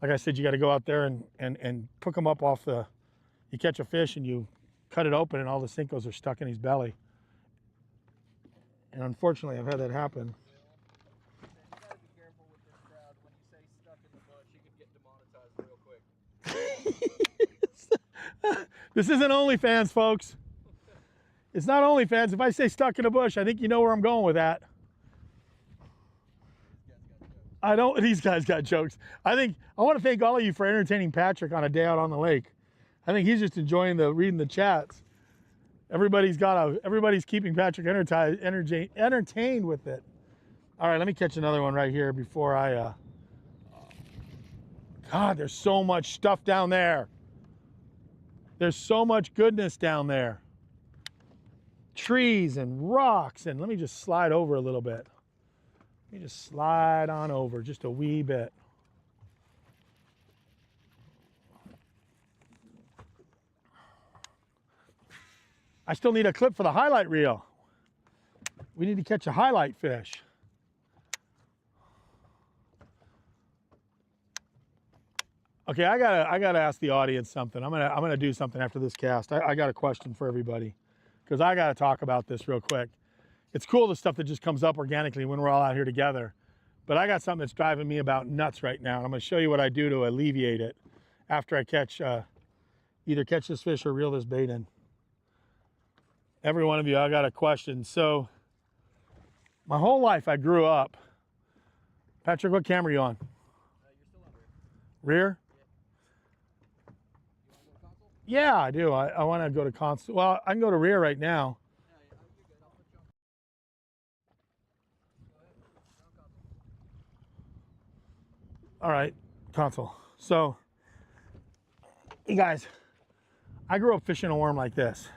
like I said, you got to go out there and pick them up off the, you catch a fish and you cut it open and all the Cincos are stuck in his belly. And unfortunately, I've had that happen. You gotta be careful with this crowd. When you say stuck in the bush, you can get demonetized real quick. This isn't OnlyFans, folks. It's not OnlyFans. If I say stuck in a bush, I think you know where I'm going with that. These guys got jokes. I want to thank all of you for entertaining Patrick on a day out on the lake. I think he's just enjoying reading the chats. Everybody's keeping Patrick entertained with it. All right, let me catch another one right here before I, God, there's so much stuff down there. There's so much goodness down there. Trees and rocks, and let me just slide over a little bit. Let me just slide on over just a wee bit. I still need a clip for the highlight reel. We need to catch a highlight fish. Okay, I gotta ask the audience something. I'm gonna do something after this cast. I got a question for everybody because I gotta talk about this real quick. It's cool, the stuff that just comes up organically when we're all out here together. But I got something that's driving me about nuts right now. And I'm gonna show you what I do to alleviate it after I catch, either catch this fish or reel this bait in. Every one of you, I got a question. So my whole life I grew up. Patrick, what camera are you on? You're still on Rear? Yeah, I do. I want to go to console. Well, I can go to rear right now. All right, console. So, you guys, I grew up fishing a worm like this.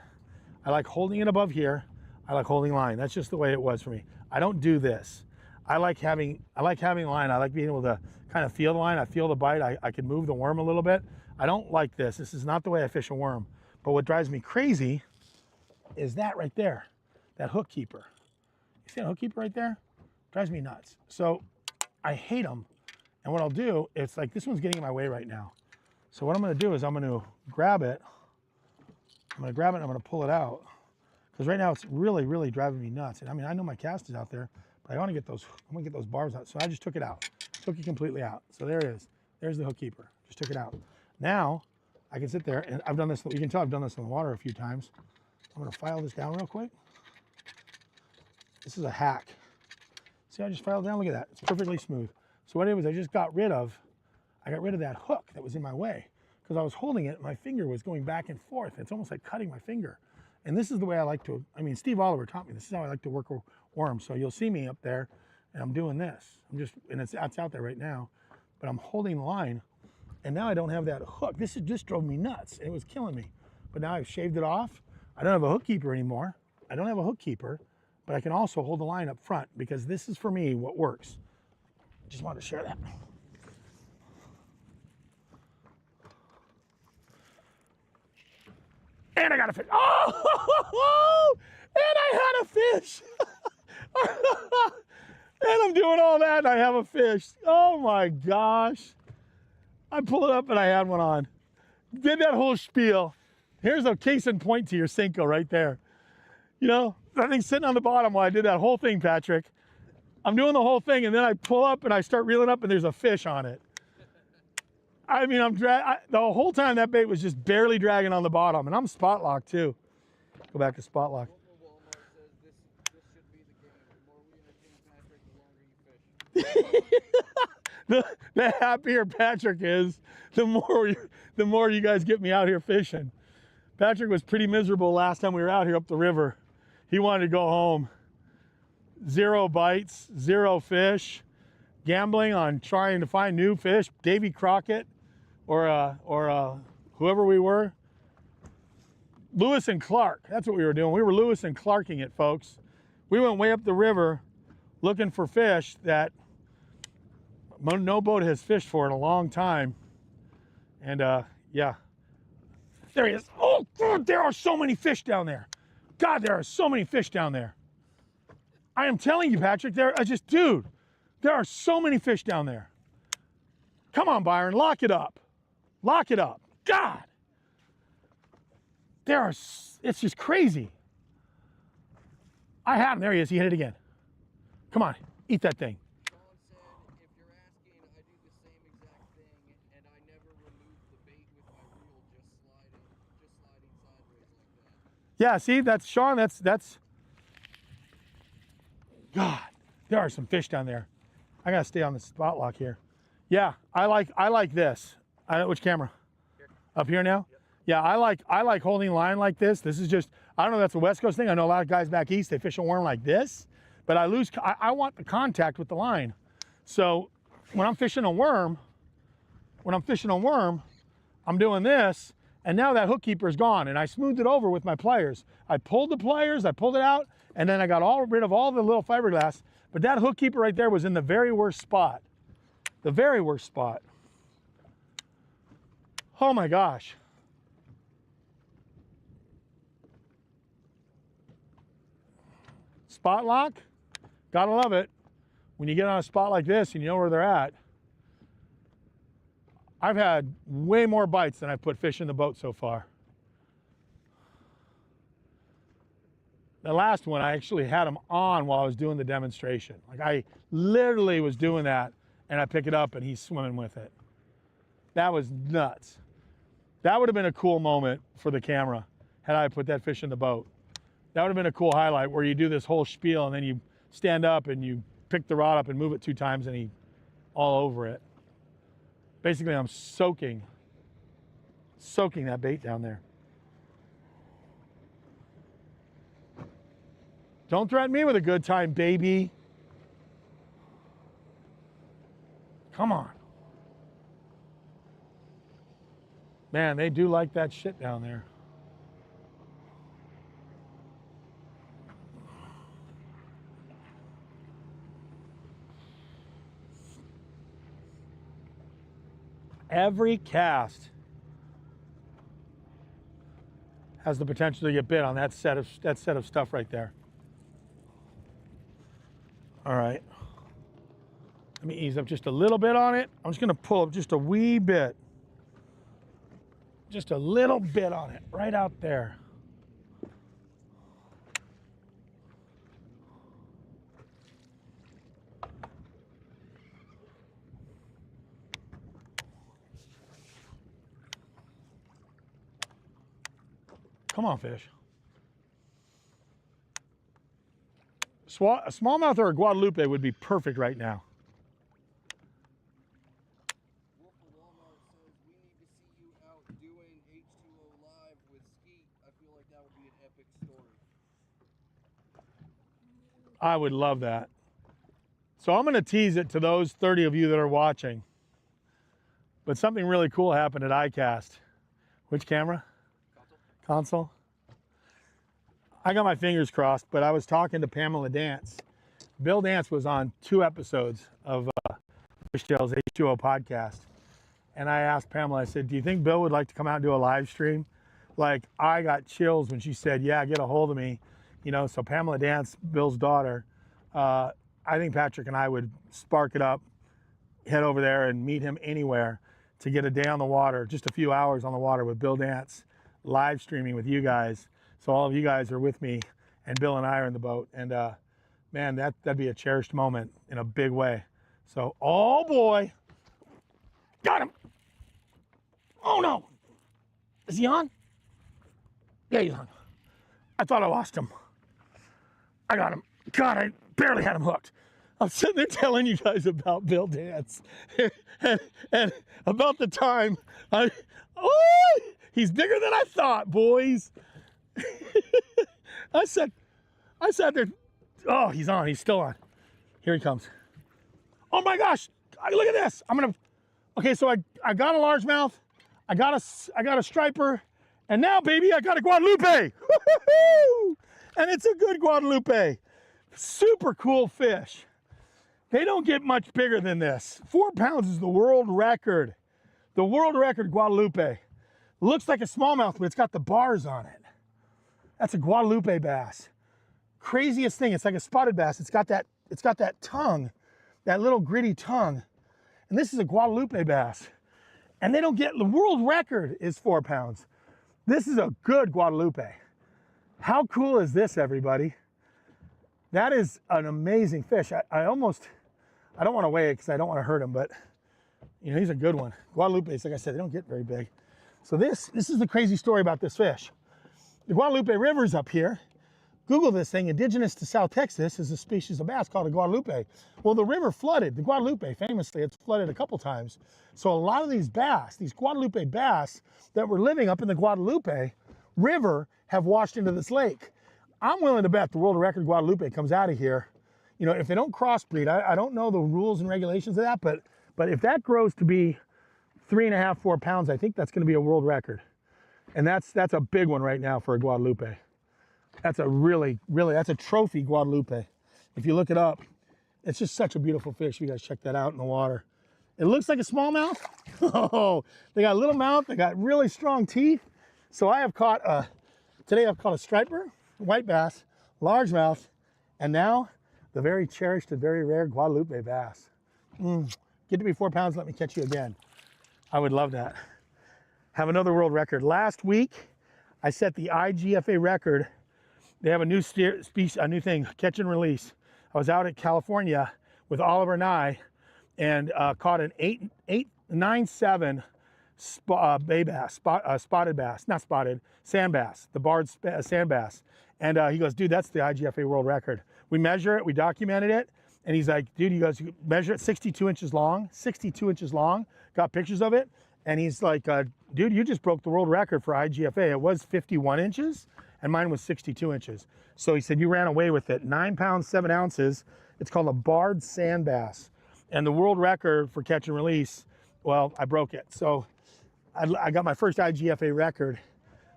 I like holding it above here. I like holding line. That's just the way it was for me. I don't do this. I like having line. I like being able to kind of feel the line. I feel the bite. I can move the worm a little bit. I don't like this. This is not the way I fish a worm. But what drives me crazy is that right there, that hook keeper. You see that hook keeper right there? Drives me nuts. So I hate them. And what I'll do, it's like this one's getting in my way right now. So what I'm gonna do is I'm gonna grab it. I'm gonna grab it and I'm gonna pull it out. Because right now it's really, really driving me nuts. And I mean, I know my cast is out there, but I want to get those barbs out. So I just took it out, took it completely out. So there it is. There's the hook keeper. Just took it out. Now I can sit there and I've done this. You can tell I've done this in the water a few times. I'm going to file this down real quick. This is a hack. See, I just filed down. Look at that. It's perfectly smooth. So what it was, I got rid of that hook that was in my way because I was holding it. My finger was going back and forth. It's almost like cutting my finger. And this is the way I like to, I mean, Steve Oliver taught me, this is how I like to work a worm. So you'll see me up there and I'm doing this. And it's out there right now, but I'm holding the line and now I don't have that hook. This just drove me nuts. It was killing me. But now I've shaved it off. I don't have a hook keeper anymore. I don't have a hook keeper, but I can also hold the line up front because this is for me what works. Just wanted to share that. And I got a fish. Oh, and I had a fish. And I'm doing all that and I have a fish. Oh my gosh. I pull it up and I had one on. Did that whole spiel. Here's a case in point to your Senko right there. You know, that thing's sitting on the bottom while I did that whole thing, Patrick. I'm doing the whole thing and then I pull up and I start reeling up and there's a fish on it. I mean, the whole time that bait was just barely dragging on the bottom, and I'm spot locked too. Go back to spot lock. Walmart says this should be the game. The more we entertain Patrick, the longer you fish. The happier Patrick is, the more you guys get me out here fishing. Patrick was pretty miserable last time we were out here up the river. He wanted to go home. 0 bites, 0 fish, gambling on trying to find new fish. Davy Crockett or whoever we were. Lewis and Clark, that's what we were doing. We were Lewis and Clarking it, folks. We went way up the river looking for fish that no boat has fished for in a long time. And yeah, there he is. Oh, God, there are so many fish down there. God, there are so many fish down there. I am telling you, Patrick, there are so many fish down there. Come on, Byron, lock it up. Lock it up. God. It's just crazy. I had him. There he is. He hit it again. Come on, eat that thing. Sean said, if you're asking, I do the same exact thing, and I never remove the bait with my reel, just sliding sideways like that. Yeah, see, that's Sean. That's. God, there are some fish down there. I gotta stay on the spot lock here. Yeah, I like this. Which camera? Here. Up here now? Yep. Yeah, I like holding line like this. This is just, I don't know if that's a West Coast thing. I know a lot of guys back east, they fish a worm like this, but I want the contact with the line. So when I'm fishing a worm, I'm doing this, and now that hook keeper is gone, and I smoothed it over with my pliers. I pulled the pliers, I pulled it out, and then I got rid of all the little fiberglass, but that hook keeper right there was in the very worst spot. The very worst spot. Oh my gosh. Spot lock, gotta love it. When you get on a spot like this and you know where they're at. I've had way more bites than I've put fish in the boat so far. The last one, I actually had him on while I was doing the demonstration. Like I literally was doing that and I pick it up and he's swimming with it. That was nuts. That would have been a cool moment for the camera had I put that fish in the boat. That would have been a cool highlight where you do this whole spiel and then you stand up and you pick the rod up and move it 2 times and he all over it. Basically, I'm soaking that bait down there. Don't threaten me with a good time, baby. Come on. Man, they do like that shit down there. Every cast has the potential to get bit on that set of stuff right there. All right. Let me ease up just a little bit on it. I'm just gonna pull up just a wee bit. Just a little bit on it, right out there. Come on, fish. A smallmouth or a Guadalupe would be perfect right now. Wolf of Walmart says we need to see you out doing H2O live with Skeet. I feel like that would be an epic story. I would love that. So I'm going to tease it to those 30 of you that are watching. But something really cool happened at iCast. Which camera? Console. I got my fingers crossed, but I was talking to Pamela Dance. Bill Dance was on 2 episodes of Fishtail's H2O podcast. And I asked Pamela, I said, do you think Bill would like to come out and do a live stream? Like, I got chills when she said, yeah, get a hold of me. You know, so Pamela Dance, Bill's daughter, I think Patrick and I would spark it up, head over there and meet him anywhere to get a day on the water, just a few hours on the water with Bill Dance, live streaming with you guys. So all of you guys are with me, and Bill and I are in the boat. And man, that'd be a cherished moment in a big way. So, oh boy, got him. Oh no, is he on? Yeah, he's on. I thought I lost him. I got him. God, I barely had him hooked. I'm sitting there telling you guys about Bill Dance, and about the time he's bigger than I thought, boys. I sat there. Oh, he's on. He's still on. Here he comes. Oh my gosh! Look at this. Okay, so I got a largemouth. I got a striper, and now, baby, I got a Guadalupe. Woo-hoo-hoo! And it's a good Guadalupe. Super cool fish. They don't get much bigger than this. 4 pounds is the world record. The world record Guadalupe. Looks like a smallmouth, but it's got the bars on it. That's a Guadalupe bass. Craziest thing, it's like a spotted bass. It's got that tongue, that little gritty tongue. And this is a Guadalupe bass. And they don't get, the world record is 4 pounds. This is a good Guadalupe. How cool is this, everybody? That is an amazing fish. I don't want to weigh it because I don't want to hurt him, but you know, he's a good one. Guadalupes, like I said, they don't get very big. So this is the crazy story about this fish. The Guadalupe River's up here. Google this thing. Indigenous to South Texas is a species of bass called a Guadalupe. Well, the river flooded. The Guadalupe, famously, it's flooded a couple times. So a lot of these bass, these Guadalupe bass that were living up in the Guadalupe River have washed into this lake. I'm willing to bet the world record Guadalupe comes out of here. You know, if they don't crossbreed, I don't know the rules and regulations of that, but if that grows to be 3.5, 4 pounds, I think that's going to be a world record. And that's a big one right now for a Guadalupe. That's a really, that's a trophy Guadalupe. If you look it up, it's just such a beautiful fish. You guys check that out in the water. It looks like a smallmouth. Oh, they got a little mouth. They got really strong teeth. So I have caught today I've caught a striper, white bass, largemouth, and now the very cherished and very rare Guadalupe bass. Get to be 4 pounds, let me catch you again. I would love that. Have another world record. Last week, I set the IGFA record. They have a new species, a new thing, catch and release. I was out at California with Oliver Nye and caught an 897 bay bass, spotted bass, not spotted, sand bass, the barred sand bass. And he goes, dude, that's the IGFA world record. We measure it, we documented it. And he's like, dude, he goes, you measure it 62 inches long, 62 inches long, got pictures of it. And he's like, dude, you just broke the world record for IGFA. It was 51 inches and mine was 62 inches. So he said, you ran away with it. 9 pounds, 7 ounces. It's called a barred sand bass. And the world record for catch and release, well, I broke it. So I got my first IGFA record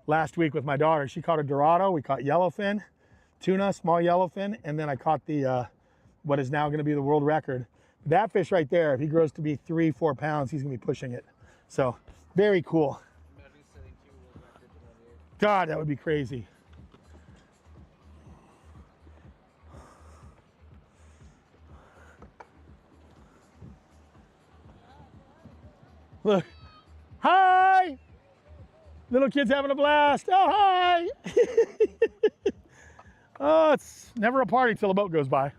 last week with my daughter. She caught a Dorado. We caught yellowfin, tuna, small yellowfin. And then I caught the, what is now going to be the world record. That fish right there, if he grows to be 3, 4 pounds, he's going to be pushing it. So very cool. Imagine setting 2 world records in 1 year. God, that would be crazy. Look. Hi! Little kid's having a blast. Oh, hi! Oh, it's never a party till a boat goes by.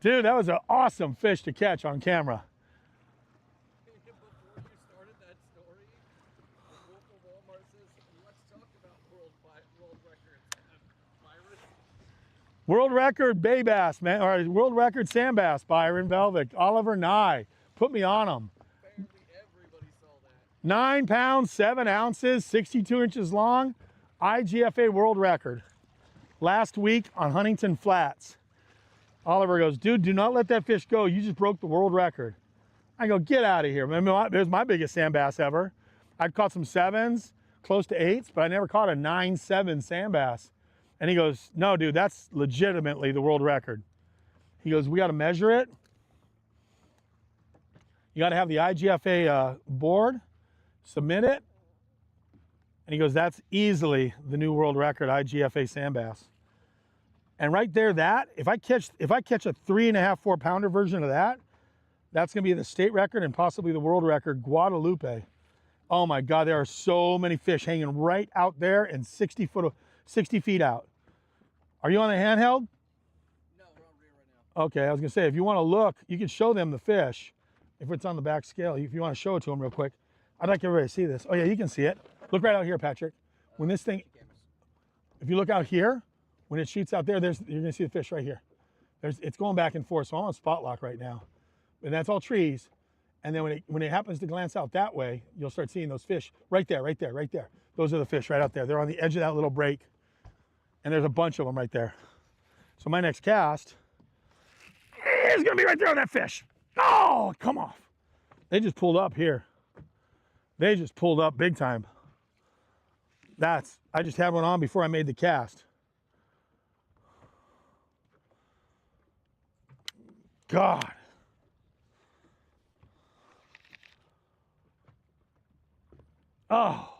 Dude, that was an awesome fish to catch on camera. Before you started that story, the Wolf of Walmart says, let's talk about world records. Byron? World record bay bass, man, or world record sand bass, Byron Velvick, Oliver Nye. Put me on them. Apparently everybody saw that. 9 pounds, 7 ounces, 62 inches long, IGFA world record. Last week on Huntington Flats. Oliver goes, dude, do not let that fish go. You just broke the world record. I go, get out of here. It was my biggest sand bass ever. I've caught some 7s, close to 8s, but I never caught a 9.7 sand bass. And he goes, no, dude, that's legitimately the world record. He goes, we got to measure it. You got to have the IGFA board, submit it. And he goes, that's easily the new world record IGFA sand bass. And right there, that if I catch a 3.5, 4 pounder version of that, that's going to be the state record and possibly the world record, Guadalupe. Oh my God, there are so many fish hanging right out there and 60 feet out. Are you on a handheld? No, we're on rear right now. Okay, I was gonna say, if you want to look, you can show them the fish. If it's on the back scale, if you want to show it to them real quick. I'd like everybody to see this. Oh yeah, you can see it. Look right out here, Patrick. When this thing, if you look out here, when it shoots out there, you're gonna see the fish right here. It's going back and forth, so I'm on spot lock right now. And that's all trees. And then when it happens to glance out that way, you'll start seeing those fish right there, right there, right there. Those are the fish right out there. They're on the edge of that little break. And there's a bunch of them right there. So my next cast is gonna be right there on that fish. Oh, come off. They just pulled up here. They just pulled up big time. I just had one on before I made the cast. God. Oh. All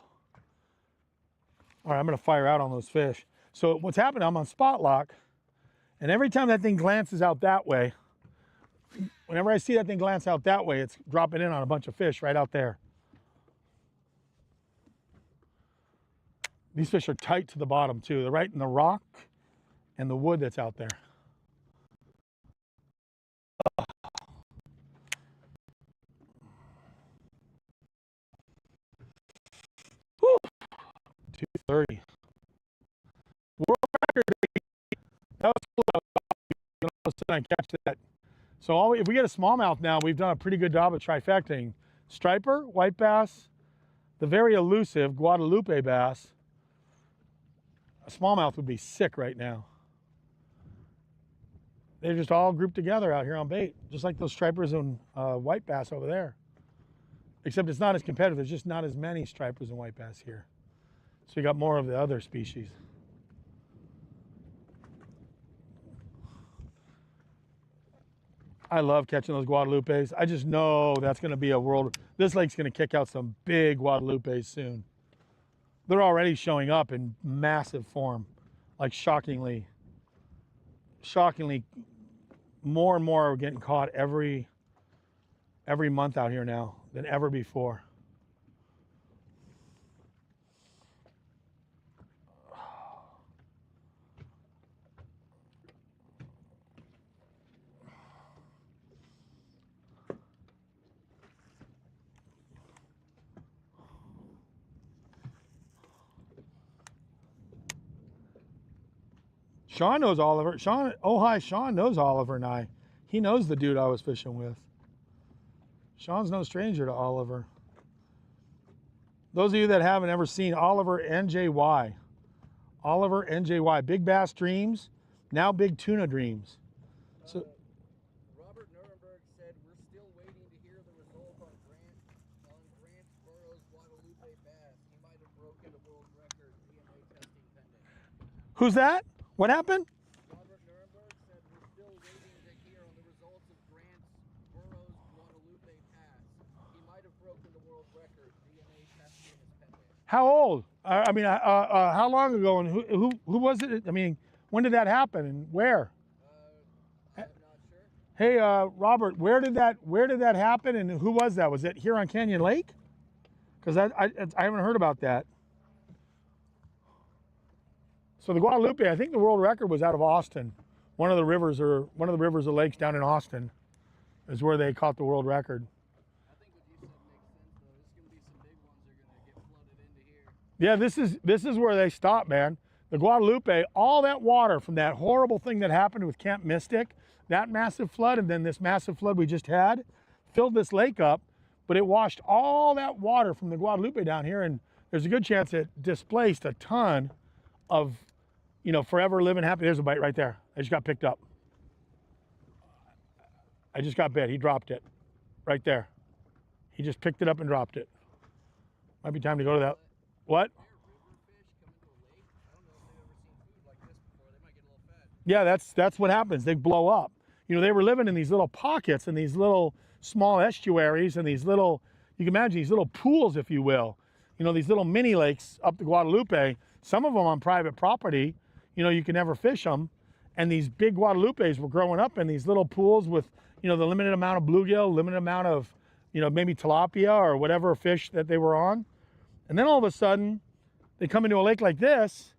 right, I'm gonna fire out on those fish. So what's happening, I'm on spot lock, and every time that thing glances out that way, whenever I see that thing glance out that way, it's dropping in on a bunch of fish right out there. These fish are tight to the bottom too. They're right in the rock and the wood that's out there. Whew. 230. World record. That was cool. All of a sudden I catch that. So if we get a smallmouth now, we've done a pretty good job of trifecting. Striper, white bass, the very elusive Guadalupe bass. A smallmouth would be sick right now. They're just all grouped together out here on bait, just like those stripers and white bass over there. Except it's not as competitive. There's just not as many stripers and white bass here. So you got more of the other species. I love catching those Guadalupes. I just know that's going to be a world. This lake's going to kick out some big Guadalupes soon. They're already showing up in massive form, like shockingly more and more are getting caught every month out here now than ever before. Sean knows Oliver. Sean knows Oliver and I. He knows the dude I was fishing with. Sean's no stranger to Oliver. Those of you that haven't ever seen Oliver NJY. Oliver NJY. Big Bass Dreams, now Big Tuna Dreams. So Robert Nuremberg said we're still waiting to hear the result on Grant Burroughs Guadalupe bass. He might have broken a world record. DNA testing pending. who's that? What happened? Robert Nuremberg said we're still waiting to hear on the results of Grant's How old? I mean, how long ago, and who was it? I mean, when did that happen, and where? I'm not sure. Hey, Robert, where did that happen, and who was that? Was it here on Canyon Lake? Because I haven't heard about that. So the Guadalupe, I think the world record was out of Austin. One of the rivers or lakes down in Austin is where they caught the world record. I think what you said makes sense, though. There's going to be some big ones that are going to get flooded into here. Yeah, this is where they stop, man. The Guadalupe, all that water from that horrible thing that happened with Camp Mystic, that massive flood, and then this massive flood we just had, filled this lake up, but it washed all that water from the Guadalupe down here, and there's a good chance it displaced a ton of, you know, forever living happy. There's a bite right there. I just got picked up. I just got bit. He dropped it right there. He just picked it up and dropped it. Might be time to go to that. What? Yeah, that's what happens. They blow up. You know, they were living in these little pockets and these little small estuaries and these little, you can imagine these little pools, if you will. You know, these little mini lakes up the Guadalupe, some of them on private property, you know, you can never fish them. And these big Guadalupes were growing up in these little pools with, you know, the limited amount of bluegill, limited amount of, you know, maybe tilapia or whatever fish that they were on. And then all of a sudden, they come into a lake like this,